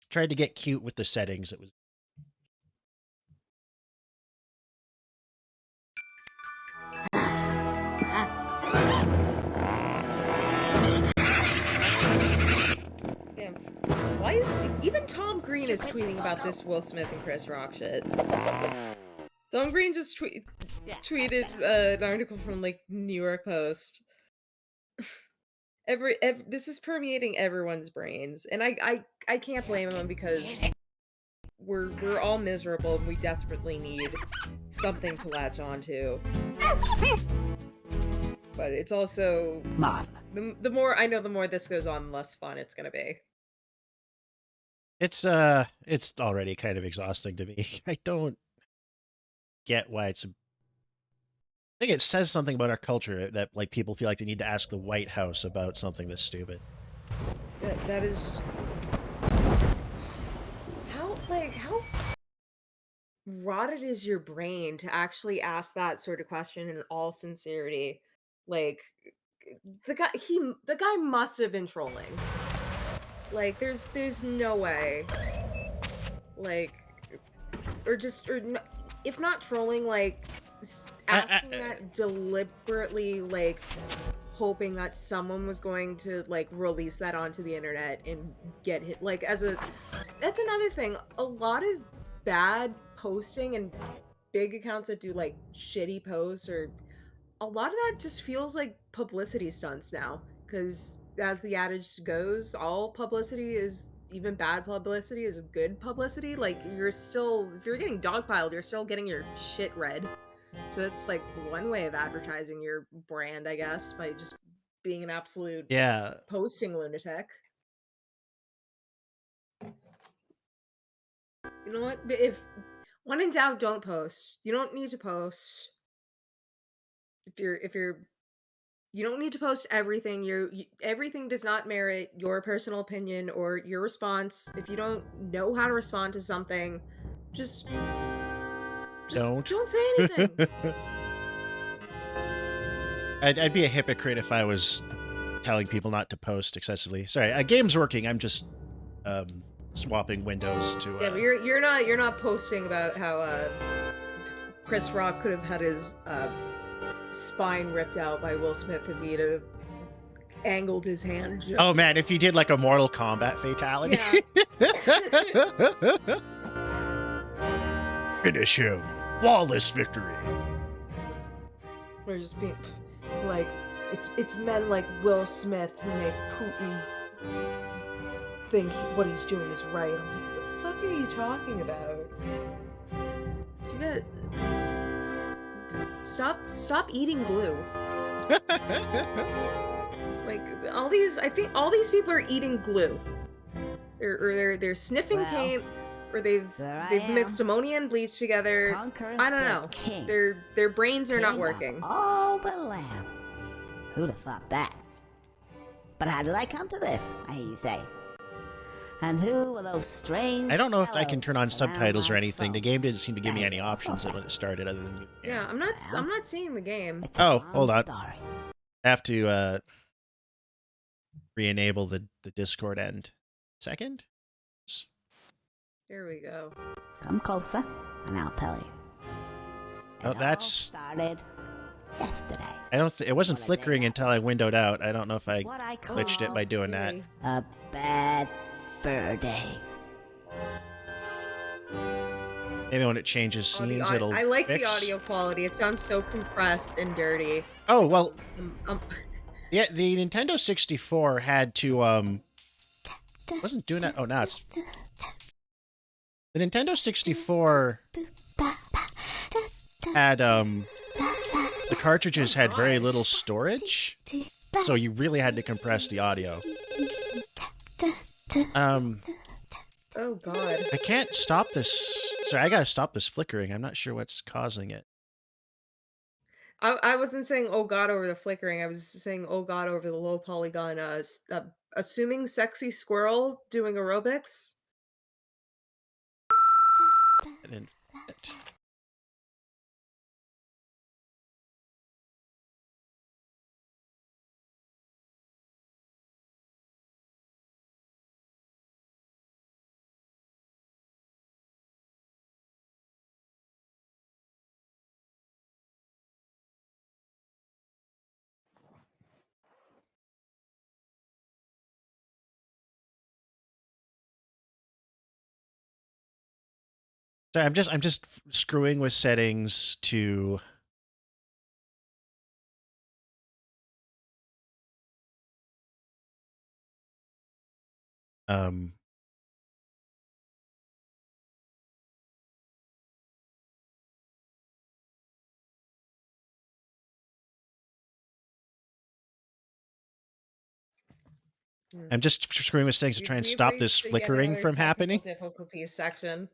Tried to get cute with the settings. It was. Damn. Why is even Tom Green is tweeting about this Will Smith and Chris Rock shit? Tom Green just tweeted an article from like New York Post. This is permeating everyone's brains, and I can't blame them because we're all miserable and we desperately need something to latch onto. But it's also the more I know, the more this goes on, the less fun it's gonna be. It's already kind of exhausting to me. I don't get why it's. I think it says something about our culture that like people feel like they need to ask the White House about something this stupid. That is how rotted is your brain to actually ask that sort of question in all sincerity? Like the guy must have been trolling. Like there's no way. Like or if not trolling, like asking that deliberately, like hoping that someone was going to like release that onto the internet and get hit. Like that's another thing. A lot of bad posting and big accounts that do like shitty posts, or a lot of that just feels like publicity stunts now, because as the adage goes, all publicity is, even bad publicity is good publicity. Like you're still, if you're getting dogpiled, you're still getting your shit read. So it's like one way of advertising your brand, I guess, by just being an absolute posting lunatic. You know what? If when in doubt, don't post. You don't need to post. You don't need to post everything. Everything does not merit your personal opinion or your response. If you don't know how to respond to something, just don't say anything. I'd be a hypocrite if I was telling people not to post excessively. Sorry, game's working. I'm just swapping windows to. Yeah, but you're not posting about how Chris Rock could have had his spine ripped out by Will Smith if he'd have angled his hand. Oh man, if he did like a Mortal Kombat fatality. Yeah. Finish him. Flawless victory. Or just being like, it's men like Will Smith who make Putin think what he's doing is right. I'm like, what the fuck are you talking about? You got stop eating glue. Like I think all these people are eating glue. They're sniffing paint, or they've mixed ammonia and bleach together. I don't know. Their brains are not working. Oh, but lamb. Who'd have thought that? But how did I come to this, I hear you say? And who were those strange... I don't know if I can turn on subtitles or anything. The game didn't seem to give me any options when it started other than... Yeah, I'm not seeing the game. Oh, hold on. I have to re-enable the Discord end. Second? There we go. Come closer, and I'll tell you. Oh, that's... started yesterday. I don't. It wasn't flickering until I windowed out. I don't know if I glitched it by doing that. A bad fur day. Maybe when it changes scenes, it'll. I like fix. the audio quality. It sounds so compressed and dirty. Oh well. Yeah, the Nintendo 64 had to wasn't doing that. Oh, now it's the Nintendo 64 had the cartridges had very little storage, so you really had to compress the audio. Oh god. I can't stop this. Sorry, I gotta stop this flickering. I'm not sure what's causing it. I wasn't saying oh god over the flickering. I was saying oh god over the low polygon. Assuming sexy squirrel doing aerobics. I didn't fit. So I'm just screwing with settings to I'm just screwing with settings to try and stop this flickering from happening. Difficulties section.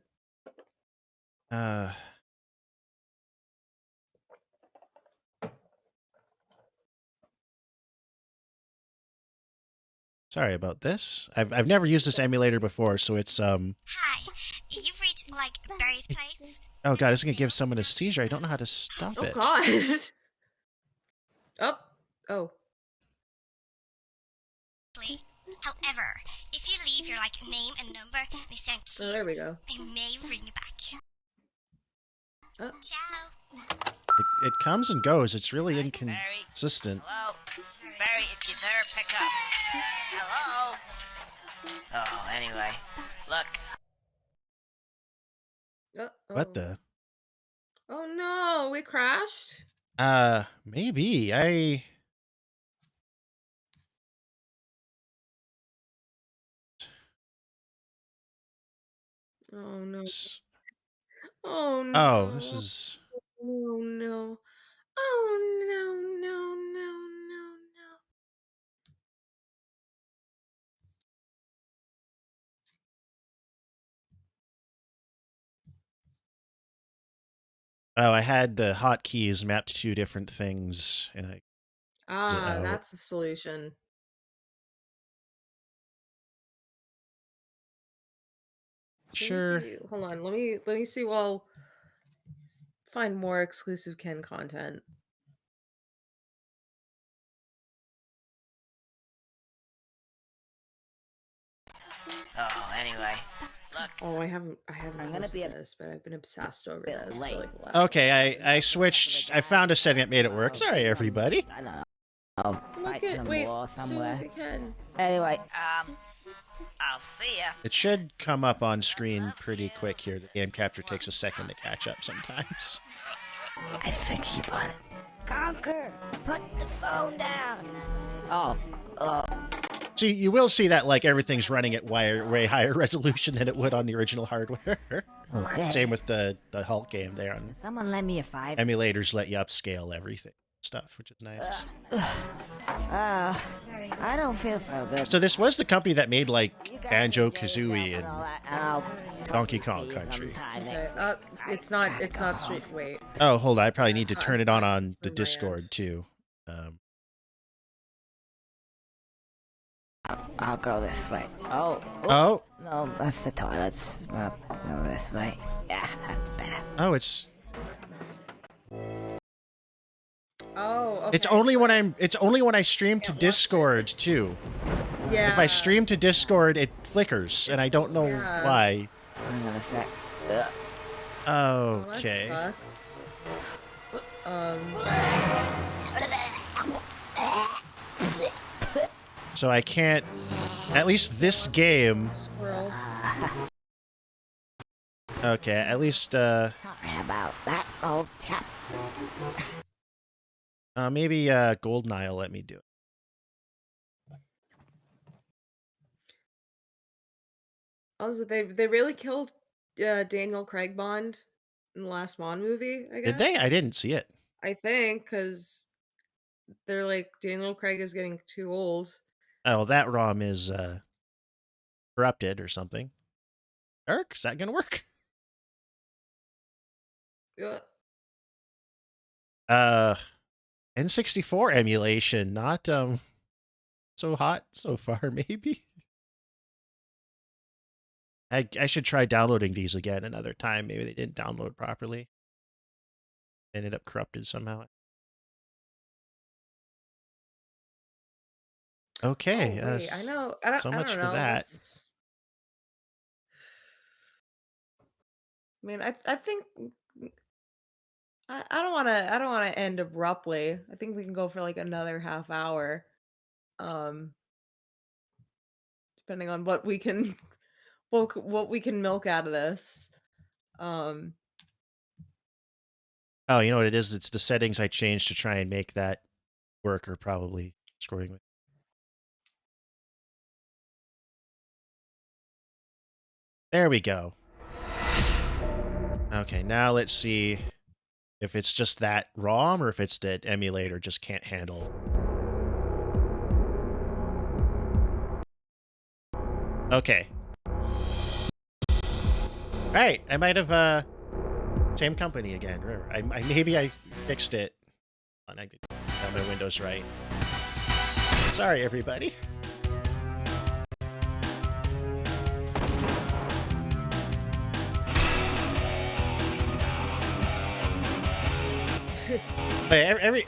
Sorry about this. I've never used this emulator before, so it's Hi, you've reached like Barry's place. Oh god, it's gonna give someone a seizure. I don't know how to stop it. Oh god. Oh. However, if you leave your like name and number and you sound cute, there we go. I may ring you back. Ciao. It comes and goes. It's really inconsistent. Hello? Barry, if you're there, pick up. Hello? Oh, anyway. Look. What the? Oh no, we crashed? Maybe. Oh no. Oh no. Oh, this is... Oh no. Oh no, no, no, no, no. Oh, I had the hotkeys mapped to different things, and that's the solution. Sure. Hold on, let me see. Well, find more exclusive Ken content. Oh, anyway. Look. Oh, I haven't posted this, but I've been obsessed over this. For like okay, I switched. I found a setting that made it work. Sorry, everybody. I don't know. Look at see, look at Ken. Anyway, I'll see ya. It should come up on screen pretty quick here. The game capture takes a second to catch up sometimes. I think you want it. Conquer! Put the phone down! Oh. See, you will see that like everything's running at way higher resolution than it would on the original hardware. Okay. Same with the Hulk game there. On Someone lend me a 5. emulators let you upscale everything stuff, which is nice. I don't feel so good. So this was the company that made like Banjo-Kazooie and Donkey Kong Country. Okay. It's not Street. Wait. Oh, hold on. I probably need to turn it on the Discord too. I'll go this way. Oh. No, that's the toilets. Go this way. Yeah, that's better. Oh, it's. Oh, okay. It's only when I stream to Discord too. Yeah. If I stream to Discord, it flickers, and I don't know why. Hang on a sec. Okay. That sucks. So I can't. At least this game. Squirrel. Okay, at least. Sorry about that, old chap. Maybe Goldeneye will let me do it. Also, they really killed Daniel Craig Bond in the last Bond movie, I guess. Did they? I didn't see it. I think, because they're like, Daniel Craig is getting too old. Oh, that ROM is corrupted or something. Eric, is that gonna work? Yeah. N64 emulation, not so hot so far, maybe. I should try downloading these again another time. Maybe they didn't download properly. Ended up corrupted somehow. Okay. Oh, wait, I know. I don't. So I much don't for know. that. I mean, I think I don't want to end abruptly. I think we can go for like another half hour. Depending on what we can what we can milk out of this. Oh, you know what it is? It's the settings I changed to try and make that work, or probably screwing with. There we go. Okay, now let's see if it's just that ROM or if it's that emulator just can't handle. Okay. Right, I might have same company again. Maybe I fixed it. I got my Windows right. Sorry, everybody.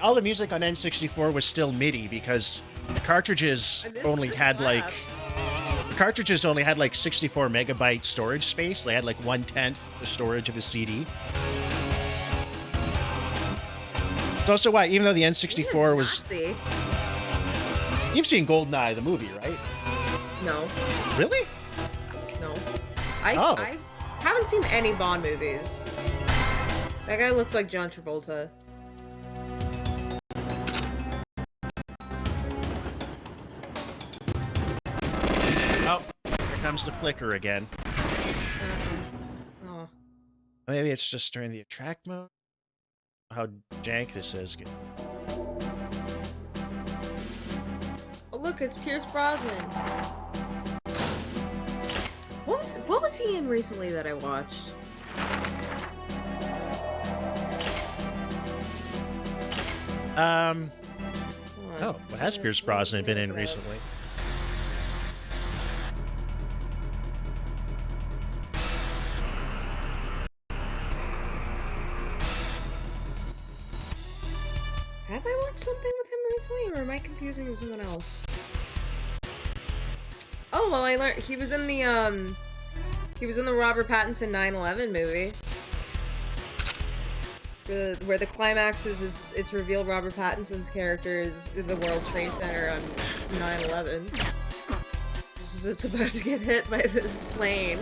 All the music on N64 was still MIDI because the cartridges only had like 64 megabyte storage space. They had like 1/10 the storage of a CD. It's also why, even though the N64 was... Nazi. You've seen GoldenEye, the movie, right? No. Really? No. I haven't seen any Bond movies. That guy looked like John Travolta. Oh, here comes the flicker again. Oh. Maybe it's just during the attract mode? How jank this is. Oh look, it's Pierce Brosnan. What was he in recently that I watched? What has Pierce Brosnan been in recently? Have I watched something with him recently, or am I confusing him with someone else? Oh, well, I learned he was in the Robert Pattinson 9/11 movie. Where the climax is it's revealed Robert Pattinson's character is in the World Trade Center on 9/11. This as it's about to get hit by the plane.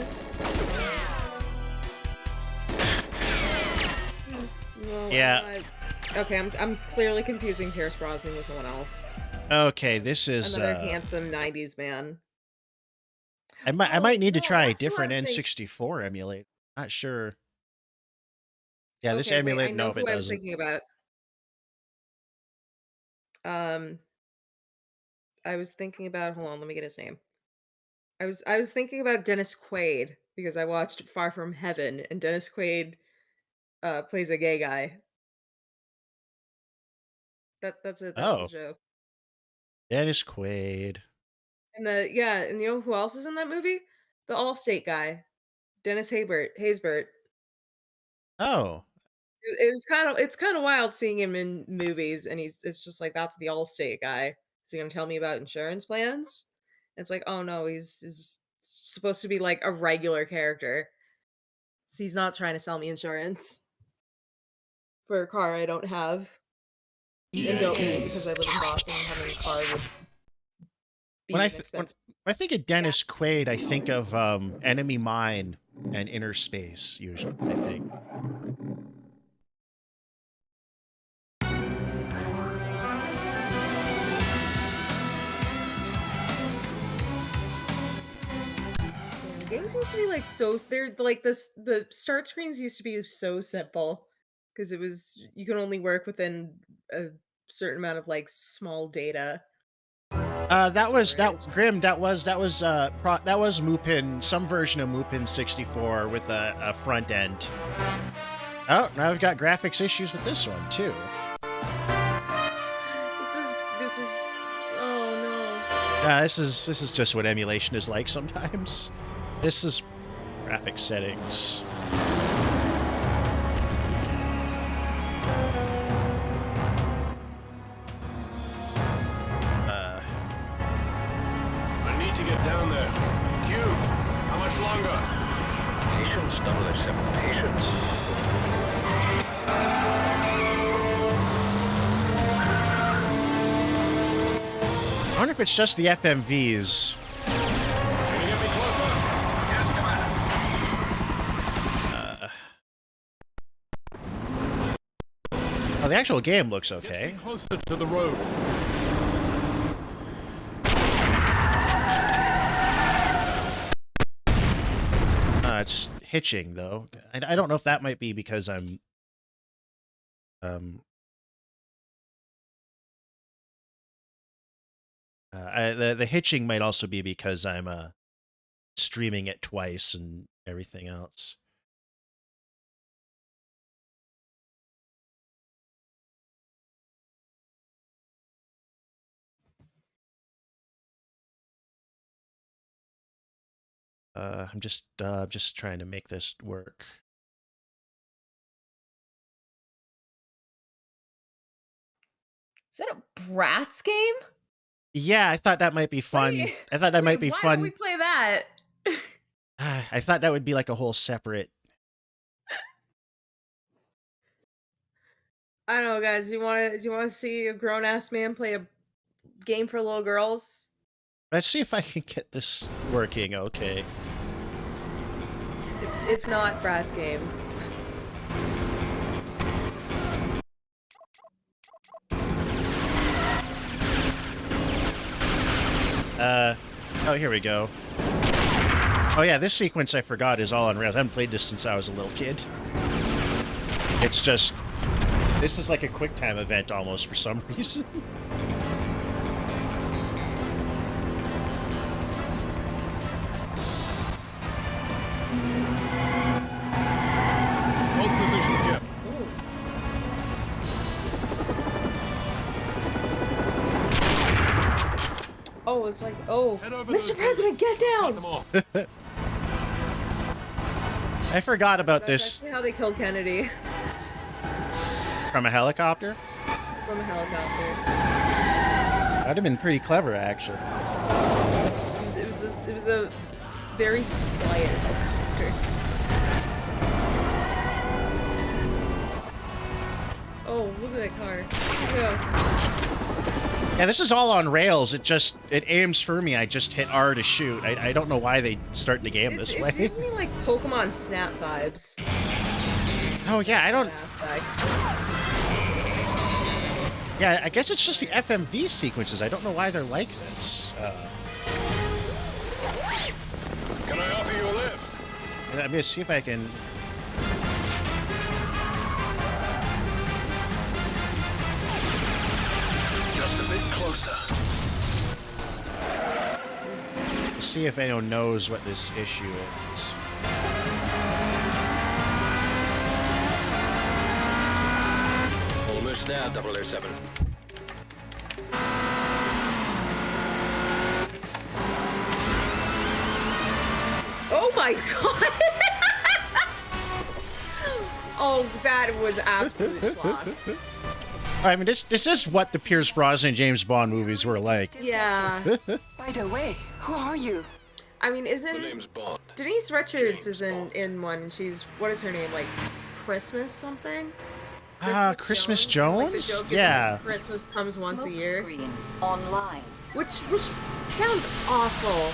Oh, Yeah. Okay, I'm clearly confusing Pierce Brosnan with someone else. Okay, this is Another handsome 90s man. I might need to try a that's who I different was thinking. N64 emulate. Not sure. Yeah, this Okay, wait, I emulate. know Nope, it who I was doesn't. thinking about. I was thinking about, hold on, let me get his name. I was thinking about Dennis Quaid because I watched Far From Heaven and Dennis Quaid plays a gay guy. That's it. That's the Oh, joke. Dennis Quaid. And you know who else is in that movie? The Allstate guy, Dennis Haysbert. Oh, It's kind of wild seeing him in movies, and it's just like that's the Allstate guy. Is he gonna tell me about insurance plans? And it's like, oh no, he's supposed to be like a regular character. So he's not trying to sell me insurance for a car I don't have and don't need because I live in Boston and having a car would be when an expense. I think of Dennis Quaid, I think of Enemy Mine and Inner Space. Usually, I think. Games used to be like they're like this the start screens used to be so simple because it was you can only work within a certain amount of like small data. That was Grim. That was Mupin, some version of Mupin 64 with a front end. Oh, now we've got graphics issues with this one too. This is oh no. This is just what emulation is like sometimes. This is graphic settings. I need to get down there. Q, how much longer? Patience, 007, patience. I wonder if it's just the FMVs. Oh, the actual game looks okay. Closer to the road. It's hitching though. I don't know if that might be because I'm the hitching might also be because I'm streaming it twice and everything else. I'm just trying to make this work. Is that a Bratz game? Yeah, I thought that might be fun. I thought that might be why fun. Why don't we play that? I thought that would be like a whole separate. I don't know, guys. Do you want to see a grown ass man play a game for little girls? Let's see if I can get this working. Okay. If not, Bratz game. Oh, here we go. Oh yeah, this sequence I forgot is all on rails. I haven't played this since I was a little kid. It's just, this is like a QuickTime event almost for some reason. Hold position here. Oh, it's like, oh, Mr. President, get down! I forgot about That's this. actually how they killed Kennedy. From a helicopter? From a helicopter. That'd have been pretty clever, actually. It was a very quiet helicopter. Oh, look at that car. Here we go. Yeah, this is all on rails. It aims for me. I just hit R to shoot. I don't know why they start the game this way. It's giving me like Pokemon Snap vibes. Oh yeah, I don't. Yeah, I guess it's just the FMV sequences. I don't know why they're like this. Can I offer you a lift? Let me see if I can. Just a bit closer. See if anyone knows what this issue is. Almost now, 007. Oh my god! Oh, that was absolute schlock. I mean, this is what the Pierce Brosnan James Bond movies were like. Yeah. By the way, who are you? I mean, isn't The name's Bond. Denise Richards is in one, and she's, what is her name, like Christmas something? Christmas Jones? Like the joke is Yeah. Christmas comes once a year. Online. Which sounds awful.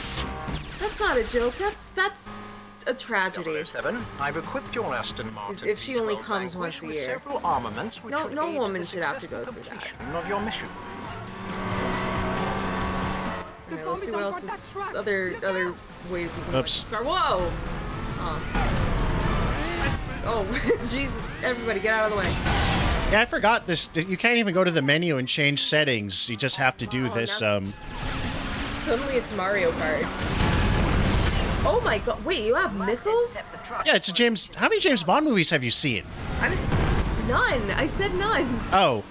That's not a joke. That's a tragedy. 007, I've equipped your Aston Martin. If she only V12 comes once a with year. several armaments which No will aid woman the should have to go successful through that. completion of your mission. Okay, let's see what else is other ways you can Oops. like, whoa! Oh, Jesus! Everybody, get out of the way! Yeah, I forgot this. You can't even go to the menu and change settings. You just have to do this. Suddenly it's Mario Kart. Oh my god! Wait, you have missiles? Yeah, it's a James. How many James Bond movies have you seen? None. I said none. Oh.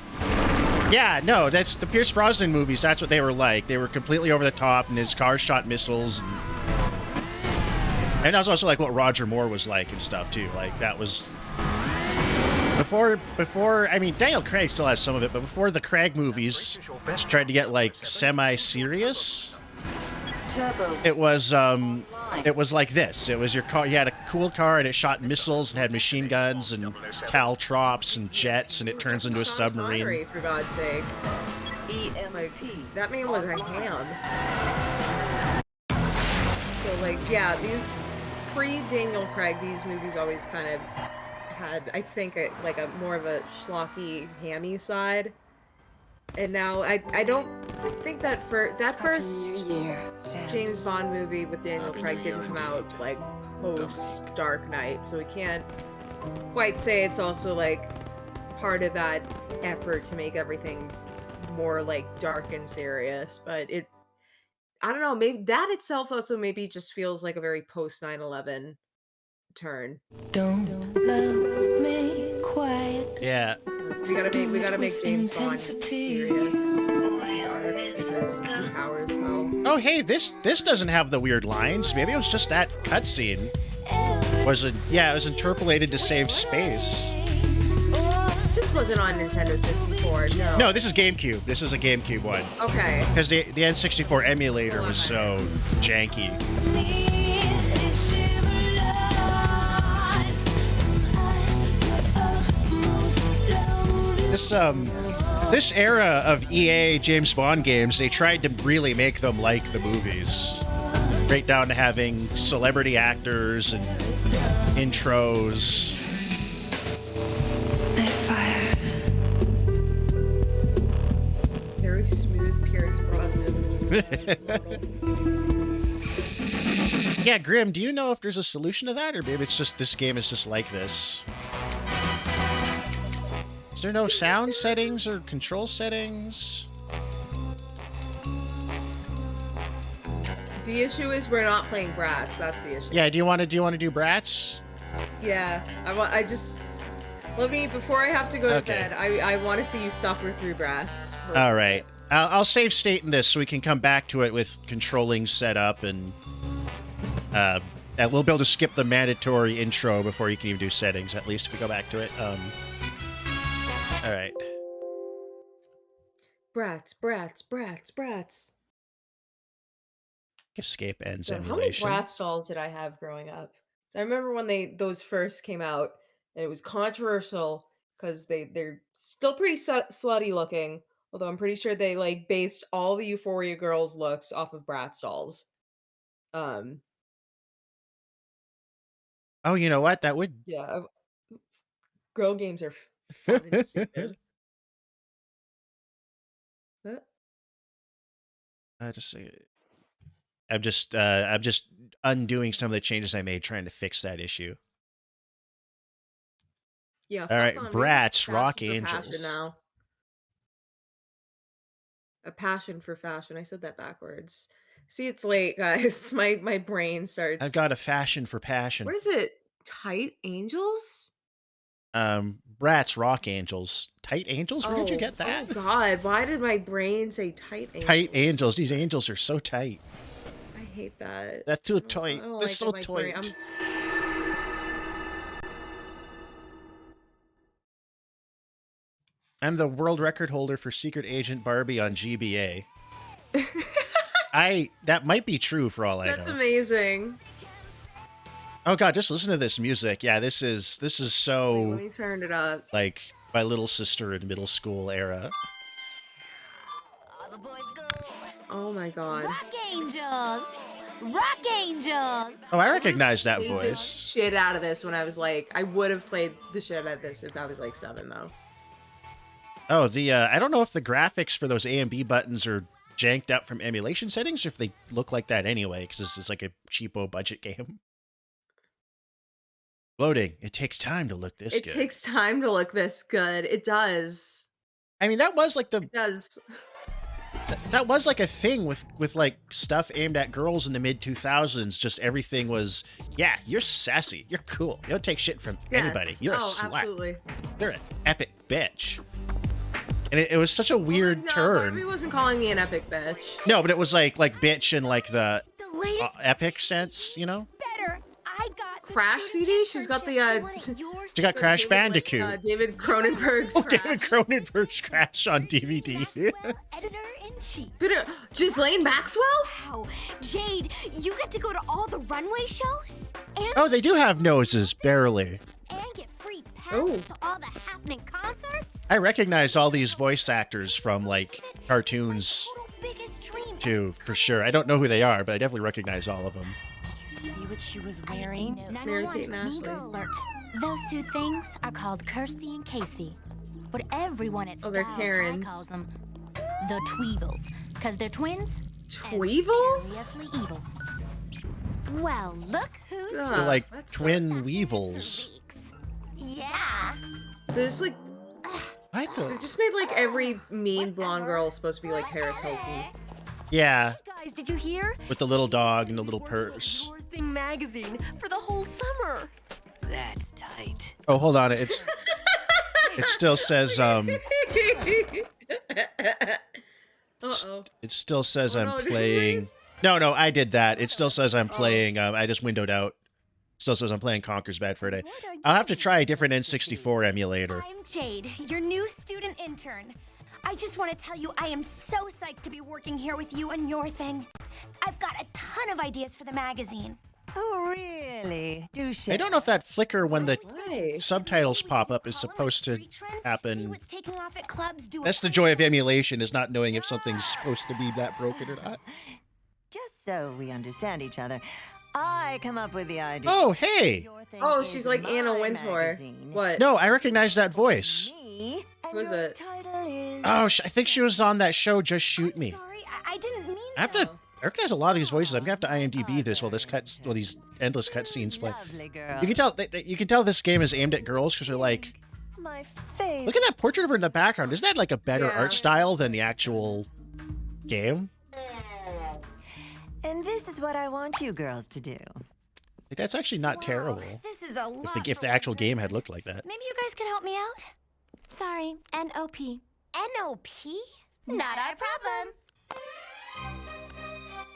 Yeah, no, that's the Pierce Brosnan movies. That's what they were like. They were completely over the top, and his car shot missiles. And that's also like what Roger Moore was like and stuff too. Like that was before. I mean, Daniel Craig still has some of it, but before the Craig movies tried to get like semi-serious, it was like this. It was your car. You had a cool car, and it shot missiles and had machine guns and caltrops and jets, and it turns into a submarine. Connery, for God's sake. That man was a ham. So, like, yeah, these pre-Daniel Craig, these movies always kind of had, I think, a more of a schlocky, hammy side. And now I don't think that first James Bond movie with Daniel Craig didn't come out like post Dark Knight, so we can't quite say it's also like part of that effort to make everything more like dark and serious. But I don't know, maybe that itself also maybe just feels like a very post 9/11 turn. Don't love me quiet. Yeah. We gotta make James Bond serious. Because the towers fell. Oh, hey, this doesn't have the weird lines. Maybe it was just that cutscene. It was interpolated to save space. This wasn't on Nintendo 64, no. No, this is GameCube. This is a GameCube one. Okay. Because the N64 emulator was so janky. This era of EA James Bond games, they tried to really make them like the movies. Right down to having celebrity actors and intros. Fire. Very smooth Pierce Brosnan. Yeah, Grim, do you know if there's a solution to that? Or maybe it's just this game is just like this? Is there no sound settings or control settings? The issue is we're not playing Bratz. That's the issue. Yeah, do you want to do Bratz? Yeah, before I have to go to bed, I want to see you suffer through Bratz. All right. I'll save state in this so we can come back to it with controlling set up and we'll be able to skip the mandatory intro before you can even do settings, at least if we go back to it. All right. Bratz. Escape ends So emulation. how many Bratz dolls did I have growing up? I remember when those first came out, and it was controversial because they're still pretty slutty looking, Although I'm pretty sure they like based all the Euphoria girls' looks off of Bratz dolls. Oh, you know what? That would. Yeah, girl games are fun and stupid. Just I'm just undoing some of the changes I made trying to fix that issue. Yeah. All right, Bratz, Rock Angels. Now. A passion for fashion. I said that backwards. See, it's late, guys. My brain starts. I've got a fashion for passion. What is it? Tight Angels? Bratz, Rock Angels. Tight Angels? Where did you get that? Oh God, why did my brain say Tight Angels? Tight Angels. These angels are so tight. I hate that. That's too tight. They're so tight. I'm the world record holder for Secret Agent Barbie on GBA. That might be true for all I know. That's amazing. Oh God, just listen to this music. Yeah, this is so. Wait, let me turn it up. Like my little sister in middle school era. Oh my God. Rock Angels! Rock Angels! Oh, I recognize that I played voice. the shit out of this when I was like, I would have played the shit out of this if I was like 7 though. Oh, I don't know if the graphics for those A and B buttons are janked out from emulation settings or if they look like that anyway, because this is like a cheapo budget game. Loading. It takes time to look this good. It takes time to look this good. It does. I mean, that was like the. It does. That was like a thing with like stuff aimed at girls in the mid 2000s. Just everything was, yeah, you're sassy, you're cool, you don't take shit from anybody, you're a slut, absolutely. You're an epic bitch. And it was such a weird turn. Barbie wasn't calling me an epic bitch. No, but it was like bitch in like the epic sense, you know. Better. I got Crash CD. She's got the She got Crash Bandicoot. David Cronenberg's. Oh, David Cronenberg's Crash on DVD. Editor-in-chief. Ghislaine Maxwell? Wow. Jade, you get to go to all the runway shows? And Oh, they do have noses, barely. And get free passes to all the happening concerts? I recognize all these voice actors from like cartoons too, for sure. I don't know who they are, but I definitely recognize all of them. See what she was wearing? Mary-Kate and Ashley. Alert. Those two things are called Kirsty and Casey. But everyone at they're Styles Karens. calls them the Tweevils. Because they're twins. Tweevils? And evil. Well, look who's They're like twin weevils. Yeah. They're just like. They just made like every mean blonde girl supposed to be like Paris Hilton. Yeah. Guys, did you hear? With the little dog and the little purse. Your Thing magazine for the whole summer. That's tight. Oh, hold on. It still says It still says I'm playing. No, I did that. It still says I'm playing. I just windowed out. Still says I'm playing Conker's Bad Fur Day. I'll have to try a different N64 emulator. I'm Jade, your new student intern. I just want to tell you I am so psyched to be working here with you and your thing. I've got a ton of ideas for the magazine. Oh, really? Do share. I don't know if that flicker when the subtitles pop up is supposed to happen. Taking off at clubs, do That's the joy of emulation, is not knowing if something's supposed to be that broken or not. Just so we understand each other, I come up with the idea. Oh, hey! Oh, she's like Anna Wintour. What? No, I recognize that voice. Who is it? Oh, I think she was on that show, Just Shoot Me. I didn't mean I have to. I recognize a lot of these voices. I'm gonna have to IMDb this while these endless cutscenes play. You can tell. You can tell this game is aimed at girls because they're like, look at that portrait of her in the background. Isn't that like a better art style than the actual game? And this is what I want you girls to do. Like, that's actually not terrible. This is a lot. If the actual game had looked like that. Maybe you guys could help me out? Sorry, N-O-P. N-O-P? Not our problem.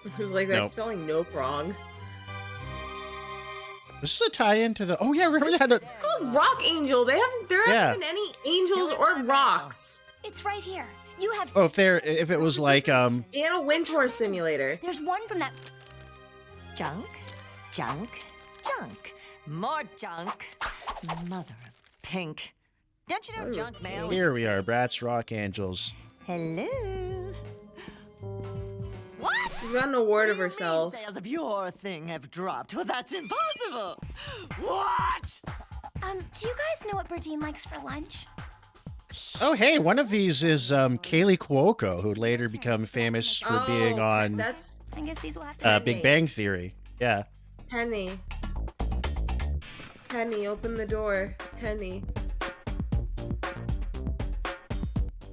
It was like that spelling nope wrong. Was this a tie-in to the? Oh yeah, remember they had a. It's called Rock Angel. There haven't been any angels or rocks. It's right here. You have. Oh, if it was like Anna Wintour Simulator. There's one from that. Junk, more junk. Mother of pink. Don't you know junk mail? Here we are, Bratz Rock Angels. Hello. What? She's got an award of herself. Sales of your thing have dropped. Well, that's impossible. What? Do you guys know what Berdine likes for lunch? Oh, hey, one of these is Kaylee Cuoco, who later become famous for being on I guess these will have to Big Bang Theory. Yeah. Penny. Penny, open the door. Penny.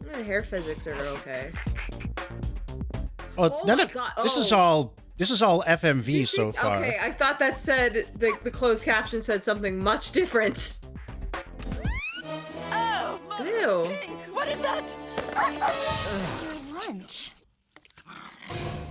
The hair physics are okay. Oh, none of this is all FMV so far. Okay, I thought that said the closed caption said something much different. Oh, Ew. Pink, what is that? Your lunch.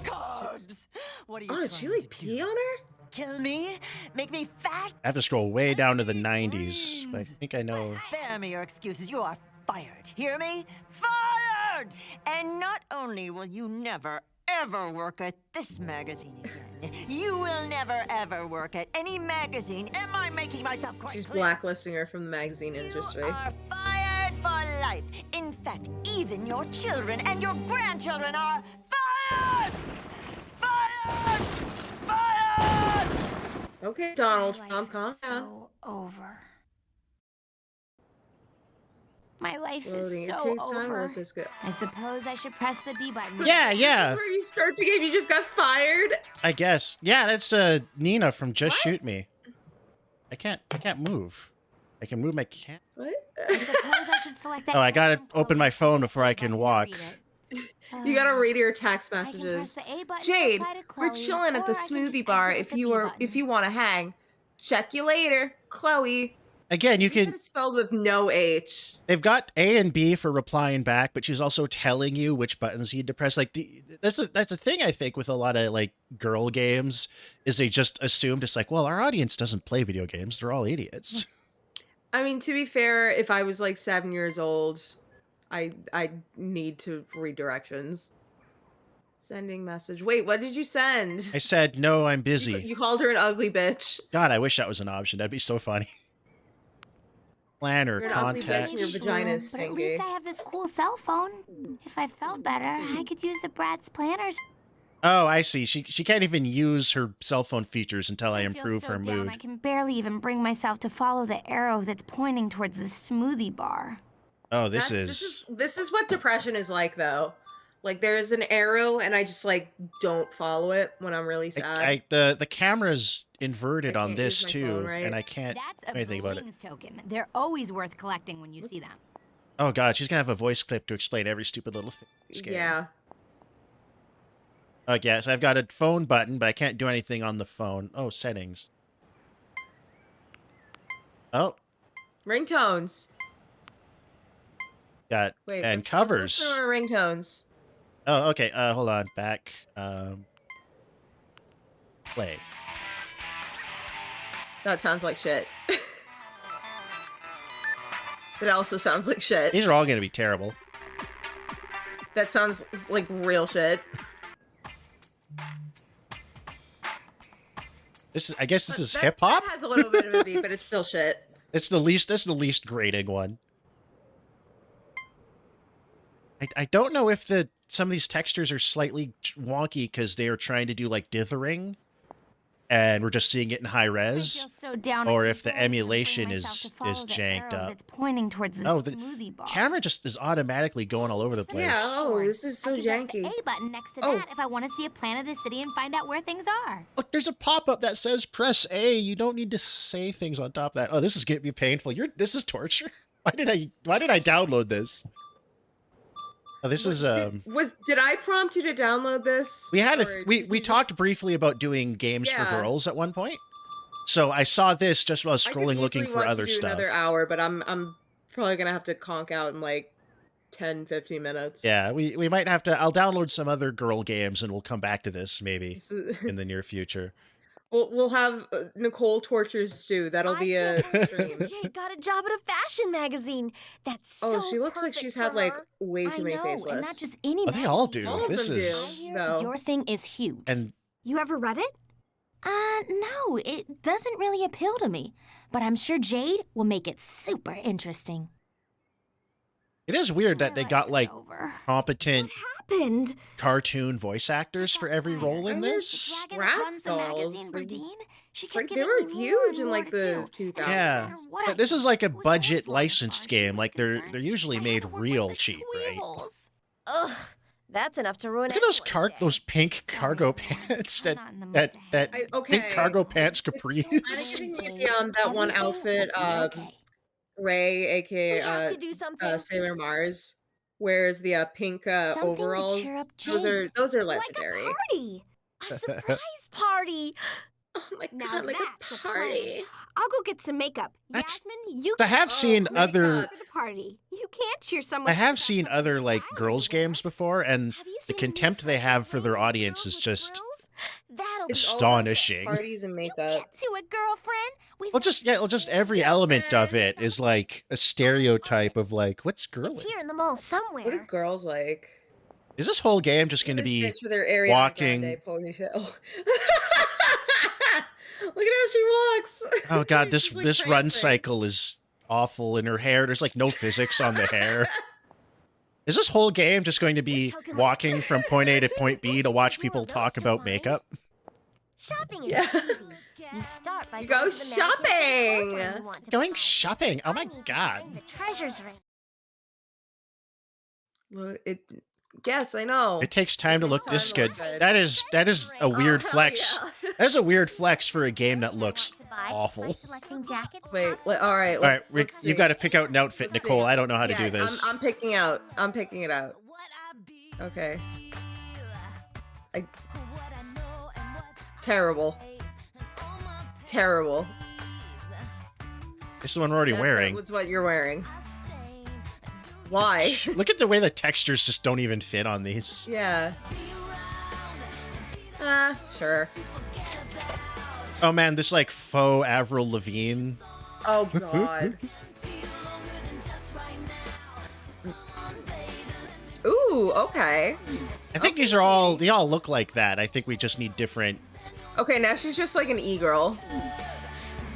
Carbs. What are you Oh, did she like pee on her? Kill me? Make me fat? I have to scroll way down to the 90s. But I think I know. Spare me your excuses. You are fired. Hear me? Fired! And not only will you never, ever work at this magazine again, you will never, ever work at any magazine. Am I making myself quite She's clear? blacklisting her from the magazine industry. You are fired for life. In fact, even your children and your grandchildren are fired! Fired! Fired! Okay, Donald My Trump, calm life is down. so over. My life Loading. is It so takes time to over. let this go. I suppose I should press the B button. Yeah, This yeah. is where you start the game. You just got fired. I guess. Yeah, that's Nina from Just Shoot Me. I can't move. I can move my cat. What? I suppose I should select that. Oh, I gotta text from open my Chloe phone and before I read can it. walk. You gotta read your text I can press messages. the A button to Jade, reply to we're Chloe, chilling at or the I can smoothie just bar. exit If with the you B were, button. if you want to hang, check you later, Chloe. Again, you can. It's spelled with no H. They've got A and B for replying back, but she's also telling you which buttons you need to press. Like that's a thing I think with a lot of like girl games is they just assume just like, well, our audience doesn't play video games; they're all idiots. I mean, to be fair, if I was like 7 years old, I need to read directions. Sending message. Wait, what did you send? I said no, I'm busy. You called her an ugly bitch. God, I wish that was an option. That'd be so funny. Planner, You're an ugly bitch contact. and your vagina is But at stinky. least I have this cool cell phone. If I felt better, I could use the Bratz planners. Oh, I see. She can't even use her cell phone features until I feel improve so her down, mood. I can barely even bring myself to follow the arrow that's pointing towards the smoothie bar. Oh, this This is what depression is like, though. Like, there's an arrow, and I just like don't follow it when I'm really sad. The camera's inverted I on can't this use my too, phone, right? and I can't That's do a anything about it. Blings token. They're always worth collecting when you see them. Oh God, she's gonna have a voice clip to explain every stupid little thing. in this game. Yeah. Okay, so I've got a phone button, but I can't do anything on the phone. Oh, settings. Oh, Ringtones. got Wait, and let's covers. listen to our ringtones. Oh, okay. Hold on. Back. Play. That sounds like shit. That also sounds like shit. These are all gonna be terrible. That sounds like real shit. I guess this is That- hip hop. That has a little bit of a beat, but it's still shit. It's the least. That's the least grating one. I don't know if some of these textures are slightly wonky because they are trying to do like dithering, and we're just seeing it in high res, feel so down, or I if the can barely even bring emulation myself is to follow the janked arrow up. that's pointing towards the Oh, the smoothie bar. camera just is automatically going all over the place. Yeah. Oh, this is so I can press janky. the A button next to Oh. that if I want to see a plan of the city and find out where things are. Look, there's a pop-up that says press A. You don't need to say things on top of that. Oh, this is getting me painful. This is torture. Why did I download this? Oh, this is Did I prompt you to download this? we had Or we talked briefly about doing games for Yeah. girls at one point. So I saw this just while I was I could scrolling looking easily for watch you other do stuff. Another hour, but I'm probably gonna have to conk out in like 10, 15 minutes. Yeah, we might have to. I'll download some other girl games and we'll come back to this maybe in the near future. We'll have Nicole tortures Stu. That'll be a stream. Jade got a job at a fashion magazine. That's so Oh, she looks like perfect she's for had like her. way too many facelifts. and not just any. Oh, they all do. All of This them is do, though. Your thing is huge. and You ever read it? No, it doesn't really appeal to me. But I'm sure Jade will make it super interesting. It is weird that they got like competent happened? cartoon voice actors for every role in this. Bratz dolls. They were huge in like the 2000s. Yeah, but this is like a budget licensed game. Like they're usually made real cheap, right? Ugh, that's enough to ruin Look at those pink cargo pants. That pink cargo pants capris. I'm giving me that one outfit. Ray, aka Sailor Mars, wears the pink overalls. Those are legendary. Like a party, a surprise party. Oh my god, like a party. I'll go get some makeup. Yasmin, you. I have seen other. For the party. You can't cheer someone. I have seen other like girls' games before, and the contempt they have for their audience is just astonishing. Parties and makeup. To a girlfriend. Well, just every element of it is like a stereotype of like what's girly. It's here in the mall somewhere. What do girls like? Is this whole game just going to be with their walking? Ponytail. Look at how she walks. Oh god, this run cycle is awful in her hair. There's like no physics on the hair. Is this whole game just going to be walking from point A to point B to watch people talk about makeup? Shopping is easy. You start by go shopping. Going shopping. Oh my god. The treasure's ring. Well, Yes, I know. It takes time to look this good. That is a weird flex. Yeah. That's a weird flex for a game that looks awful. Wait, all right. All right, you've got to pick out an outfit, Nicole. I don't know how to do this. I'm picking it out. Okay. Terrible. This is the one we're already wearing. That's what you're wearing. Why? Look at the way the textures just don't even fit on these. Yeah. Sure. Oh man, this like faux Avril Lavigne. Oh god. Ooh, okay. I think they all look like that. I think we just need different. Okay, now she's just like an e-girl.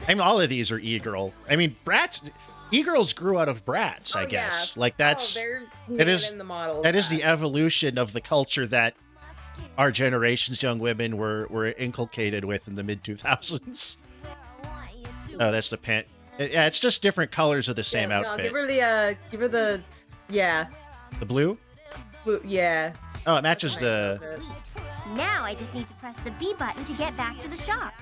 I mean, all of these are e-girl. I mean, Bratz. E-girls grew out of Bratz, I guess. Yeah. Like that's that is the evolution of the culture that our generation's young women were inculcated with in the mid 2000s. Oh, that's the pant. Yeah, it's just different colors of the same outfit. Give her the the blue. Yeah. Oh, it matches the. Now I just need to press the B button to get back to the shop.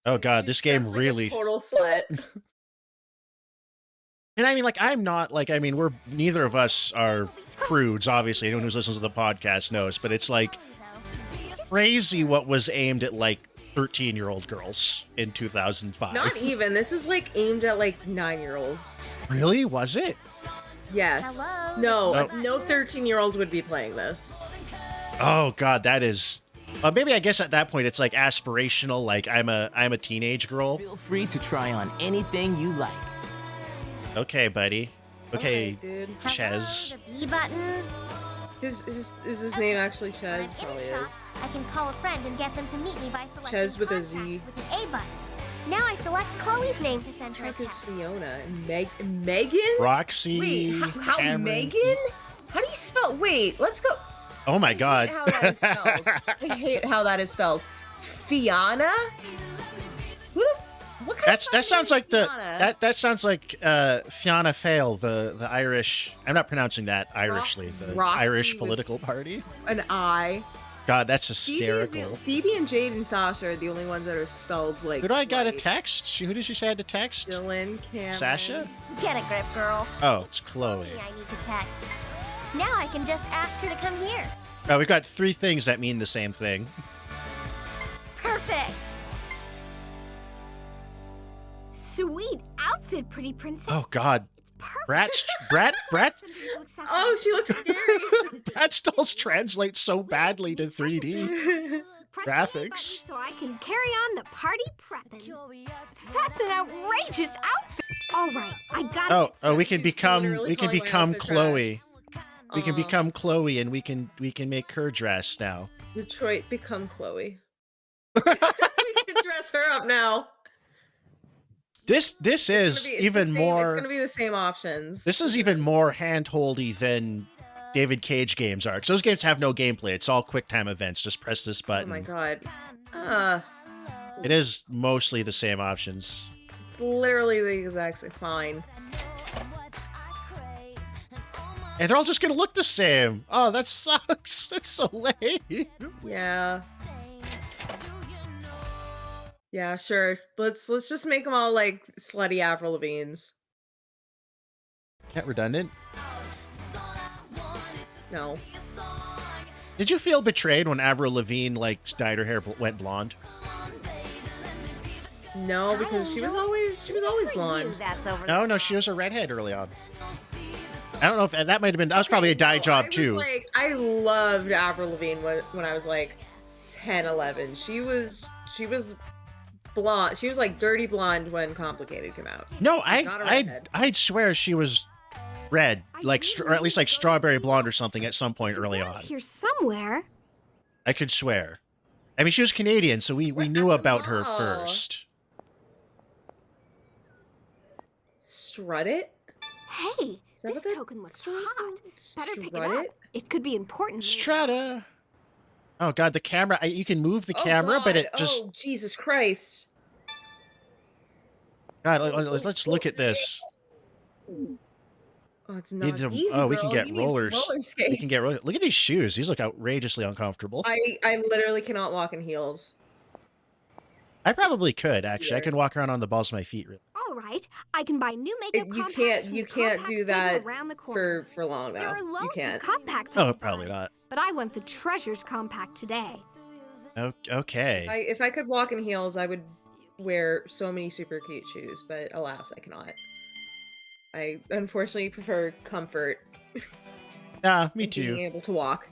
Oh god, this game really. Total slut. And I mean, like, we're neither of us are prudes, obviously. Anyone who listens to the podcast knows, but it's like crazy what was aimed at like 13-year-old girls in 2005. Not even. This is like aimed at like 9-year-olds. Really? Was it? Yes. No 13-year-old would be playing this. Oh god, that is. Maybe I guess at that point it's like aspirational. Like I'm a teenage girl. Feel free to try on anything you like. Okay, buddy. Okay, dude. Ches. B button. Is his name actually Ches? Probably is. I can call a friend and get them to meet me by selecting Ches with a Z. With an A button. Now I select Chloe's name to send her a text. Fiona and Megan. Roxy. Wait, how Megan? How do you spell? Wait, let's go. Oh my god. I hate how that is spelled. Fiona. What kind of that sounds like Fiona? that sounds like Fianna Fáil, the Irish. I'm not pronouncing that Irishly. The Roxy Irish political party. An I. God, that's hysterical. Phoebe and Jade and Sasha are the only ones that are spelled like. Who do I got a text? Who did she say I had to text? Dylan, Cameron. Sasha? Get a grip, girl. Oh, it's Chloe. I need to text. Now I can just ask her to come here. Oh, we've got 3 things that mean the same thing. Perfect. Sweet outfit, pretty princess. Oh God. Bratz. Oh, she looks scary. Bratz dolls translate so badly to 3D graphics. So I can carry on the party prepping. That's an outrageous outfit. All right, I got it. Oh, we can become Chloe. We can become Chloe, and we can make her dress now. Detroit, become Chloe. We can dress her up now. This is even more. It's gonna be the same options. This is even more handholdy than David Cage games are, because those games have no gameplay. It's all quick time events. Just press this button. Oh my god. It is mostly the same options. It's literally the exact same. Fine. And they're all just gonna look the same. Oh, that sucks. That's so lame. Yeah. Yeah, sure. Let's just make them all like slutty Avril Lavigne's. That redundant? No. Did you feel betrayed when Avril Lavigne like dyed her hair went blonde? No, because she was always blonde. No, she was a redhead early on. I don't know if that might have been. That was probably a dye job too. I loved Avril Lavigne when I was like 10, 11. She was blonde. She was like dirty blonde when Complicated came out. No, I'd swear she was red, like or at least like strawberry blonde or something at some point early on. Here somewhere. I could swear. I mean, she was Canadian, so we knew about her first. Strut it? Hey, this token looks hot. Better pick it up. It could be important. Strata. Oh god, the camera. You can move the camera, but it just. Oh Jesus Christ! God, let's look at this. Oh, it's not easy. Oh, we can get You need rollers. roller skates. We can get rollers. Look at these shoes. These look outrageously uncomfortable. I literally cannot walk in heels. I probably could actually. I can walk around on the balls of my feet. Really. All right, I can buy new makeup. You can't do that for long though. There are loads you can't. of compacts. Oh, probably not. But I want the Treasures compact today. Okay. If I could walk in heels, I would wear so many super cute shoes, but alas, I cannot. I unfortunately prefer comfort. Yeah, me too. Being able to walk.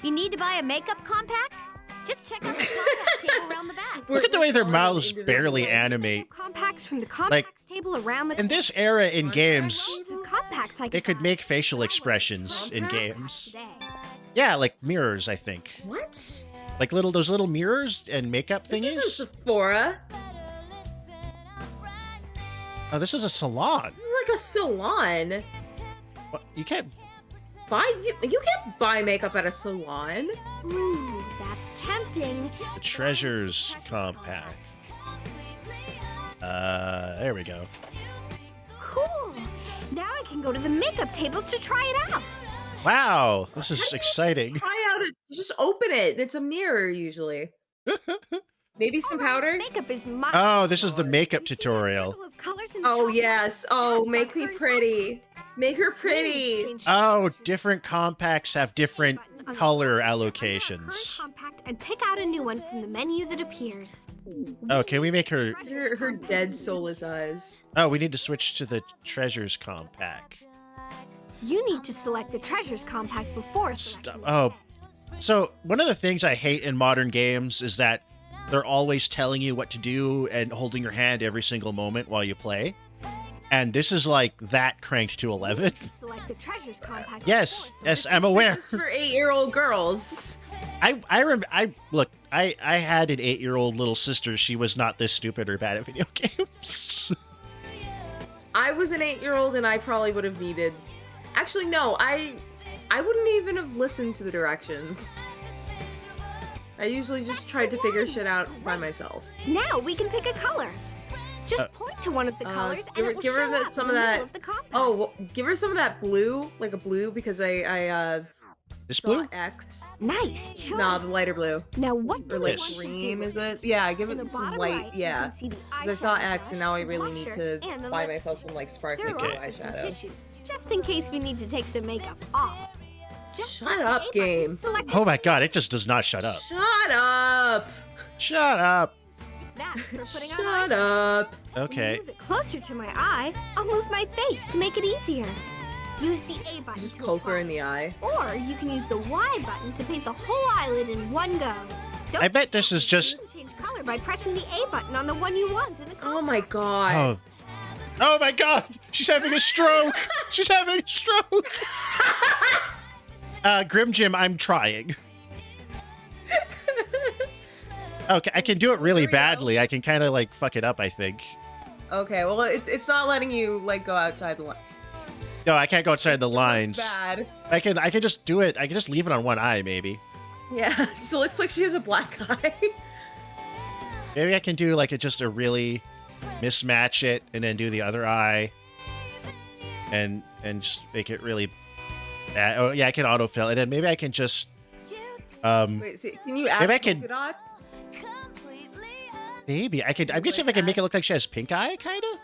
You need to buy a makeup compact? Just check out the compact table around the back. Look at the way their mouths barely animate. Compacts from the compacts table around the. In this era in games, compacts they could make facial expressions in games. Yeah, like mirrors, I think. What? Like those little mirrors and makeup thingies? This is a Sephora. Oh, this is a salon. This is like a salon. What? You can't buy makeup at a salon. Ooh, that's tempting. The Treasures compact. There we go. Cool. Now I can go to the makeup tables to try it out. Wow, this is exciting. Try out just open it. It's a mirror usually. Maybe some powder. Makeup is my. Oh, this is the makeup tutorial. Oh yes. Oh, make me pretty. Make her pretty. Oh, different compacts have different color allocations. Compact and pick out a new one from the menu that appears. Oh, can we make her dead soulless eyes? Oh, we need to switch to the Treasures compact. You need to select the Treasures compact before. Oh, so one of the things I hate in modern games is that they're always telling you what to do and holding your hand every single moment while you play. And this is like that cranked to 11. Select the Treasures compact. Yes, I'm aware. This is for 8-year-old girls. I had an 8-year-old little sister. She was not this stupid or bad at video games. I was an 8-year-old and I probably would have needed. Actually, no, I wouldn't even have listened to the directions. I usually just tried to figure shit out by myself. Now we can pick a color. Just point to one of the colors and it will give show her up some in of the that. middle of the compact. Oh, well, give her some of that blue, like a blue, because I this saw blue? X. Nice choice. No, the lighter blue. Now what do or we like want green? to do? Is it? Yeah, give In it the some bottom light. right, Yeah, you can see the because I saw eyeshadow X, and now I really need blusher, to and the buy lipstick. myself some like sparkly There blue are also some eyeshadow. tissues, just in case we need to take some makeup off. Just Shut up, game. Oh my god, it just does not shut up. Shut up. Shut up. That's for putting on Shut up. Okay. Move it closer to my eye. I'll move my face to make it easier. Use the A button Just to poke her apply. in the eye. Or you can use the Y button to paint the whole eyelid in one go. I bet this is just. Change color by pressing the A button on the one you want in the color. Oh my god. Oh my god! She's having a stroke! She's having a stroke! Grim Jim, I'm trying. Okay, I can do it really badly. I can kind of like fuck it up, I think. Okay, well, it's not letting you like go outside the line. No, I can't go outside the lines. Bad. I can just do it. I can just leave it on one eye, maybe. Yeah, so it looks like she has a black eye. Maybe I can do like just a really mismatch it and then do the other eye. And just make it really bad. Oh yeah, I can autofill it, and maybe I can just Wait, see, can you add polka dots? Maybe I could. I'm just see if I can make it look like she has pink eye, kind of.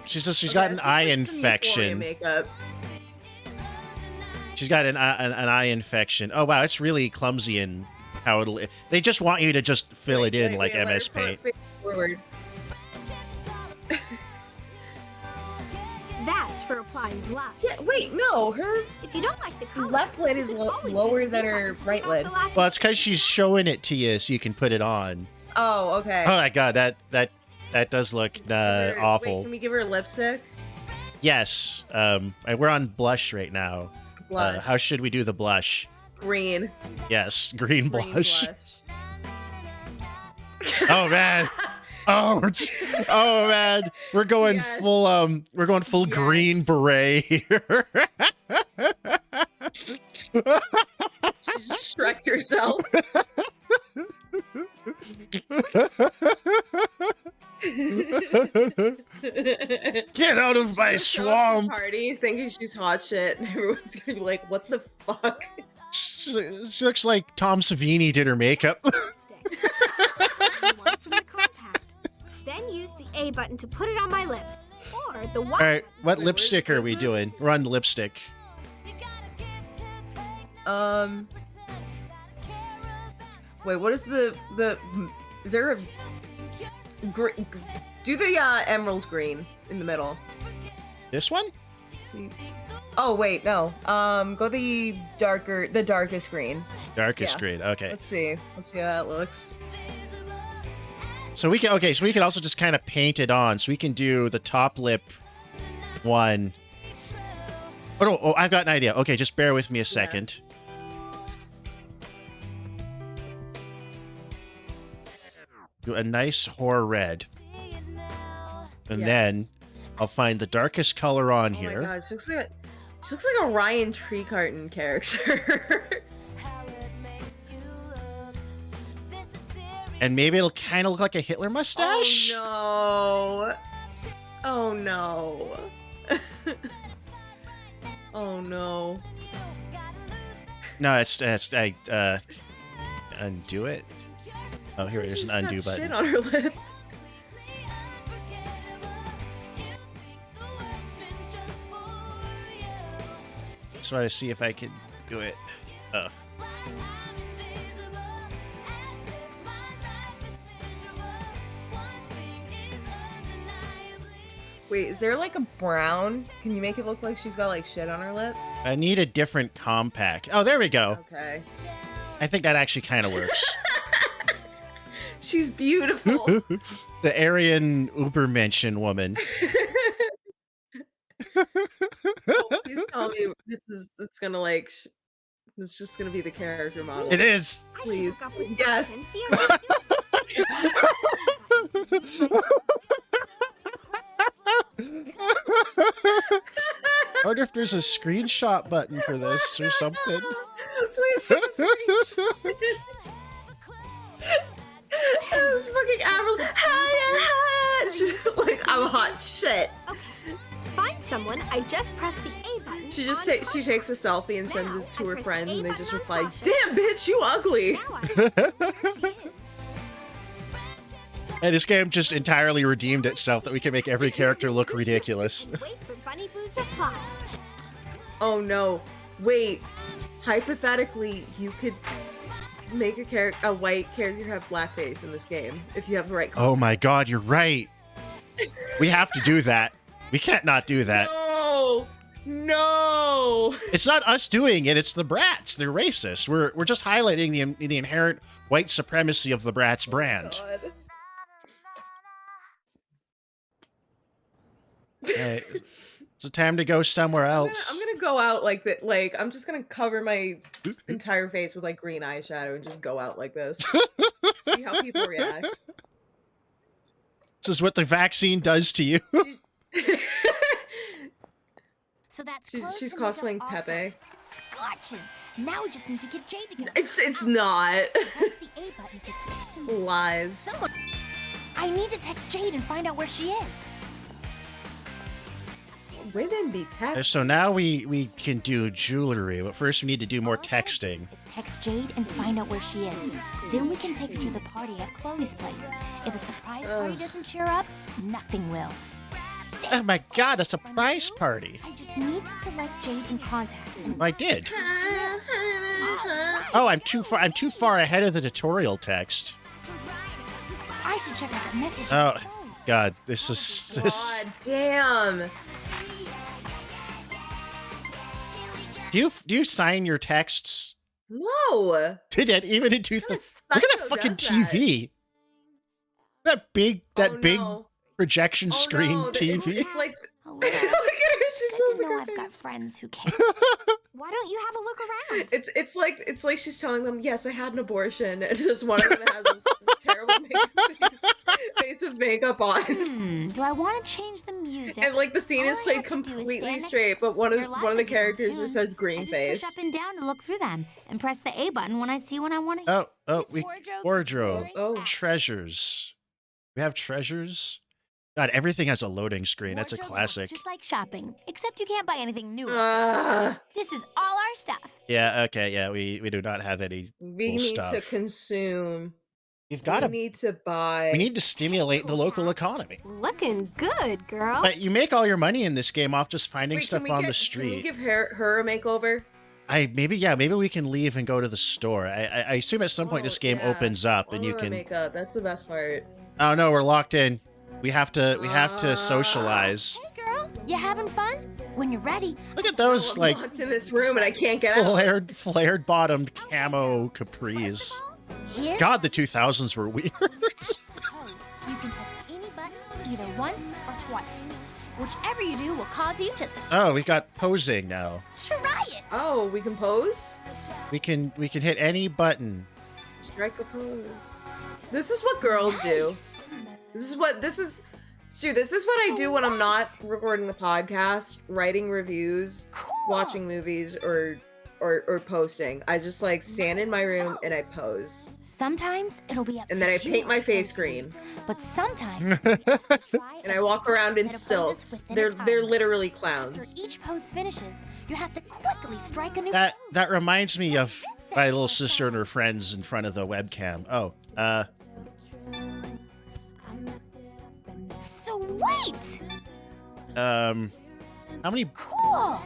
She's got an eye infection. She's got an eye infection. Oh wow, it's really clumsy and how it'll. They just want you to just fill it in like MS Paint. Forward. That's for applying blush. Yeah, wait, no, her. If you don't like the color, left lid is lower than her right lid. Well, it's because she's showing it to you so you can put it on. Oh, okay. Oh my god, that does look awful. Wait, can we give her lipstick? Yes. We're on blush right now. Blush. How should we do the blush? Green. Yes, green blush. Oh man. Oh man. We're going full green beret here. She just Shrek'd herself. Get out of my swamp! Party thinking she's hot shit, and everyone's gonna be like, "What the fuck?" She looks like Tom Savini did her makeup. Then use the A button to put it on my lips, or the Y. All right, what lipstick are we doing? We're on lipstick. Wait, what is the? Is there a? Do the emerald green in the middle. This one? See. Oh wait, no. Go the darkest green. Darkest green. Okay. Let's see how that looks. So we can so we can also just kind of paint it on. So we can do the top lip one. Oh no! Oh, I've got an idea. Okay, just bear with me a second. Do a nice whore red, and then I'll find the darkest color on here. Oh my god, she looks like a Ryan Tree Carton character. And maybe it'll kind of look like a Hitler mustache. Oh no! Oh no! Oh no! No, it's undo it. Oh, here there's an undo button. Shit on her lip. Just want to see if I can do it. Oh. Wait, is there like a brown? Can you make it look like she's got like shit on her lip? I need a different compact. Oh, there we go. Okay. I think that actually kind of works. She's beautiful. The Aryan Ubermenschen woman. Oh, please tell me it's gonna like it's just gonna be the character model. It is. Please. Yes. I wonder if there's a screenshot button for this or something. Please take a screenshot. This fucking Avril. She's like, I'm hot shit. Okay. To find someone, I just press the A button. She takes a selfie and sends it to her friends, and they just reply, "Damn bitch, you ugly." And this game just entirely redeemed itself that we can make every character look ridiculous. Wait for Bunny Boo's reply. Oh no! Wait. Hypothetically, you could make a white character have blackface in this game if you have the right color. Oh my god, you're right. We have to do that. We can't not do that. No. It's not us doing it. It's the Bratz. They're racist. We're just highlighting the inherent white supremacy of the Bratz brand. It's a time to go somewhere else. I'm gonna go out like that. Like I'm just gonna cover my entire face with like green eyeshadow and just go out like this. See how people react. This is what the vaccine does to you. So that's she's cosplaying Pepe. Scorching. Now we just need to get Jade to get up. It's not. Press the A button to switch to lies. I need to text Jade and find out where she is. Women be text. So now we can do jewelry, but first we need to do more texting. Text Jade and find out where she is. Then we can take her to the party at Chloe's place. If a surprise party doesn't cheer up, nothing will. Oh my god, a surprise party. I just need to select Jade in contacts. I did. Oh, I'm too far ahead of the tutorial text. I should check out the message. Oh god, this is God damn. Do you sign your texts? No. Did it even in 2000? Look at that fucking TV. That big projection screen TV. It's like look at her. She's so know I've got friends who care. Why don't you have a look around? It's like she's telling them, yes, I had an abortion, and just one of them has this terrible face of makeup on. Do I want to change the music? And like the scene is played completely straight, but one of the characters just says green face. Push up and down to look through them, and press the A button when I see what I want to. Wardrobe. Treasures. We have treasures. God, everything has a loading screen. That's a classic. Just like shopping, except you can't buy anything new. This is all our stuff. Yeah. Okay. Yeah. We do not have any. We need to consume. You've got to. We need to buy. We need to stimulate the local economy. Looking good, girl. But you make all your money in this game off just finding stuff on the street. Can we give her a makeover? Maybe we can leave and go to the store. I assume at some point this game opens up and you can. Makeup. That's the best part. Oh no, we're locked in. We have to socialize. Hey girl, you having fun? When you're ready. Look at those I'm locked in this room and I can't get out. Flared bottomed camo capris. Here? God, the 2000s were weird. You can press any button either once or twice. Whichever you do will cause you to. Oh, we got posing now. Try it. Oh, we can pose. We can hit any button. Strike a pose. This is what girls do. This is what I do when I'm not recording the podcast, writing reviews, watching movies, or posting. I just like stand in my room and I pose. Sometimes it'll be up and then I paint my face green. But sometimes and I walk around in stilts. They're literally clowns. After each pose finishes, you have to quickly strike a new That reminds me of my little sister and her friends in front of the webcam. Oh, Sweet! How many? Cool!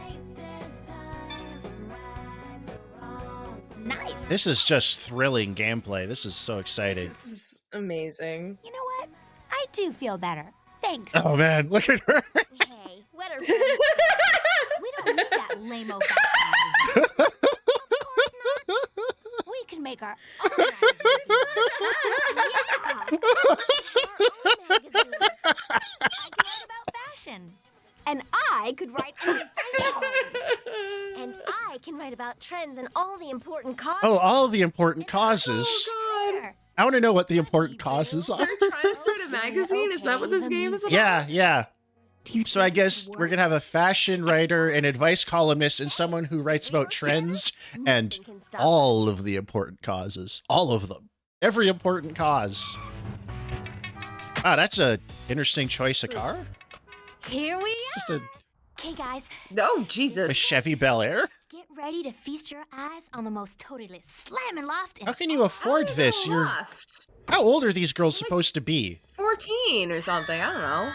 Nice! This is just thrilling gameplay. This is so exciting. This is amazing. You know what? I do feel better. Thanks. Oh man, look at her! Hey, what are we don't need that lame-o fashion. Of course not. We can make our own magazine. And I could write an advice column. And I can write about trends and all the important causes. Oh, all the important causes. Oh God! I want to know what the important causes are. They're trying to start a magazine. Is that what this game is about? Yeah. So I guess we're gonna have a fashion writer, an advice columnist, and someone who writes about trends and all of the important causes. All of them. Every important cause. Wow, that's a interesting choice of car. Here we Just are. Okay, guys. Oh, Jesus. A Chevy Bel Air? Get ready to feast your eyes on the most totally slamming loft. How can you afford this? How old are these girls supposed to be? 14 or something. I don't know.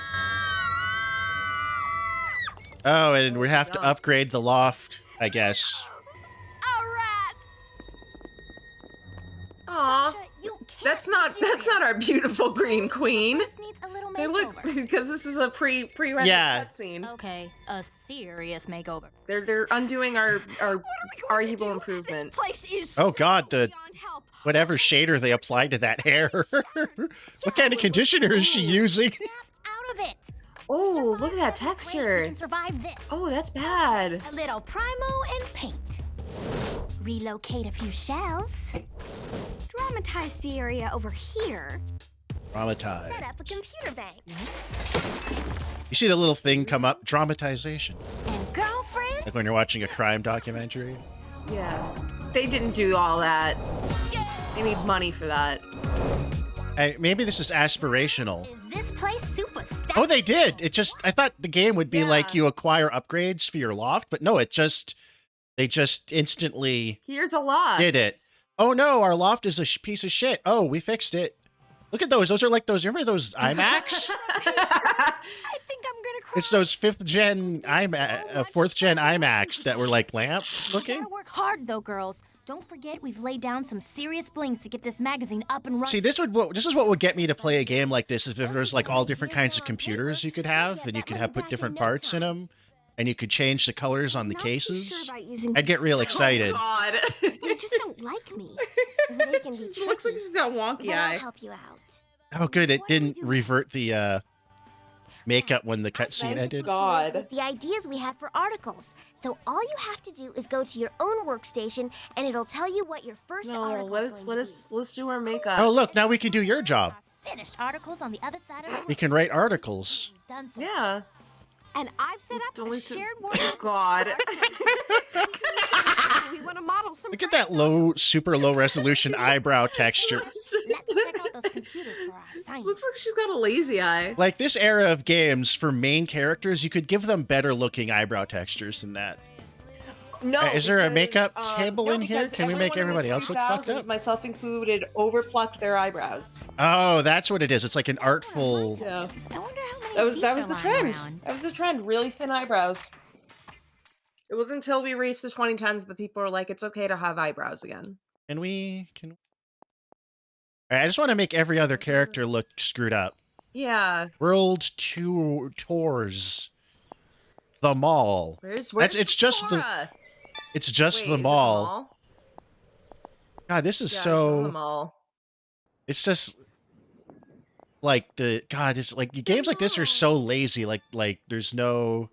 Oh, and we have to upgrade the loft, I guess. Aw, that's not our beautiful green queen. They look because this is a pre-rendered cutscene. Okay, a serious makeover. They're undoing our arguable improvement. This place is Oh God, whatever shader they applied to that hair. What kind of conditioner is she using? Out of it. Oh, look at that We texture. can survive this. Oh, that's bad. A little primo and paint. Relocate a few shelves. Dramatize the area over here. Traumatized. Set up a computer bank. You see the little thing come up? Dramatization. And girlfriend. Like when you're watching a crime documentary. Yeah. They didn't do all that. They need money for that. Maybe this is aspirational. Is this place super stacked? Oh, they did. It just, I thought the game would be like you acquire upgrades for your loft, but no, they just instantly Here's a lot. did it. Oh no, our loft is a piece of shit. Oh, we fixed it. Look at those. Those are like those, remember those iMacs? I think I'm gonna cry. It's those 5th gen 4th gen iMacs that were like lamp looking. Gotta work hard though, girls. Don't forget we've laid down some serious blings to get this magazine up and running. See, this is what would get me to play a game like this, if there was like all different kinds of computers you could have, and you could have put different parts in them, and you could change the colors on the cases. I'd get real excited. Oh, God. You just don't like me. They can Just looks like she's got wonky but I'll eye. help you out. Oh, good. It didn't revert the makeup when the cutscene ended. God. With the ideas we had for articles. So all you have to do is go to your own workstation, and it'll tell you what your first article is going to be. let's do our makeup. Oh, look, now we can do your job. Finished articles on the other side of the room. We can write articles. Done so. Yeah. And I've set up a shared work. God. We want to model some. Look at that super low resolution eyebrow texture. Let's check out those computers for our assignments. Looks like she's got a lazy eye. Like this era of games, for main characters, you could give them better looking eyebrow textures than that. No. Is there a makeup because, table no, in here? because Can we make everyone in everybody the else look fucked 2000s, up? myself included, overplucked their eyebrows. Oh, that's what it is. It's like an artful. Yeah. I wonder how many That of was these the are lying trend. around. That was the trend. Really thin eyebrows. It wasn't until we reached the 2010s that people were like, it's okay to have eyebrows again. Can we? All right, I just want to make every other character look screwed up. Yeah. World Tours. The mall. Where's it's just Sephora? It's just Wait, the is it mall. God, this is Yeah, show the so. mall. It's just like it's like games like this are so lazy. Like there's no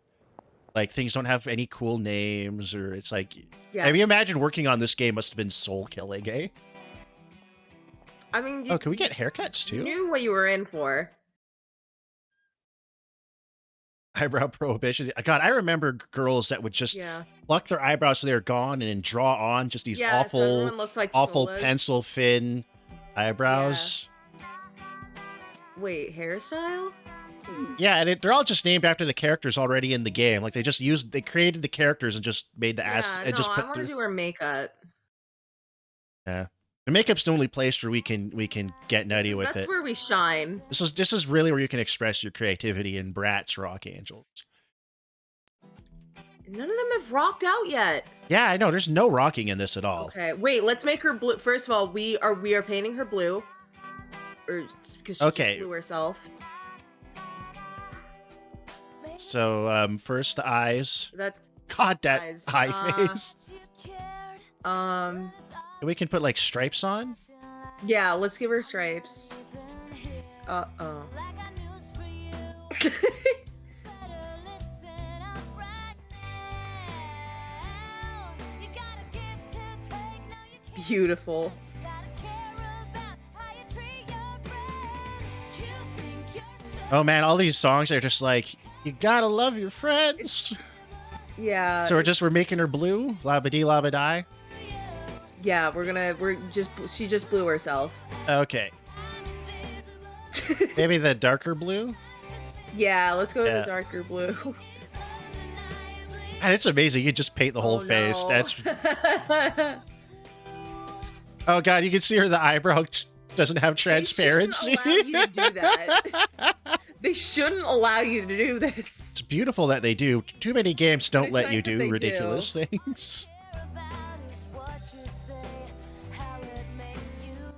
things don't have any cool names, or it's like. Yes. Have you imagined working on this game must have been soul killing, eh? I mean, Oh, can we get haircuts too? You knew what you were in for. Eyebrow prohibition. God, I remember girls that would just pluck their eyebrows so they're gone and then draw on just these So awful, everyone looked like awful cholas. pencil thin eyebrows. Wait, hairstyle? Yeah, and they're all just named after the characters already in the game. Like they created the characters and just made the ass and just I put want to do her makeup. Yeah, the makeup's the only place where we can get nutty with That's it. where we shine. This is really where you can express your creativity in Bratz Rock Angels. None of them have rocked out yet. Yeah, I know. There's no rocking in this at all. Okay, wait. Let's make her blue. First of all, we are painting her blue, or because she just blew herself. So first the eyes. That's God, that eyes. eye face. We can put like stripes on. Yeah, let's give her stripes. Uh-oh. Beautiful. Oh man, all these songs are just like, you gotta love your friends. Yeah. So we're making her blue, labba-dee labba-die. Yeah, she just blew herself. Okay. Maybe the darker blue. Yeah, let's go with the darker blue. And it's amazing. You just paint the whole face. No. That's. Oh god, you can see her. The eyebrow doesn't have transparency. They shouldn't allow you to do that. They shouldn't allow you to do this. It's beautiful that they do. Too many games don't let you do they ridiculous things.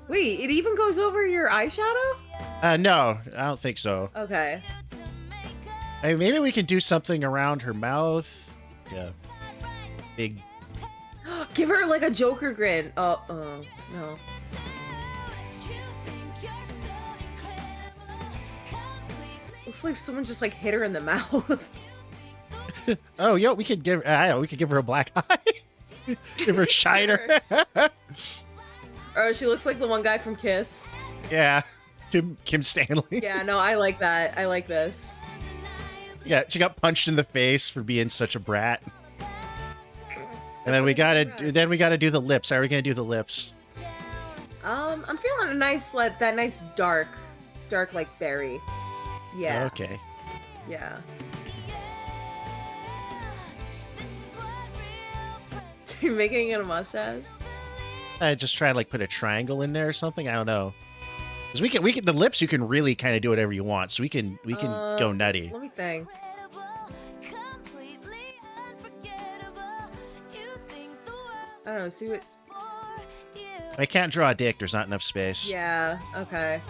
Wait, it even goes over your eyeshadow? No, I don't think so. Okay. I mean, maybe we can do something around her mouth. Yeah. Big. Give her like a Joker grin. No. Looks like someone just like hit her in the mouth. Oh, yo, we could give. I don't know. We could give her a black eye. Give her a shiner. Or she looks like the one guy from Kiss. Yeah, Kim Stanley. Yeah, no, I like that. I like this. Yeah, she got punched in the face for being such a brat. And then we gotta do the lips. How are we gonna do the lips? I'm feeling a nice that nice dark like berry. Yeah. Okay. Yeah. You're making it a mustache? I just try to like put a triangle in there or something. I don't know. Cause we can the lips. You can really kind of do whatever you want. So we can go nutty. Let me think. I don't know. See what? I can't draw a dick. There's not enough space. Yeah. Okay.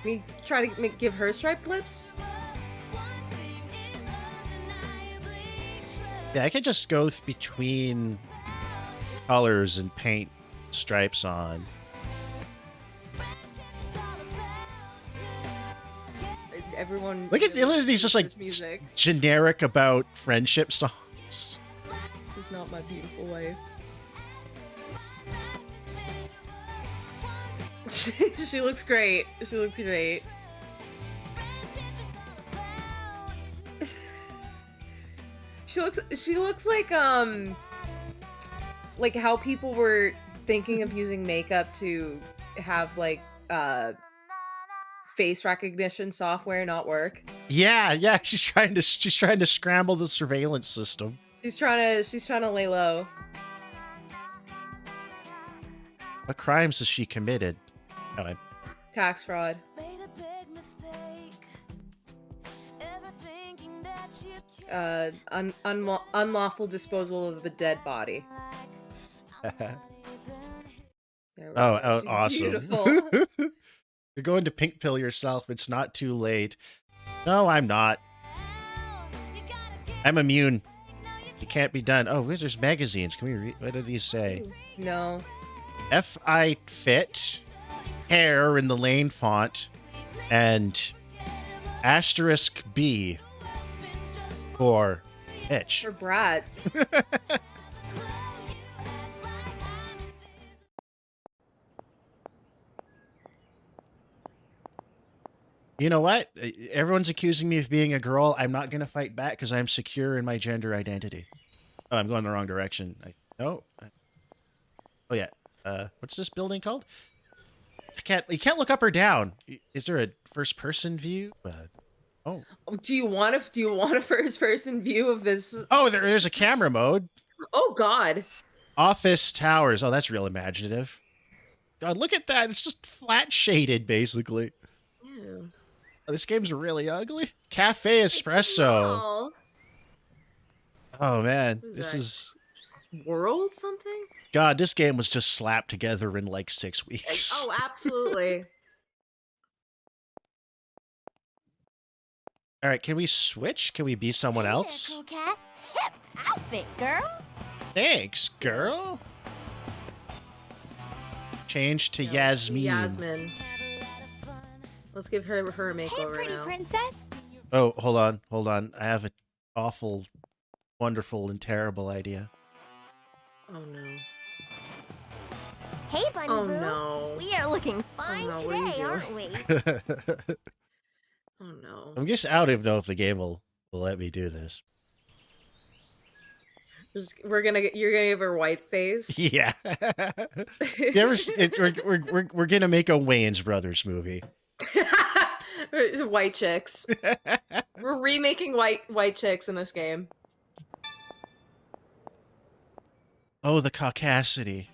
We try to give her striped lips. Yeah, I can just go between colors and paint stripes on. Everyone. Look at these just like generic about friendship songs. She's not my beautiful wife. She looks great. She looks great. She looks like how people were thinking of using makeup to have like face recognition software not work. Yeah, she's trying to scramble the surveillance system. She's trying to lay low. What crimes has she committed? Oh, Tax fraud. Unlawful disposal of a dead body. Oh, awesome. Beautiful. You're going to pink pill yourself. It's not too late. No, I'm not. I'm immune. It can't be done. Oh, there's magazines. Can we read? What do these say? No. F.I. Fit, hair in the lane font, and asterisk B for bitch. For Bratz. You know what? Everyone's accusing me of being a girl. I'm not going to fight back because I'm secure in my gender identity. Oh, I'm going the wrong direction. Oh, yeah. What's this building called? You can't look up or down. Is there a first person view? Oh. Do you want a first person view of this? Oh, there's a camera mode. Oh God. Office towers. Oh, that's real imaginative. God, look at that. It's just flat shaded, basically. Yeah. Oh, this game's really ugly. Cafe espresso. Oh man, this is World something? God, this game was just slapped together in like 6 weeks. Oh, absolutely. All right, can we switch? Can we be someone else? Cool cat. Hip outfit, girl. Thanks, girl. Change to Yasmin. Yasmin. Let's give her a makeover Hey, pretty now. princess. Oh, hold on. I have an awful, wonderful, and terrible idea. Oh no. Hey, Bunny Oh Boo. no. We are looking fine no, what are you today, aren't doing? we? Oh no. I don't even know if the game will let me do this. You're gonna give her white face. Yeah. We're gonna make a Wayans Brothers movie. White chicks. We're remaking white chicks in this game. Oh, the caucasity.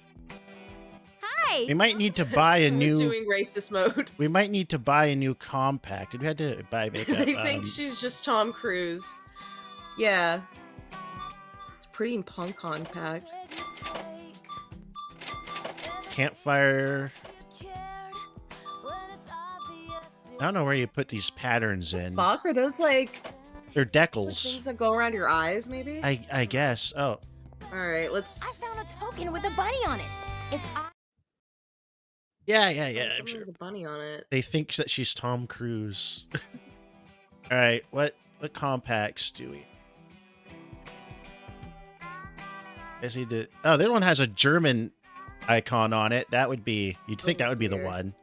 Hi. We might need to buy a new. Doing racist mode. We might need to buy a new compact. Did we had to buy makeup? I think she's just Tom Cruise. Yeah. It's pretty punk compact. Campfire. I don't know where you put these patterns in. Fuck, are those like... They're decals. Things that go around your eyes, maybe? I guess. Oh. Alright, let's... I found a token with a bunny on it. If I... Yeah. I'm sure. The bunny on it. They think that she's Tom Cruise. All right, what compacts do we? Guess he did. Oh, the other one has a German icon on it. That would be. You'd think that would be the one.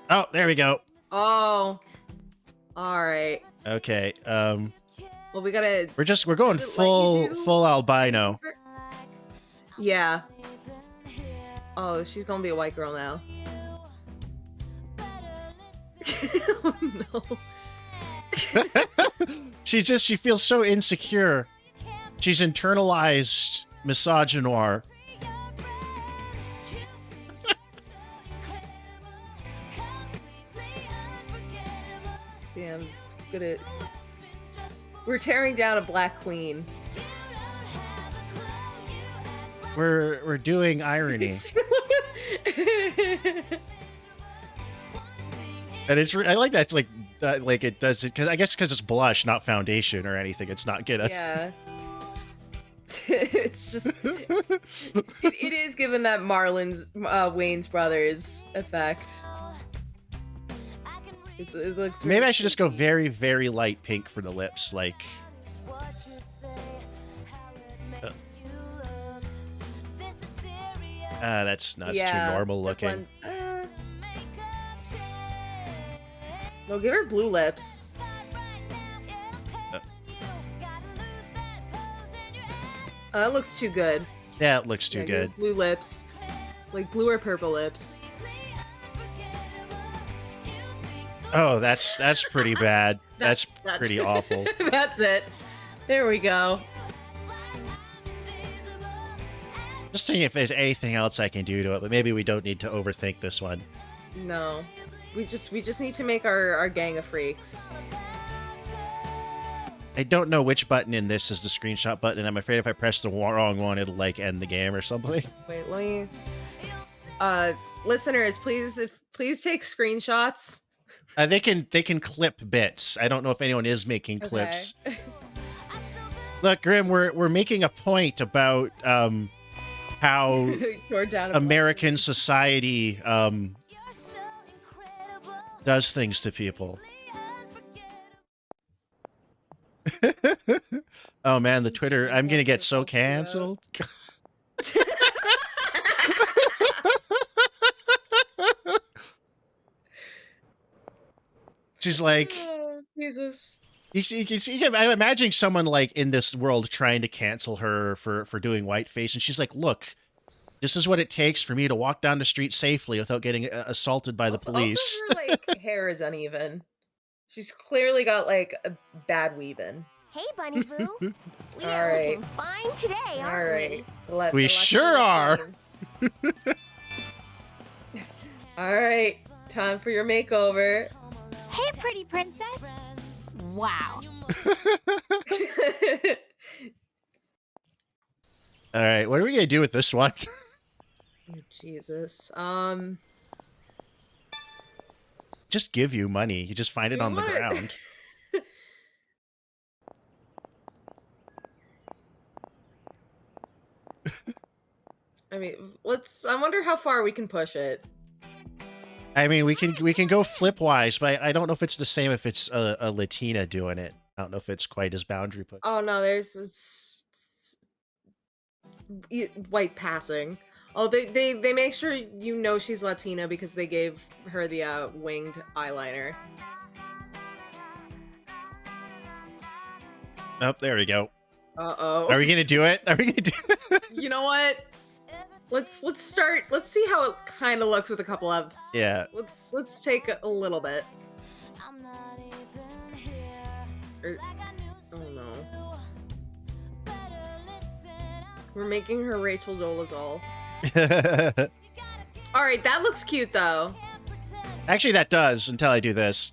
Oh, there we go. Oh. All right. Okay. Well, we gotta. We're going full albino. Yeah. Oh, she's gonna be a white girl now. Oh no. She feels so insecure. She's internalized misogynoir. Damn, good at. We're tearing down a black queen. We're doing irony. And I like that. It's like it does it because I guess because it's blush, not foundation or anything. It's not gonna. Yeah. It's just it is given that Marlon's Wayne's brothers effect. It looks. Maybe I should just go very, very light pink for the lips, like. That's too normal looking. No, give her blue lips. That looks too good. Yeah, it looks too good. Blue lips. Like blue or purple lips. Oh, that's pretty bad. That's pretty awful. That's it. There we go. Just thinking if there's anything else I can do to it, but maybe we don't need to overthink this one. No. We just need to make our gang of freaks. I don't know which button in this is the screenshot button, and I'm afraid if I press the wrong one, it'll like end the game or something. Wait, let me. Listeners, please take screenshots. They can clip bits. I don't know if anyone is making clips. Okay. Look, Grim, we're making a point about how American society does things to people. Oh man, the Twitter, I'm gonna get so canceled. She's like, oh, Jesus. I'm imagining someone like in this world trying to cancel her for doing whiteface, and she's like, look, this is what it takes for me to walk down the street safely without getting assaulted by the police. Also, her like hair is uneven. She's clearly got like a bad weave-in. Hey, Bunny Boo. We All are right. looking fine today, All aren't right. We sure are. All right. Time for your makeover. Hey, pretty princess. Wow. All right, what are we gonna do with this one? Oh, Jesus. Just give you money. You just find it on the ground. I mean, I wonder how far we can push it. I mean, we can go flip-wise, but I don't know if it's the same if it's a Latina doing it. I don't know if it's quite as boundary put. Oh no, it's white passing. Oh, they make sure you know she's Latina because they gave her the winged eyeliner. Oh, there we go. Uh-oh. Are we gonna do it? Are we gonna do it? You know what? Let's start. Let's see how it kind of looks with a couple of. Yeah. Let's take a little bit. Oh no. We're making her Rachel Dolezal. All right, that looks cute though. Actually, that does until I do this.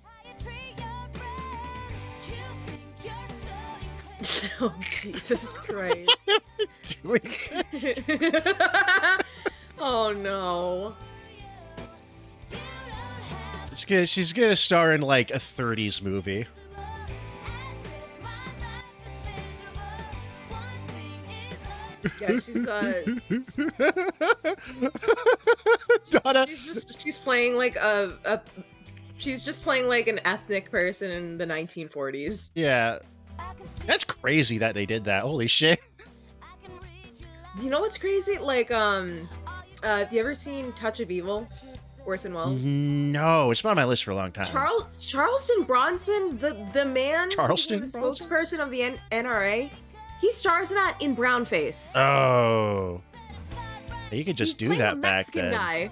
Oh, Jesus Christ. Doing this. Oh no. She's gonna star in like a 30s movie. Yeah, she's Donna. she's playing like she's just playing like an ethnic person in the 1940s. Yeah. That's crazy that they did that. Holy shit. You know what's crazy? Like, have you ever seen Touch of Evil? Orson Welles? No, it's been on my list for a long time. Charleston Bronson, the man, Charleston the spokesperson of the NRA, he stars in that in brownface. Oh. You could just do that back then. Guy.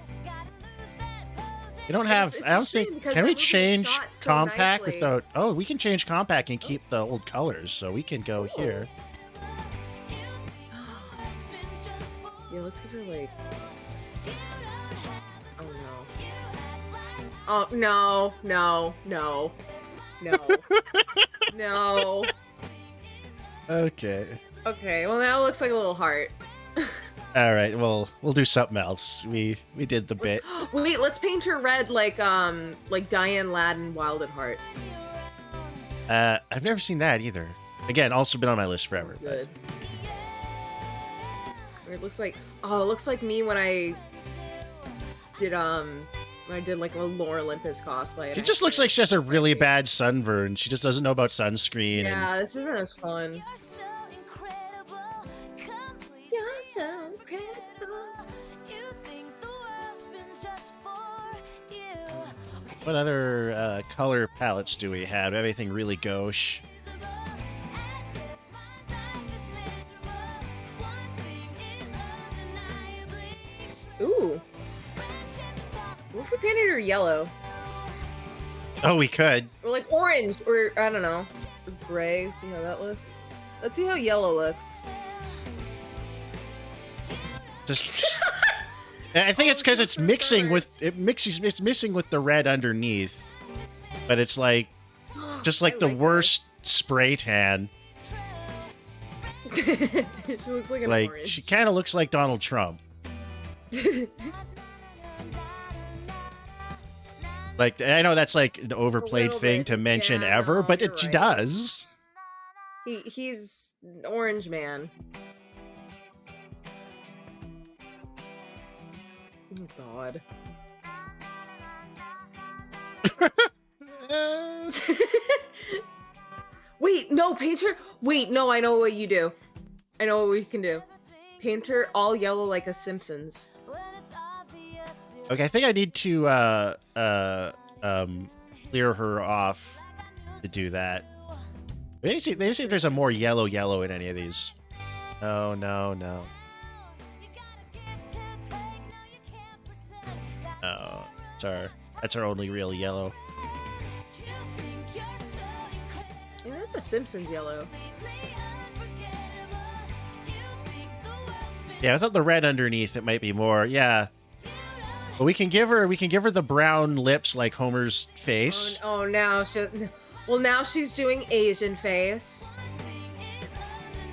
You don't have, I don't think, can we change compact without, oh, we can change compact and keep the old colors, so we can go here. Yeah, let's give her like, oh no, no, no, no. Okay. Okay, well now it looks like a little heart. All right, well, we'll do something else. We did the bit. Wait, let's paint her red like Diane Ladd in Wild at Heart. I've never seen that either. Again, also been on my list forever. That's good. It looks like, oh, it looks like me when I did like a Lore Olympus cosplay. She just looks like she has a really bad sunburn. She just doesn't know about sunscreen. Yeah, this isn't as fun. You're so incredible. What other color palettes do we have? Do we have anything really gauche? Ooh. What if we painted her yellow? Oh, we could. Or like orange, or I don't know. Gray, see how that looks? Let's see how yellow looks. Just I think it's because it's mixing with it's mixing with the red underneath. But it's like just like the worst spray tan. She looks like an orange. She kind of looks like Donald Trump. Like, I know that's like an overplayed thing to mention ever, but she does. He's an orange man. Oh God. Wait, no, paint her. Wait, no, I know what you do. I know what we can do. Paint her all yellow like a Simpsons. Okay, I think I need to clear her off to do that. Maybe see if there's a more yellow in any of these. Oh no. Oh, that's our only real yellow. Yeah, that's a Simpsons yellow. Yeah, without the red underneath, it might be more. Yeah. But we can give her the brown lips like Homer's face. Oh now now she's doing Asian face.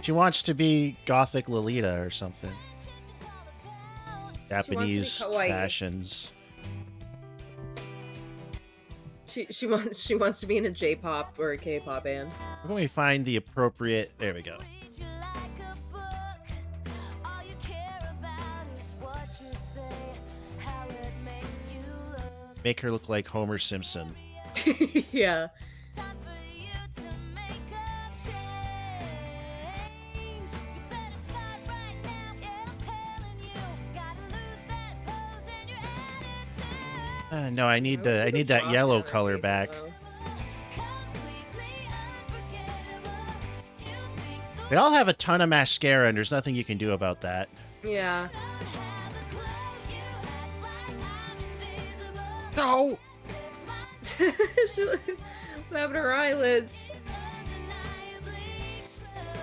She wants to be gothic Lolita or something. Japanese fashions. She wants to be in a J-pop or a K-pop band. Where can we find the appropriate? There we go. Make her look like Homer Simpson. Yeah. No, I need that yellow color back. They all have a ton of mascara, and there's nothing you can do about that. Yeah. No! What happened to her eyelids?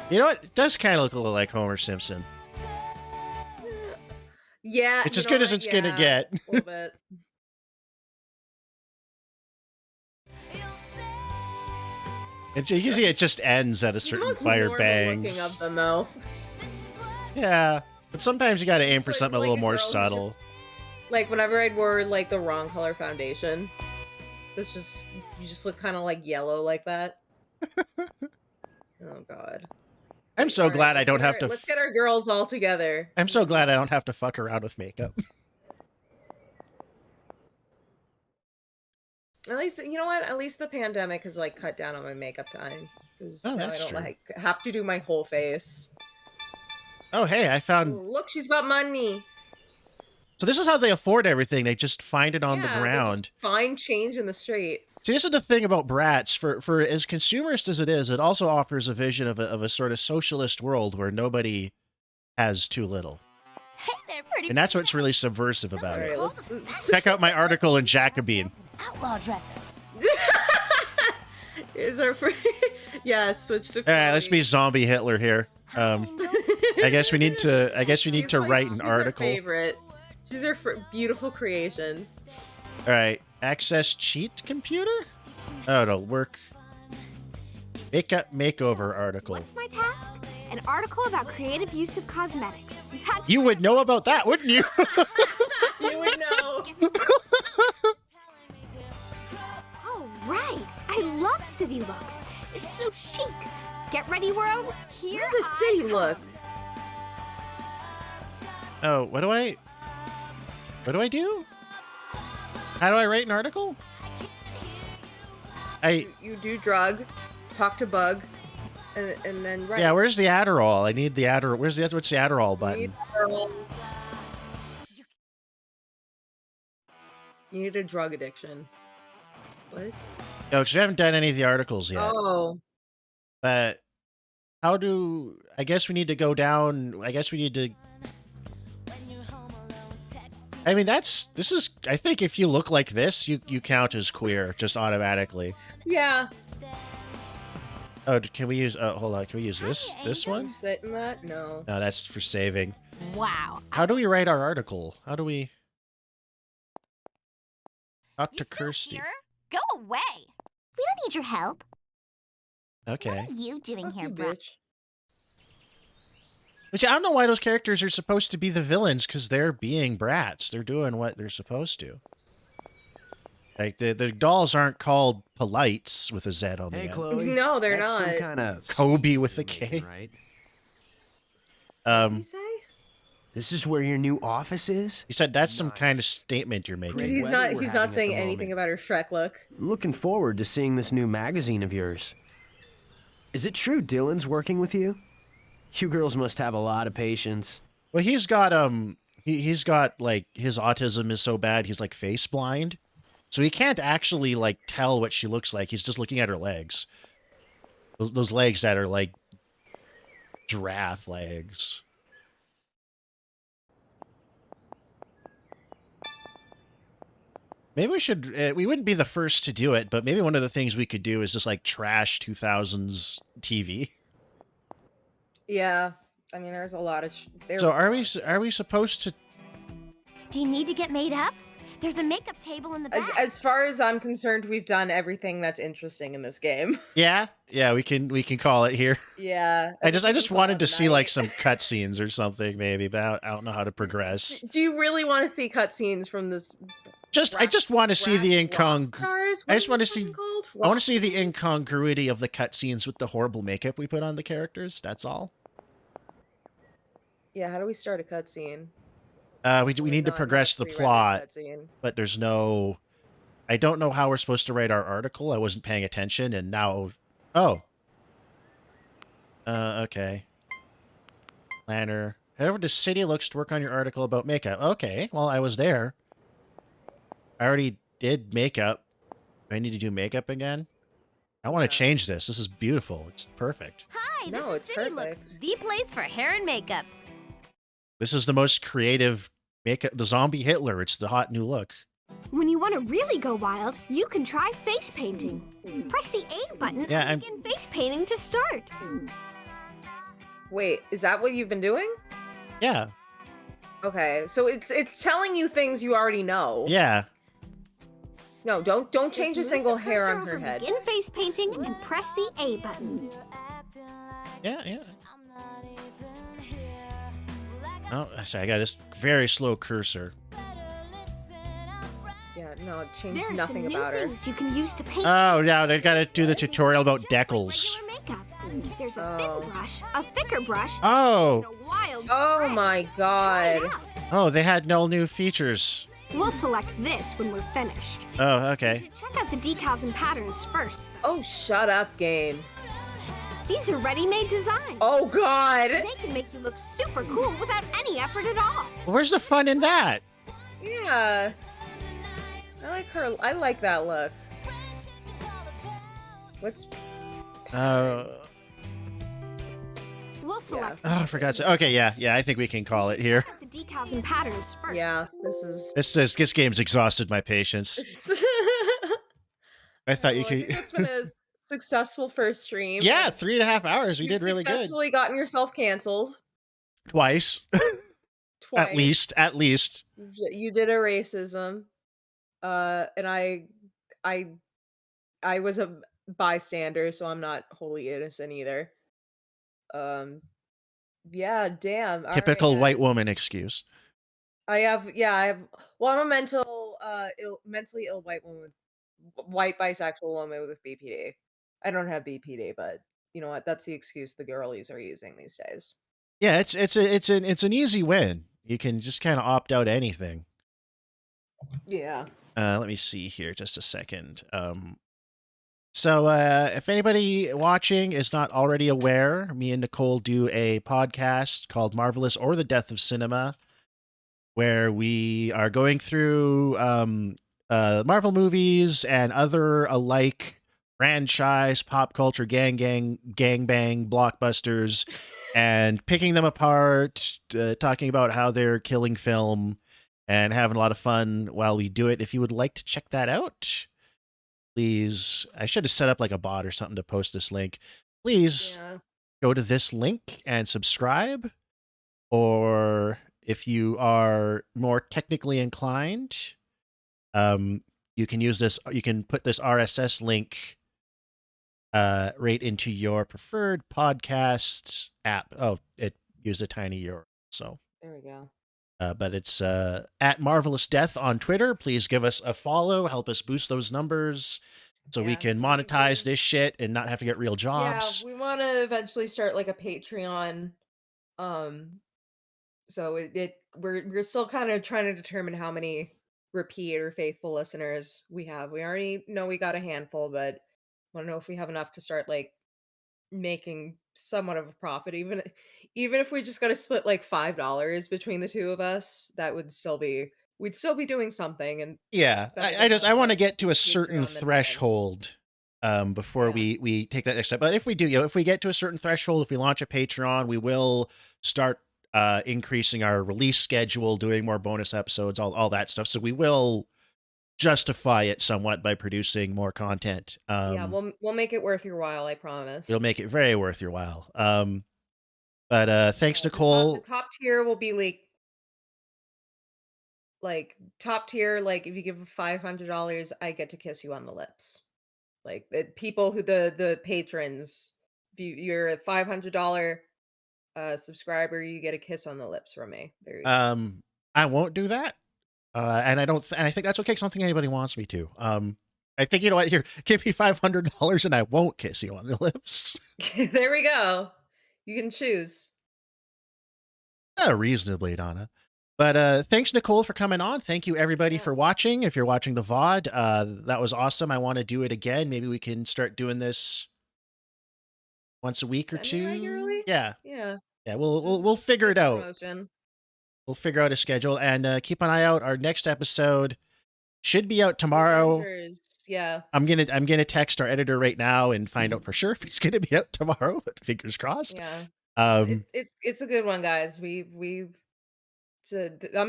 You know what? It does kind of look a little like Homer Simpson. Yeah. It's as good as it's gonna get. A little bit. And you can see it just ends at a certain fire bangs. Looking of them, though. Yeah, but sometimes you gotta aim for something a little more subtle. Just, like whenever I'd wore like the wrong color foundation, you just look kind of like yellow like that. Oh God. I'm so glad I don't have to. Let's get our girls all together. I'm so glad I don't have to fuck around with makeup. At least, you know what? At least the pandemic has like cut down on my makeup time because now I don't like have to do my whole face. Oh, hey, I found. Ooh, look, she's got money. So this is how they afford everything. They just find it on the ground. They just find change in the street. See, this is the thing about Bratz. For as consumerist as it is, it also offers a vision of a sort of socialist world where nobody has too little. Hey there, pretty. And that's what's really subversive about it. All right, let's check out my article in Jacobin. Outlaw dresser. Is our yeah? Switch to. All right, let's be zombie Hitler here. I guess we need to. I guess we need to write an article. Our favorite. She's our beautiful creation. All right, access cheat computer. Oh no, work. Makeup makeover article. What's my task? An article about creative use of cosmetics. That's you would know about that, wouldn't you? You would know. Oh, right. I love city looks. It's so chic. Get ready, world. Here's a city look. Oh, what do I do? How do I write an article? You do drug, talk to bug, and then write. Yeah, where's the Adderall? I need the Adderall. What's the Adderall button? You need a drug addiction. What? No, because we haven't done any of the articles yet. Oh. But how do... I guess we need to go down... I guess we need to... I mean, this is... I think if you look like this, you count as queer, just automatically. Yeah. Oh, can we use... hold on, can we use this one? Sit in that? No. No, that's for saving. Wow. How do we write our article? How do we... Talk to Kirsty. Here? Go away. We don't need your help. Okay. What are you doing here, bro? Which I don't know why those characters are supposed to be the villains, because they're being brats. They're doing what they're supposed to. Like, the dolls aren't called Polites with a Z on the end. Chloe. No, they're That's not. Some kind of Kobe with a K. Right? What did he say? This is where your new office is? He said that's some kind of statement you're making. He's not saying anything about her Shrek look. Looking forward to seeing this new magazine of yours. Is it true Dylan's working with you? You girls must have a lot of patience. Well, he's got he's got like his autism is so bad he's like face blind. So he can't actually like tell what she looks like. He's just looking at her legs. Those legs that are like giraffe legs. Maybe we should, we wouldn't be the first to do it, but maybe one of the things we could do is just like trash 2000s TV. Yeah. I mean, there's a lot of... So are we supposed to... Do you need to get made up? There's a makeup table in the back. As far as I'm concerned, we've done everything that's interesting in this game. Yeah? Yeah, we can call it here. Yeah. I just wanted to see like some cutscenes or something maybe, but I don't know how to progress. Do you really want to see cutscenes from this... I just want to see the Rockstars? I just want to see. I want to see the incongruity of the cutscenes with the horrible makeup we put on the characters. That's all. Yeah, how do we start a cutscene? We need to progress the plot, but there's no. I don't know how we're supposed to write our article. I wasn't paying attention, and now, oh. Okay. Planner. Head over to City Looks to work on your article about makeup. Okay, well I was there. I already did makeup. Do I need to do makeup again? I want to change this. This is beautiful. It's perfect. Hi, this is City Looks, the place for hair and makeup. This is the most creative makeup. The zombie Hitler. It's the hot new look. When you want to really go wild, you can try face painting. Press the A button and begin face painting to start. Wait, is that what you've been doing? Yeah. Okay, so it's telling you things you already know. Yeah. No, don't change a single hair on her head. Begin face painting and press the A button. Yeah. Oh, sorry, I got this very slow cursor. Yeah, no, it changed There are nothing some about new her. things you can use to paint. Oh, now they got to do the tutorial about decals. There's a thin brush, a thicker brush, Oh. and a wild Oh spread. my Try it god. out. Oh, they had no new features. We'll select this when we're finished. Oh, okay. Check out the decals and patterns first. Oh, shut up, game. These are ready-made designs. Oh god. They can make you look super cool without any effort at all. Where's the fun in that? Yeah. I like her. I like that look. What's... We'll select Oh, for God's sake. Okay, yeah, I think we can call it here. the decals and patterns first. Yeah, this is... This game's exhausted my patience. I thought you I think could... it's been a successful first stream. Yeah, 3.5 hours. We did really good. You've successfully gotten yourself canceled. Twice. Twice. At least. You did a racism. And I was a bystander, so I'm not wholly innocent either. Yeah, damn. All Typical right, white guys. woman excuse. I have, well, I'm a mentally ill white woman, white bisexual woman with BPD. I don't have BPD, but you know what? That's the excuse the girlies are using these days. Yeah, it's an easy win. You can just kind of opt out anything. Yeah. Let me see here, just a second. So if anybody watching is not already aware, me and Nicole do a podcast called Marvelous or the Death of Cinema, where we are going through Marvel movies and other alike franchise, pop culture, gang bang, blockbusters, and picking them apart, talking about how they're killing film, and having a lot of fun while we do it. If you would like to check that out, please, I should have set up like a bot or something to post this link. Please go to this link and subscribe. Or if you are more technically inclined, you can use this. You can put this RSS link right into your preferred podcast app. Oh, it used a tiny URL. So there we go. But it's at Marvelous Death on Twitter. Please give us a follow. Help us boost those numbers so we can monetize this shit and not have to get real jobs. Yeah, we want to eventually start like a Patreon. So we're still kind of trying to determine how many repeat or faithful listeners we have. We already know we got a handful, but I don't know if we have enough to start like making somewhat of a profit. Even if we just got to split like $5 between the two of us, that would still be, we'd still be doing something. And yeah, I want to get to a certain threshold before we take that next step. But if we do, if we get to a certain threshold, if we launch a Patreon, we will start increasing our release schedule, doing more bonus episodes, all that stuff. So we will justify it somewhat by producing more content. Yeah, we'll make it worth your while, I promise. It'll make it very worth your while. But thanks, Nicole. The top tier will be like top tier. Like if you give $500, I get to kiss you on the lips. Like the people who the patrons, if you're a $500 subscriber, you get a kiss on the lips from me. There you go. I won't do that. And I don't. And I think that's okay. Because I don't think anybody wants me to. I think, you know what? Here, give me $500, and I won't kiss you on the lips. There we go. You can choose. Reasonably, Donna. But thanks, Nicole, for coming on. Thank you, everybody, for watching. If you're watching the VOD, that was awesome. I want to do it again. Maybe we can start doing this once a week or two. Regularly? Yeah. Yeah. Yeah. We'll figure it out. Promotion. We'll figure out a schedule, and keep an eye out. Our next episode should be out tomorrow. Avengers. Yeah. I'm gonna text our editor right now and find out for sure if it's gonna be out tomorrow. But fingers crossed. Yeah. It's a good one, guys. I'm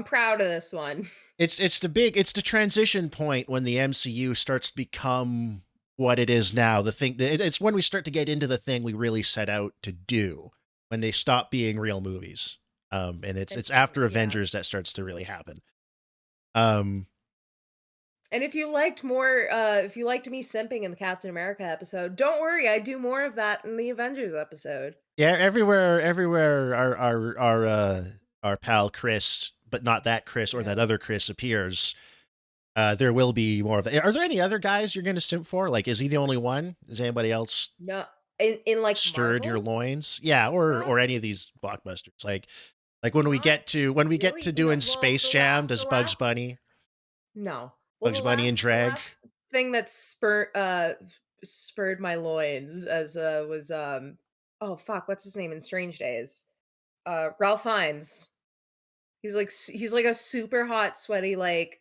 proud of this one. It's the transition point when the MCU starts to become what it is now. It's when we start to get into the thing we really set out to do, when they stop being real movies. And it's after Avengers that starts to really happen. And if you liked me simping in the Captain America episode, don't worry, I do more of that in the Avengers episode. Yeah, everywhere our pal Chris, but not that Chris or that other Chris appears, there will be more of that. Are there any other guys you're going to simp for? Like, is he the only one? Is anybody else? No, In like stirred your Marvel loins. Yeah, or any of these blockbusters. Like when we get to really. No, doing well, Space Jam, does no. Well, Bugs Bunny and the Drag? last thing that spurred my loins as was oh fuck, what's his name in Strange Days? Ralph Fiennes. He's like a super hot, sweaty like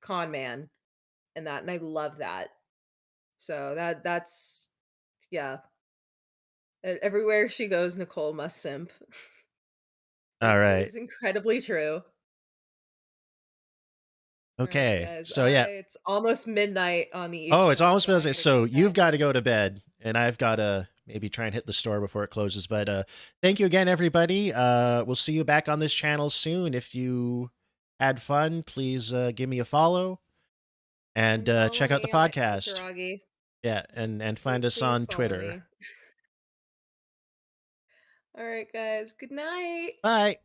con man in that, and I love that. So that's yeah. Everywhere she goes, Nicole must simp. All It right. is incredibly true. All right, Okay. guys. So yeah. It's almost midnight on the East Oh, it's Coast, almost so I midnight. gotta So go to you've bed. got to go to bed, and I've got to maybe try and hit the store before it closes. But thank you again, everybody. We'll see you back on this channel soon. If you had fun, please give me a follow and Follow check out the me on podcast. Kasaragi. Yeah, and find us Please on follow Twitter. me. All right, guys. Good night. Bye.